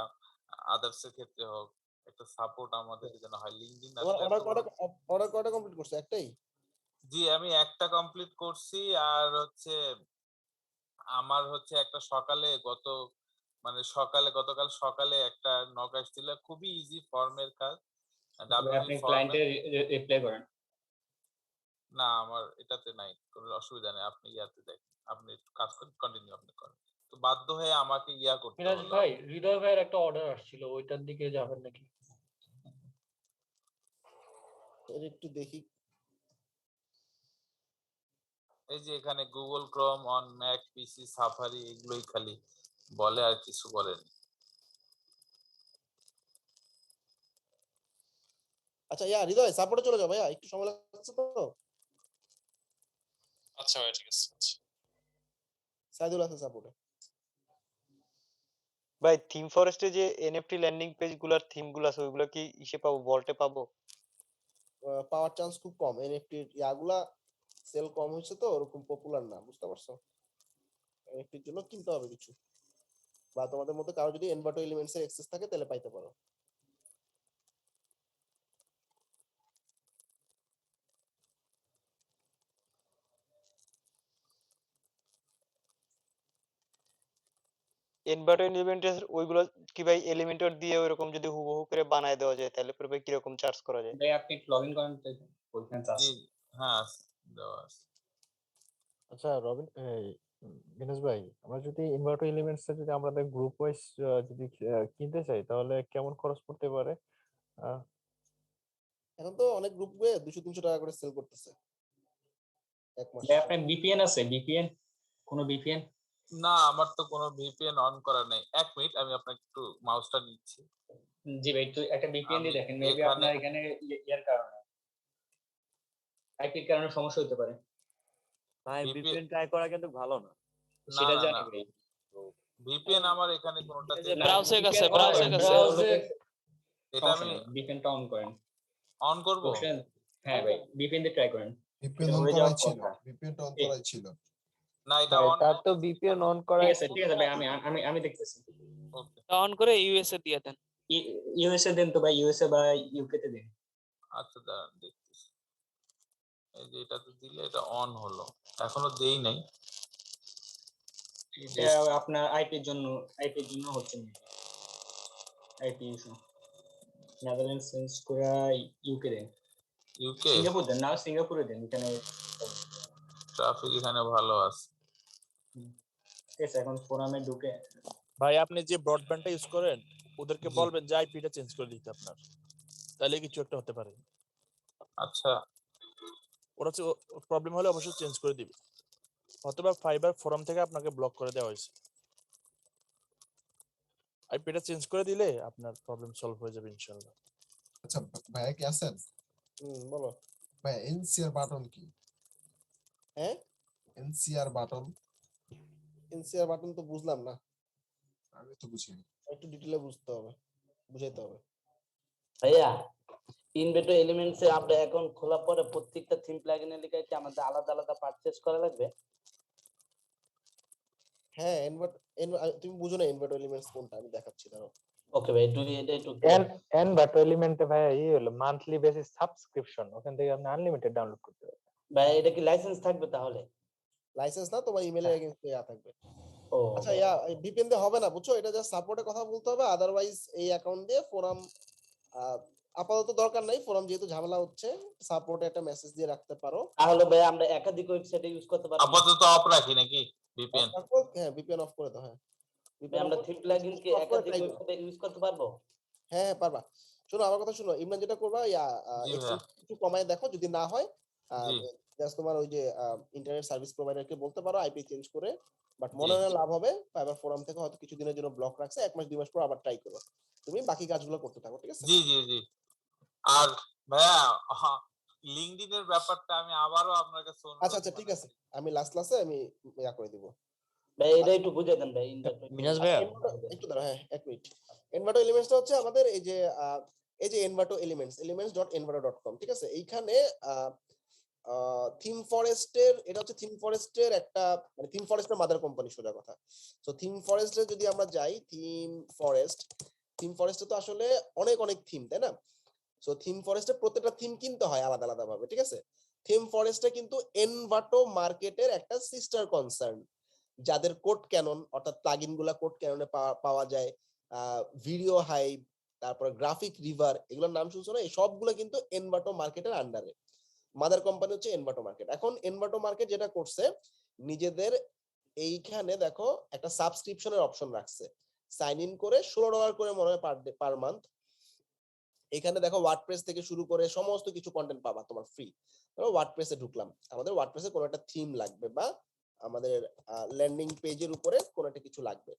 আদার্স এর ক্ষেত্রে হোক একটা সাপোর্ট আমাদের যেন হয়। লিঙ্কডইন তোমার আসলে এত বড়। অর্ডার কয়টা কমপ্লিট করছো? একটাই? জি আমি একটা কমপ্লিট করছি, আর হচ্ছে আমার হচ্ছে একটা সকালে গতকাল সকালে একটা নক আসছিল, খুবই ইজি ফর্মের কাজ, তবে ডাব্লিউপি আপনি ফর্মে। ক্লায়েন্টের রিপ্লাই করেন। না আমার এটাতে নাই, কোনো অসুবিধা নেই, আপনি ইয়াতে দেখেন, আপনি কাজ কন্টিনিউ আপনি করেন। তো বাধ্য হয়ে আমাকে ইয়া করতে মিরাজ হলো। ভাই, হৃদয় ভাইয়ের একটা অর্ডার আসছিল, ওইটার দিকে যাবেন নাকি? এর একটু দেখি। এই যে এখানে Google Chrome on Mac PC safari এগুলোই খালি বলে, আর কিছু বলেনি। আচ্ছা হৃদয় সাপোর্টে চলে যাও ভাইয়া, একটু সময় লাগছে তো। আচ্ছা ভাই ঠিক আছে। সাইদুল আছে সাপোর্টে। ভাই থিম ফরেস্টে যে এনএফটি ল্যান্ডিং পেজ গুলার থিম গুলো আছে ওইগুলো কি ইসে পাবো, ভল্টে পাবো? পাওয়ার চান্স খুব কম, এনএফটি ইয়াগুলা সেল কম হয়েছে তো, ওরকম পপুলার না, বুঝতে পারছো? এনএফটির জন্য কিনতে হবে কিছু, বা তোমাদের মধ্যে কারো যদি এনভার্টো এলিমেন্টস এর অ্যাক্সেস থাকে তাহলে পাইতে পারো। এনভার্টো এলিমেন্টের ওইগুলো কি ভাই এলিমেন্টর দিয়ে ওইরকম যদি হুবহু করে বানায় দেওয়া যায় তাহলে পরে ভাই কিরকম চার্জ করা যায়? ভাই আপনি লগইন করেন তো ওইখানে চার্জ। জি হ্যাঁ দেওয়া আছে। আচ্ছা রবিন, দিনেশ ভাই, আমরা যদি ইনভার্টো এলিমেন্টস যদি আমাদের গ্রুপ ওয়াইজ যদি কিনতে চাই তাহলে কেমন খরচ পড়তে পারে? এখন তো অনেক গ্রুপ গুলো 200-300 টাকা করে সেল করতেছে এক মাস। ভাই আপনার ভিপিএন আছে? ভিপিএন কোন ভিপিএন? না আমার তো কোনো ভিপিএন অন করা নেই। 1 মিনিট আমি আপনাকে একটু মাউসটা নিচ্ছি। জি ভাই একটু একটা ভিপিএন দিয়ে দেখেন, মেবি আপনার এখানে ইয়ার কারণে আইপির কারণে সমস্যা হতে পারে। ভাই ভিপিএন ট্রাই করা কিন্তু ভালো না। সেটা জানি ভাই। ভিপিএন আমার এখানে কোনটাতে ব্রাউজার আছে, ব্রাউজার আছে। এটা আমি ভিপিএনটা অন করেন। অন করব? হ্যাঁ ভাই ভিপিএন দিয়ে ট্রাই করেন। ভিপিএন অন করাই ছিল, ভিপিএনটা অন করাই ছিল। না এটা অন তার তো ভিপিএন অন করা ঠিক আছে ভাই, আমি দেখতেছি। ওকে অন করে ইউএসএ দিয়ে দেন। ইউএসএ দেন তো ভাই, ইউএসএ বা ইউকে তে দেন। আচ্ছা দাঁড়ান দেখতেছি। এই যে এটাতে দিলে এটা অন হলো, এখনো দেই নাই। এটা আপনার আইপির জন্য হচ্ছে না। IP issue. নেদারল্যান্ডস চেঞ্জ করে ইউকে দেন। ইউকে সিঙ্গাপুর দেন, না সিঙ্গাপুরে দেন, এখানে ট্রাফিক এখানে ভালো আছে। ঠিক আছে এখন ফোরামে ঢুকে ভাই আপনি যে ব্রডব্যান্ডটা ইউজ করেন ওদেরকে বলবেন যে আইপিটা চেঞ্জ করে দিতে আপনার, তাহলে কিছু একটা হতে পারে। আচ্ছা ওরা প্রবলেম হলে অবশ্যই চেঞ্জ করে দিবে, অথবা ফাইবার ফোরাম থেকে আপনাকে ব্লক করে দেওয়া হয়েছে। আইপিটা চেঞ্জ করে দিলে আপনার প্রবলেম সলভ হয়ে যাবে ইনশাআল্লাহ। আচ্ছা ভাইয়া কি আছেন? বলো ভাই এনসিআর বাটন কি? হ্যাঁ এনসিআর বাটন এনসিআর বাটন তো বুঝলাম না, আমি তো বুঝিনি। একটু ডিটেইলে বুঝতে হবে, বুঝাইতে হবে। ভাইয়া ইনভেটো এলিমেন্টস এ আমরা অ্যাকাউন্ট খোলার পরে প্রত্যেকটা থিম প্লাগইনের লিগে কি আমাদের আলাদা আলাদা পারচেজ করা লাগবে? হ্যাঁ, তুমি বুঝো না ইনভার্ট এলিমেন্টস কোনটা, আমি দেখাচ্ছি দাঁড়াও। ওকে ভাই, এটা একটু এনভাটো এলিমেন্টে ভাই হলো মান্থলি বেসিস সাবস্ক্রিপশন, ওখান থেকে আপনি আনলিমিটেড ডাউনলোড করতে পারবেন। ভাই এটা কি লাইসেন্স থাকবে তাহলে? লাইসেন্স না, তোমার ইমেলের এগেইনস্টে থাকবে। ও আচ্ছা ভিপিএন দিয়ে হবে না, বুঝছো? এটা জাস্ট সাপোর্টে কথা বলতে হবে, আদারওয়াইজ এই অ্যাকাউন্ট দিয়ে ফোরাম আপাতত দরকার নাই, ফোরাম যেহেতু ঝামেলা হচ্ছে, সাপোর্টে একটা মেসেজ দিয়ে রাখতে পারো। তাহলে ভাই আমরা একাধিক ওয়েবসাইটে ইউজ করতে পারবো? আপাতত অফ রাখি নাকি ভিপিএন? হ্যাঁ, ভিপিএন অফ করে দাও। হ্যাঁ, আমরা থিম প্লাগইন কি একাধিক ওয়েবসাইটে ইউজ করতে পারবো? হ্যাঁ পারবা। শোনো আমার কথা শোনো, ইমরান যেটা করবা একটু কমায় দেখো, যদি না হয় জাস্ট তোমার ওই যে ইন্টারনেট সার্ভিস প্রোভাইডারকে বলতে পারো আইপি চেঞ্জ করে, বাট মনে হয় লাভ হবে। ফাইবার ফোরাম থেকে হয়তো কিছুদিনের জন্য ব্লক রাখছে, 1 মাস 2 মাস পর আবার ট্রাই করো, তুমি বাকি কাজগুলো করতে থাকো, ঠিক আছে? জি জি জি। আর ভাইয়া লিংকডইন এর ব্যাপারটা আমি আবারও আপনার কাছে আচ্ছা ঠিক আছে, আমি লাস্ট ক্লাসে আমি ইয়া করে দিব ভাই, এটা একটু বুঝিয়ে দেন ভাই। মিনাজ ভাই একটু দাঁড়াও, হ্যাঁ 1 মিনিট। এনভাটো এলিমেন্টসটা হচ্ছে আমাদের এই যে এনভাটো elements.envato.com, ঠিক আছে? এইখানে থিম ফরেস্টের, এটা হচ্ছে থিম ফরেস্টের একটা, মানে থিম ফরেস্টের মাদার কোম্পানি সোজা কথা। সো থিম ফরেস্টে যদি আমরা যাই, থিম ফরেস্টে তো আসলে অনেক থিম, তাই না? সো থিম ফরেস্টে প্রত্যেকটা থিম কিনতে হয় আলাদা আলাদা ভাবে, ঠিক আছে? থিম ফরেস্টে কিন্তু এনভাটো মার্কেটের একটা সিস্টার কনসার্ন, যাদের কোড ক্যানন অর্থাৎ প্লাগইন গুলা কোড ক্যাননে পাওয়া যায়, ভিডিও হাইভ, তারপরে গ্রাফিক রিভার, এগুলোর নাম শুনছো না? এই সবগুলো কিন্তু এনভাটো মার্কেটের আন্ডারে। মাদার কোম্পানি হচ্ছে এনভাটো মার্কেট। এখন এনভাটো মার্কেট যেটা করছে, নিজেদের এইখানে দেখো একটা সাবস্ক্রিপশনের অপশন রাখছে, সাইন ইন করে $16 করে মনে হয় পার মান্থ। এখানে দেখো ওয়ার্ডপ্রেস থেকে শুরু করে সমস্ত কিছু কন্টেন্ট পাবা তোমার ফ্রি। ধরো ওয়ার্ডপ্রেসে ঢুকলাম, আমাদের ওয়ার্ডপ্রেসে কোনো একটা থিম লাগবে বা আমাদের ল্যান্ডিং পেজের উপরে কোনো একটা কিছু লাগবে।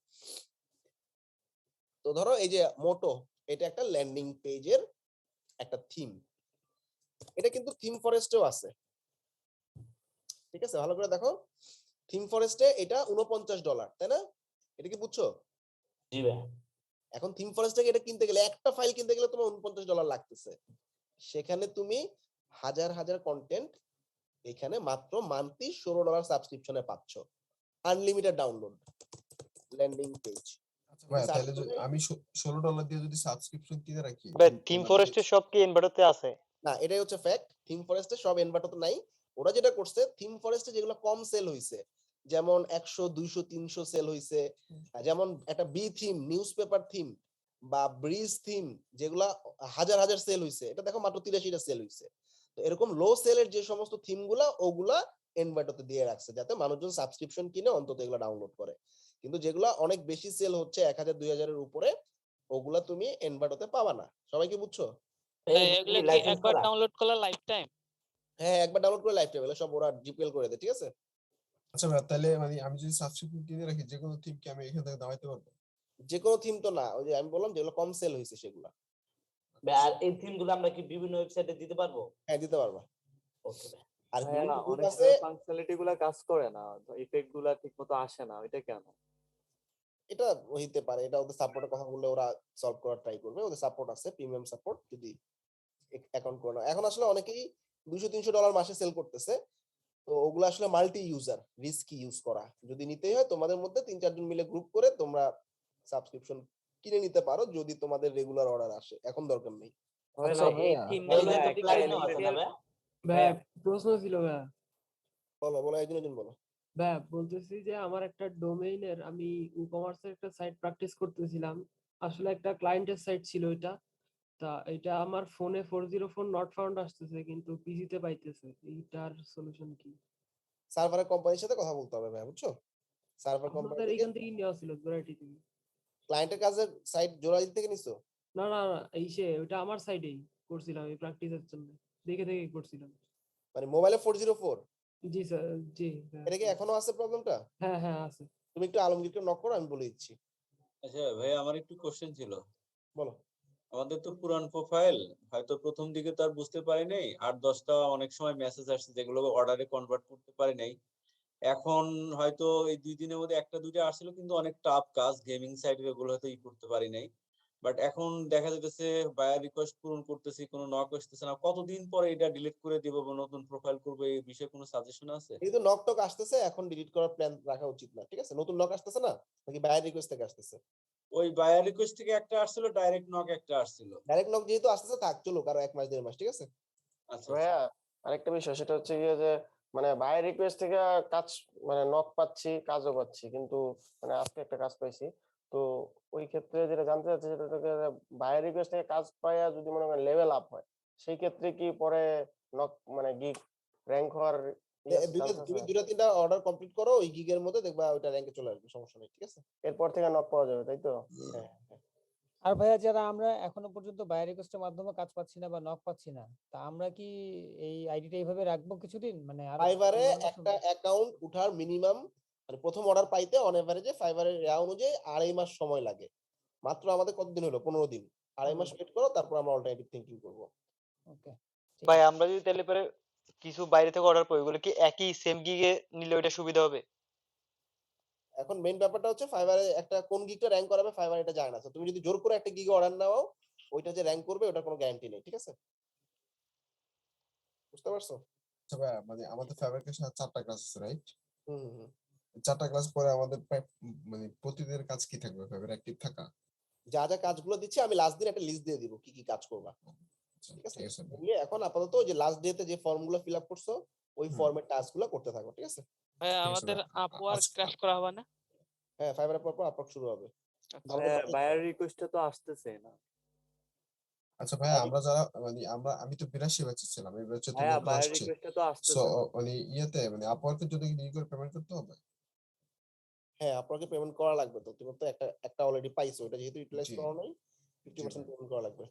তো ধরো এই যে মোটো, এটা একটা ল্যান্ডিং পেজের একটা থিম, এটা কিন্তু থিম ফরেস্টেও আছে, ঠিক আছে? ভালো করে দেখো, থিম ফরেস্টে এটা $49, তাই না? এটা কি বুঝছো? জি ভাই। এখন থিম ফরেস্ট থেকে এটা কিনতে গেলে, একটা ফাইল কিনতে গেলে তোমার $49 লাগতেছে, সেখানে তুমি হাজার কন্টেন্ট এখানে মাত্র মান্থলি $16 সাবস্ক্রিপশনে পাচ্ছ, আনলিমিটেড ডাউনলোড, ল্যান্ডিং পেজ। আচ্ছা ভাই, তাহলে আমি $16 দিয়ে যদি সাবস্ক্রিপশন কিনে রাখি, ভাই থিম ফরেস্টের সব কি এনভাটোতে আছে? না, এটাই হচ্ছে ফ্যাক্ট, থিম ফরেস্টে সব এনভাটোতে নাই। ওরা যেটা করছে, থিম ফরেস্টে যেগুলো কম সেল হইছে, যেমন 100 200 300 সেল হইছে, যেমন একটা বি থিম, নিউজপেপার থিম বা ব্রিজ থিম, যেগুলা হাজার সেল হইছে, এটা দেখো মাত্র 83টা সেল হইছে। তো এরকম লো সেলের যে সমস্ত থিম গুলা, ওগুলা এনভাটোতে দিয়ে রাখছে, যাতে মানুষজন সাবস্ক্রিপশন কিনে অন্তত এগুলো ডাউনলোড করে। কিন্তু যেগুলা অনেক বেশি সেল হচ্ছে 1000 2000 এর উপরে, ওগুলা তুমি এনভাটোতে পাবা না। সবাই কি বুঝছো? এগুলো কি একবার ডাউনলোড করলে লাইফ টাইম? হ্যাঁ, একবার ডাউনলোড করে লাইফ টাইম, এগুলো সব ওরা জিপিএল করে দেয়, ঠিক আছে? আচ্ছা ভাই, তাহলে মানে আমি যদি সাবস্ক্রিপশন কিনে রাখি, যে কোনো থিম কি আমি এখান থেকে দামাইতে পারবো? যে কোনো থিম তো না, ওই যে আমি বললাম যেগুলো কম সেল হইছে সেগুলা। আর এই থিমগুলো আমরা কি বিভিন্ন ওয়েবসাইটে দিতে পারবো? হ্যাঁ, দিতে পারবা। ওকে ভাই। আর বিভিন্ন গ্রুপ অনেক আছে, ফাংশনালিটি গুলা কাজ করে না, ইফেক্ট গুলা ঠিকমতো আসে না, এটা কেন? এটা হইতে পারে, এটা ওদের সাপোর্টের কথা বললে ওরা সলভ করার ট্রাই করবে, ওদের সাপোর্ট আছে, প্রিমিয়াম সাপোর্ট, যদি অ্যাকাউন্ট করে নাও। এখন আসলে অনেকেই $200-300 মাসে সেল করতেছে, তো ওগুলো আসলে মাল্টি ইউজার, রিস্কি ইউজ করা। যদি নিতেই হয় তোমাদের মধ্যে 3-4 জন মিলে গ্রুপ করে তোমরা সাবস্ক্রিপশন কিনে নিতে পারো, যদি তোমাদের রেগুলার অর্ডার আসে। এখন দরকার নেই। আচ্ছা এই থিমগুলো তো প্লাগইন আছে না ভাই? ভাই প্রশ্ন ছিল ভাই। বলো একজন বলো। ভাই বলতেছি যে আমার একটা ডোমেইনের, আমি ই-কমার্সের একটা সাইট প্র্যাকটিস করতেছিলাম, আসলে একটা ক্লায়েন্টের সাইট ছিল এটা। তা এটা আমার ফোনে 404 নট ফাউন্ড আসতেছে, কিন্তু পিসিতে পাইতেছে, এইটার সলিউশন কি? সার্ভারের কোম্পানির সাথে কথা বলতে হবে ভাই, বুঝছো? সার্ভার কোম্পানি আমাদের এখান থেকে নেওয়া ছিল জোড়াইটি থেকে। ক্লায়েন্টের কাছে সাইট জোড়াইটি থেকে নিছো? না ওটা আমার সাইডেই করছিলাম, এই প্র্যাকটিসের জন্য দেখে করছিলাম। মানে মোবাইলে 404? জি স্যার, জি। এটা কি এখনো আছে প্রবলেমটা? হ্যাঁ আছে। তুমি একটু আলমগীরকে নক করো, আমি বলে দিচ্ছি। আচ্ছা ভাই, আমার একটু কোশ্চেন ছিল। বলো। আমাদের তো পুরান প্রোফাইল, হয়তো প্রথম দিকে তো আর বুঝতে পারি নাই, 8-10টা অনেক সময় মেসেজ আসছে যেগুলো অর্ডারে কনভার্ট করতে পারি নাই। এখন হয়তো এই 2 দিনের মধ্যে একটা দুইটা আসছিল, কিন্তু অনেক টাফ কাজ, গেমিং সাইট এগুলো হয়তো করতে পারি নাই। বাট এখন দেখা যাইতেছে বায়ার রিকোয়েস্ট পূরণ করতেছি, কোনো নক আসতেছে না। কতদিন পরে এটা ডিলিট করে দিব বা নতুন প্রোফাইল করব, এই বিষয়ে কোনো সাজেশন আছে? কিন্তু নক টক আসতেছে, এখন ডিলিট করার প্ল্যান রাখা উচিত না, ঠিক আছে? নতুন নক আসতেছে না, নাকি বায়ার রিকোয়েস্ট থেকে আসতেছে? ওই বায়ার রিকোয়েস্ট থেকে একটা আসছিল, ডাইরেক্ট নক একটা আসছিল। ডাইরেক্ট নক যেহেতু আসতেছে থাক, চলুক আরো 1 মাস 1.5 মাস, ঠিক আছে? আচ্ছা ভাইয়া আরেকটা বিষয়, সেটা হচ্ছে গিয়ে যে মানে বাই রিকোয়েস্ট থেকে কাজ মানে নক পাচ্ছি, কাজও পাচ্ছি, কিন্তু মানে আজকে একটা কাজ পাইছি। তো ওই ক্ষেত্রে যেটা জানতে চাচ্ছি সেটা হচ্ছে বাই রিকোয়েস্ট থেকে কাজ পাইয়া যদি মনে করেন লেভেল আপ হয়, সেই ক্ষেত্রে কি পরে নক মানে গিগ র্যাঙ্ক হওয়ার তুমি 2-3টা অর্ডার কমপ্লিট করো ওই গিগের মধ্যে, দেখবা ওইটা র্যাঙ্কে চলে আসবে, সমস্যা নেই, ঠিক আছে? এরপর থেকে নক পাওয়া যাবে, তাই তো? হ্যাঁ। আর ভাইয়া যারা আমরা এখনো পর্যন্ত বাই রিকোয়েস্টের মাধ্যমে কাজ পাচ্ছি না বা নক পাচ্ছি না, তা আমরা কি এই আইডিটা এইভাবে রাখবো কিছুদিন, মানে আর ফাইবারে একটা অ্যাকাউন্ট উঠার মিনিমাম মানে প্রথম অর্ডার পাইতে অন এভারেজে ফাইবারের অনুযায়ী 2.5 মাস সময় লাগে। মাত্র আমাদের কতদিন হলো? 15 দিন। 2.5 মাস ওয়েট করো, তারপর আমরা অল্টারনেটিভ থিংকিং করব। ওকে ভাই আমরা যদি তাহলে পরে কিছু বাইরে থেকে অর্ডার করি, ওগুলো কি একই সেম গিগে নিলে ওইটা সুবিধা হবে? এখন মেইন ব্যাপারটা হচ্ছে ফাইবারে একটা কোন গিগটা র্যাঙ্ক করাবে ফাইবার এটা জানে না। তো তুমি যদি জোর করে একটা গিগে অর্ডার নাও, ওইটা যে র্যাঙ্ক করবে ওটার কোনো গ্যারান্টি নেই, ঠিক আছে? বুঝতে পারছো? আচ্ছা ভাই, মানে আমাদের ফ্যাব্রিকেশন 4টা ক্লাস আছে, রাইট? হুম হুম। 4টা ক্লাস পরে আমাদের মানে প্রতিদিনের কাজ কি থাকবে? ফ্যাব্রিক অ্যাক্টিভ থাকা? যা যা কাজগুলো দিচ্ছি আমি লাস্ট দিন একটা লিস্ট দিয়ে দিব কি কি কাজ করবা, ঠিক আছে? তুমি এখন আপাতত যে লাস্ট ডেতে যে ফর্মগুলো ফিল আপ করছো ওই ফর্মের টাস্কগুলো করতে থাকো, ঠিক আছে? ভাই আমাদের আপওয়ার্ক ক্র্যাশ করা হবে না? হ্যাঁ, ফাইবারের পর আপওয়ার্ক শুরু হবে। বায়ার রিকোয়েস্টটা তো আসতেছে না। আচ্ছা ভাই, আমরা যারা মানে আমি তো 82 ব্যাচে ছিলাম, এই ব্যাচে তো ভাইয়া নতুন বায়ার আসছে। রিকোয়েস্টটা তো সো আসতেছে না। মানে ইয়েতে মানে আপওয়ার্কের জন্য কি করে পেমেন্ট করতে হবে? হ্যাঁ, আপনাকে পেমেন্ট করা লাগবে তো। তুমি তো একটা অলরেডি পাইছো, এটা যেহেতু ইউটিলাইজ জি। করা নাই, জি 50% ভাই। পেমেন্ট করা লাগবে।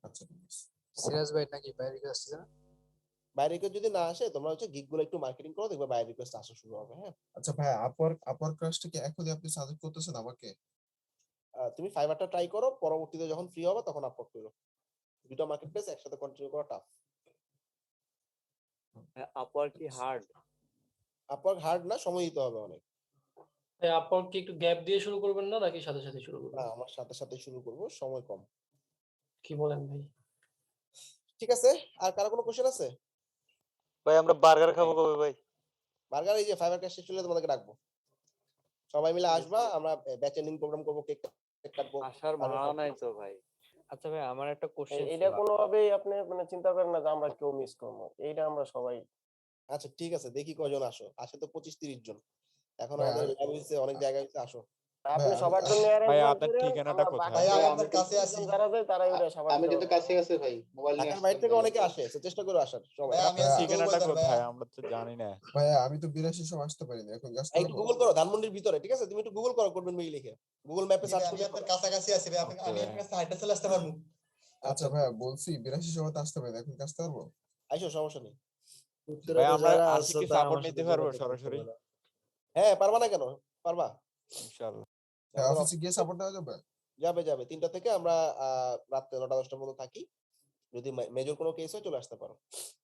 আচ্ছা ঠিক আছে। সিরাজ ভাই নাকি বাইরে রিকোয়েস্ট আসছে না? বাইরে রিকোয়েস্ট যদি না আসে, তোমরা হচ্ছে গিগগুলো একটু মার্কেটিং করো, দেখবে বাইরে রিকোয়েস্ট আসা শুরু হবে। হ্যাঁ, আচ্ছা ভাই, আপওয়ার্ক ক্লাসটা কি এখনই আপনি সাজেস্ট করতেছেন আমাকে? তুমি ফাইবারটা ট্রাই করো, পরবর্তীতে যখন ফ্রি হবে তখন আপলোড করো। দুটো মার্কেট প্লেস একসাথে কন্টিনিউ করা টাফ। আপওয়ার্ক কি হার্ড? আপওয়ার্ক হার্ড না, সময় দিতে হবে অনেক। আপওয়ার্ক কি একটু গ্যাপ দিয়ে শুরু করবেন না, নাকি সাথে সাথে শুরু করবেন? না, আমার সাথে সাথে শুরু করব, সময় কম। কি বলেন ভাই? ঠিক আছে, আর কারো কোনো কোশ্চেন আছে? ভাই আমরা বার্গার খাবো কবে ভাই? বার্গার এই যে ফাইবার ক্যাশ শেষ হলে তোমাদেরকে ডাকবো, সবাই মিলে আসবা, আমরা ব্যাচ এন্ডিং প্রোগ্রাম করব, কেক কাটবো। আসার ভাড়া নাই তো ভাই। আচ্ছা ভাই, আমার একটা কোশ্চেন এটা কোনোভাবেই আপনি মানে চিন্তা করেন না যে আমরা কেউ মিস করবো, এইটা আমরা সবাই। আচ্ছা ঠিক আছে, দেখি কয়জন আসে তো 25-30 জন। এখন ভাই, আমাদের লাইভ হইছে, অনেক জায়গায় হইছে, আসো। আপনি সবার জন্য ভাই অ্যারেঞ্জমেন্ট আপনার করেন, ঠিকানাটা আমরা কোথায়? বাকি ভাই আমি আমাদের আপনার কাছে আছি। যারা যায় তারাই ওটা সবার আমি জন্য। কিন্তু কাছে আছি ভাই, মোবাইল নিয়ে ঢাকার বাইরে থেকে অনেকে আসে, তো চেষ্টা করে আসার সবাই। ভাই আমি আছি, ঠিকানাটা বলতেন ভাই। কোথায় আমরা তো জানি না। ভাই আমি তো 82 সময় আসতে পারিনি, এখন আসতে একটু গুগল করো ধানমন্ডির ভিতরে, ঠিক আছে? তুমি একটু গুগল করো, করবেন মেইল লিখে গুগল ম্যাপে সার্চ আমি করে। আপনার কাছাকাছি আছি ভাই, আমি আপনার কাছে হাইটা চলে আসতে পারবো। আচ্ছা ভাই, বলছি 82 সময় তো আসতে পারিনি, এখন আসতে পারবো? আইসো, সমস্যা নেই। ভাই আমরা আসি কি সাপোর্ট নিতে পারবো সরাসরি? হ্যাঁ, পারবা না কেন? পারবা ইনশাআল্লাহ। হ্যাঁ, অফিসে গিয়ে সাপোর্ট দেওয়া যাবে? যাবে 3টা থেকে আমরা রাতে 9টা-10টা পর্যন্ত থাকি। যদি মেজর কোনো কেস হয় চলে আসতে পারো।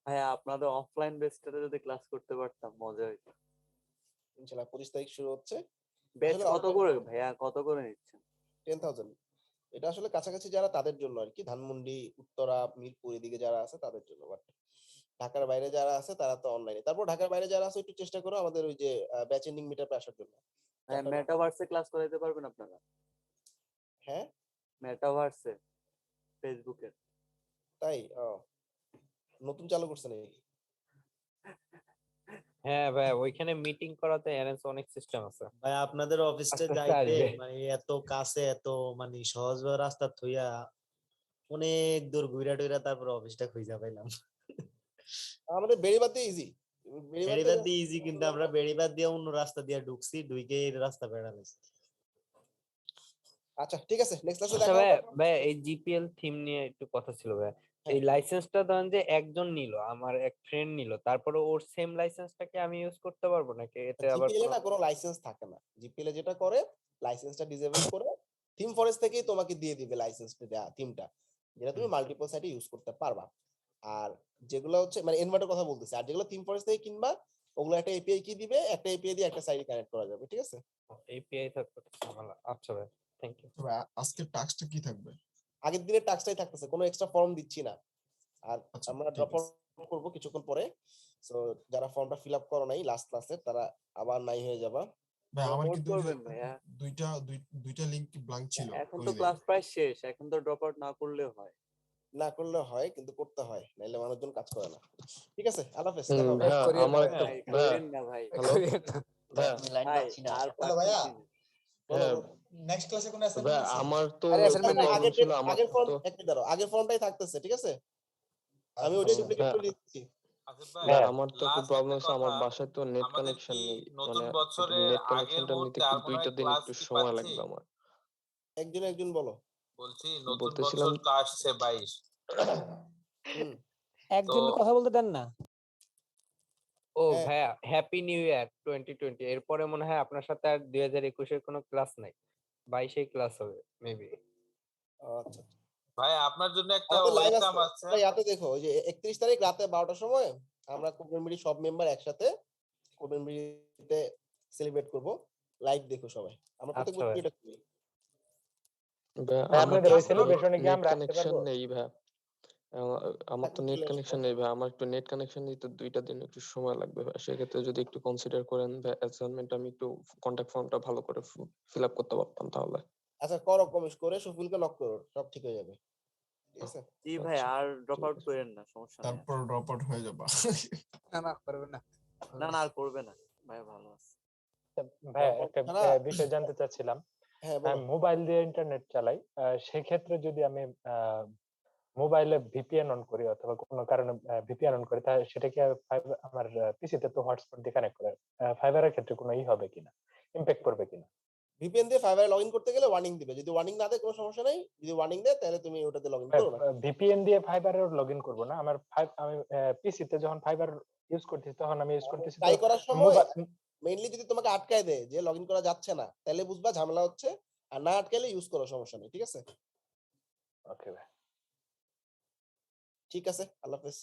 ভাইয়া আপনাদের অফলাইন বেসটাতে যদি ক্লাস করতে পারতাম মজা হইতো। ইনশাআল্লাহ 25 তারিখ শুরু হচ্ছে। ব্যাচ কত করে ভাইয়া, কত করে নিচ্ছেন? 10,000। এটা আসলে কাছাকাছি যারা তাদের জন্য আর কি, ধানমন্ডি, উত্তরা, মিরপুর এদিকে যারা আছে তাদের জন্য। বাট ঢাকার বাইরে যারা আছে তারা তো অনলাইনে। তারপর ঢাকার বাইরে যারা আছে একটু চেষ্টা করো আমাদের ওই যে ব্যাচ এন্ডিং মিটআপে আসার জন্য। মেটাভার্সে ক্লাস করাইতে পারবেন আপনারা? হ্যাঁ, মেটাভার্সে ফেসবুকে। তাই নতুন চালু করছে নাকি? হ্যাঁ ভাই, ওইখানে মিটিং করাতে অ্যারেঞ্জ অনেক সিস্টেম আছে ভাই আপনাদের অফিসটা আস্তে আস্তে যাইতে আসবে। মানে এত কাছে, এত মানে সহজ রাস্তা থইয়া অনেক দূর ঘুরা টুইরা তারপর অফিসটা খুঁজা পাইলাম। আমাদের বেড়িবাদ দিয়ে ইজি। বেড়িবাদ দিয়ে ইজি, কিন্তু আমরা বেড়িবাদ দিয়ে অন্য রাস্তা দিয়ে ঢুকছি, ঢুকে এই রাস্তা বেড়ালাম। আচ্ছা ঠিক আছে, নেক্সট ক্লাসে আচ্ছা দেখা ভাই, হবে। ভাই এই জিপিএল থিম নিয়ে একটু কথা ছিল ভাই। এই লাইসেন্সটা ধরেন যে একজন নিল, আমার এক ফ্রেন্ড নিল, তারপরে ওর সেম লাইসেন্সটাকে আমি ইউজ করতে পারবো নাকি? এতে আবার জিপিএল এ না কোনো লাইসেন্স থাকে না। জিপিএল এ যেটা করে লাইসেন্সটা ডিসেবল করে থিম ফরেস্ট থেকেই তোমাকে দিয়ে দিবে লাইসেন্সটা, থিমটা, যেটা তুমি মাল্টিপল সাইটে ইউজ করতে পারবা। আর যেগুলো হচ্ছে মানে এনভার্টার কথা বলতেছি, আর যেগুলো থিম ফরেস্ট থেকে কিনবা ওগুলো একটা এপিআই কি দিবে, একটা এপিআই দিয়ে একটা সাইডে কানেক্ট করা যাবে, ঠিক আছে? এপিআই থাকবে ভালো। আচ্ছা ভাই, থ্যাংক ইউ। তবে আজকের টাস্কটা কি থাকবে? আগের দিনের টাস্কটাই থাকতেছে, কোনো এক্সট্রা ফর্ম দিচ্ছি না। আর আচ্ছা, আমরা ঠিক ড্রপ আছে। আউট করবো কিছুক্ষণ পরে। সো যারা ফর্মটা ফিল আপ করো নাই লাস্ট ক্লাসে, তারা আবার নাই হয়ে যাবা। ভাই আমার ড্রপ আউট কিন্তু ওই যে করবেন ভাইয়া, দুইটা লিংক ব্ল্যাঙ্ক ছিল, এখন করি তো নাই। ক্লাস প্রায় শেষ, এখন তো ড্রপ আউট না করলেও হয়। না করলে হয়, কিন্তু করতে হয়, নাইলে মানুষজন কাজ করে না। ঠিক আছে, আল্লাহ হাফেজ, দেখা হবে। ভাইয়া করিয়েন আমার না একটা ভাই ভাইয়া করেন না ভাই, হ্যালো করিয়েন না। ভাইয়া আমি লাইন ভাই পাচ্ছি না। আর হ্যালো ভাইয়া, পারতেছি না। বলো হ্যাঁ বলো। নেক্সট ক্লাসে কোনো ভাইয়া অ্যাসাইনমেন্ট আছে? আমার তো আরে একটা অ্যাসাইনমেন্ট নাই। প্রবলেম ছিল, আমার আগের ফর্ম তো একটা দাঁড়াও, আগের ফর্মটাই থাকতেছে, ঠিক আছে? আমি ওইটাই আচ্ছা ডুপ্লিকেট ভাইয়া করে দিচ্ছি। আসিফ ভাই ভাইয়া আমার তো একটু লাস্ট প্রবলেম একটা আছে, আমার কথা, বাসায় তো নেট আমাদের কানেকশন কি নেই, নতুন মানে একটু বছরের নেট আগের কানেকশনটা নিতে মুহূর্তে একটু আর মনে 2টা হয় দিন ক্লাস একটু কি সময় পাচ্ছি? লাগবে আমার। একজন বলো। বলছি নতুন বলতেছিলাম বছর তো আসছে 22। হুম। তো একজনের কথা বলতে দেন না। ও হ্যাঁ। ভাইয়া হ্যাপি নিউ ইয়ার 2020। এরপরে মনে হয় আপনার সাথে আর 2021 এর কোনো ক্লাস নাই, 22 ক্লাস হবে মেবি। আচ্ছা, ভাই আপনার জন্য একটা আমাদের লাইভ ওয়েলকাম আছে, আছে। তোমরা ইয়াতে দেখো, ওই যে 31 তারিখ রাতে 12টার সময় আমরা কোডমেমরি সব মেম্বার একসাথে কোডমেমরিতে সেলিব্রেট করব। লাইভ দেখো সবাই, আমরা প্রত্যেক আচ্ছা বছর ভাই। এটা করি। ভাইয়া ভাই আমার আপনাদের তো ওই সেলিব্রেশনে কি নেট আমরা আসতে কানেকশন পারবো? নেই ভাইয়া, আমার তো থাকলে নেট চলে আসো। কানেকশন নেই ভাই, আমার একটু নেট কানেকশন নিতে 2টা দিন একটু সময় লাগবে ভাই। সেক্ষেত্রে যদি একটু কনসিডার করেন ভাই, অ্যাসাইনমেন্ট আমি একটু কন্টাক্ট ফর্মটা ভালো করে ফিল আপ করতে পারতাম তাহলে। আচ্ছা করো, কমিশ করে সুফিলকে নক করো, সব ঠিক হয়ে যাবে, ঠিক আছে? জি ভাই, আচ্ছা আর ড্রপ ঠিক আউট আছে, করেন না, সমস্যা নেই। তারপর ড্রপ আউট হয়ে যাবা। না না করবে না। না না আর করবে না, ভাই ভালো আছে। ভাই ড্রপ আউট একটা ছাড়া। বিষয় জানতে চাচ্ছিলাম, হ্যাঁ আমি বলো। মোবাইল দিয়ে ইন্টারনেট চালাই, সেক্ষেত্রে যদি আমি মোবাইলে ভিপিএন অন করি অথবা কোনো কারণে ভিপিএন অন করি, তাহলে সেটা কি আমার পিসিতে তো হটস্পট দিয়ে কানেক্ট করে, ফাইবারের ক্ষেত্রে কোনো হবে কিনা, ইমপ্যাক্ট করবে কিনা? ভিপিএন দিয়ে ফাইবারে লগইন করতে গেলে ওয়ার্নিং দিবে, যদি ওয়ার্নিং না দেয় কোনো সমস্যা নাই, যদি ওয়ার্নিং দেয় তাহলে তুমি ওটাতে লগইন করো না। ভিপিএন দিয়ে ফাইবারে লগইন করব না, আমার আমি পিসিতে যখন ফাইবার ইউজ করতেছি তখন আমি ইউজ করতেছি তো ট্রাই করার সময় মোবাইল। মেইনলি যদি তোমাকে আটকায় দেয় যে লগইন করা যাচ্ছে না, তাহলে বুঝবা ঝামেলা হচ্ছে, আর না আটকাইলে ইউজ করো, সমস্যা নেই, ঠিক আছে? ওকে ভাই। ঠিক আছে, আল্লাহ হাফেজ।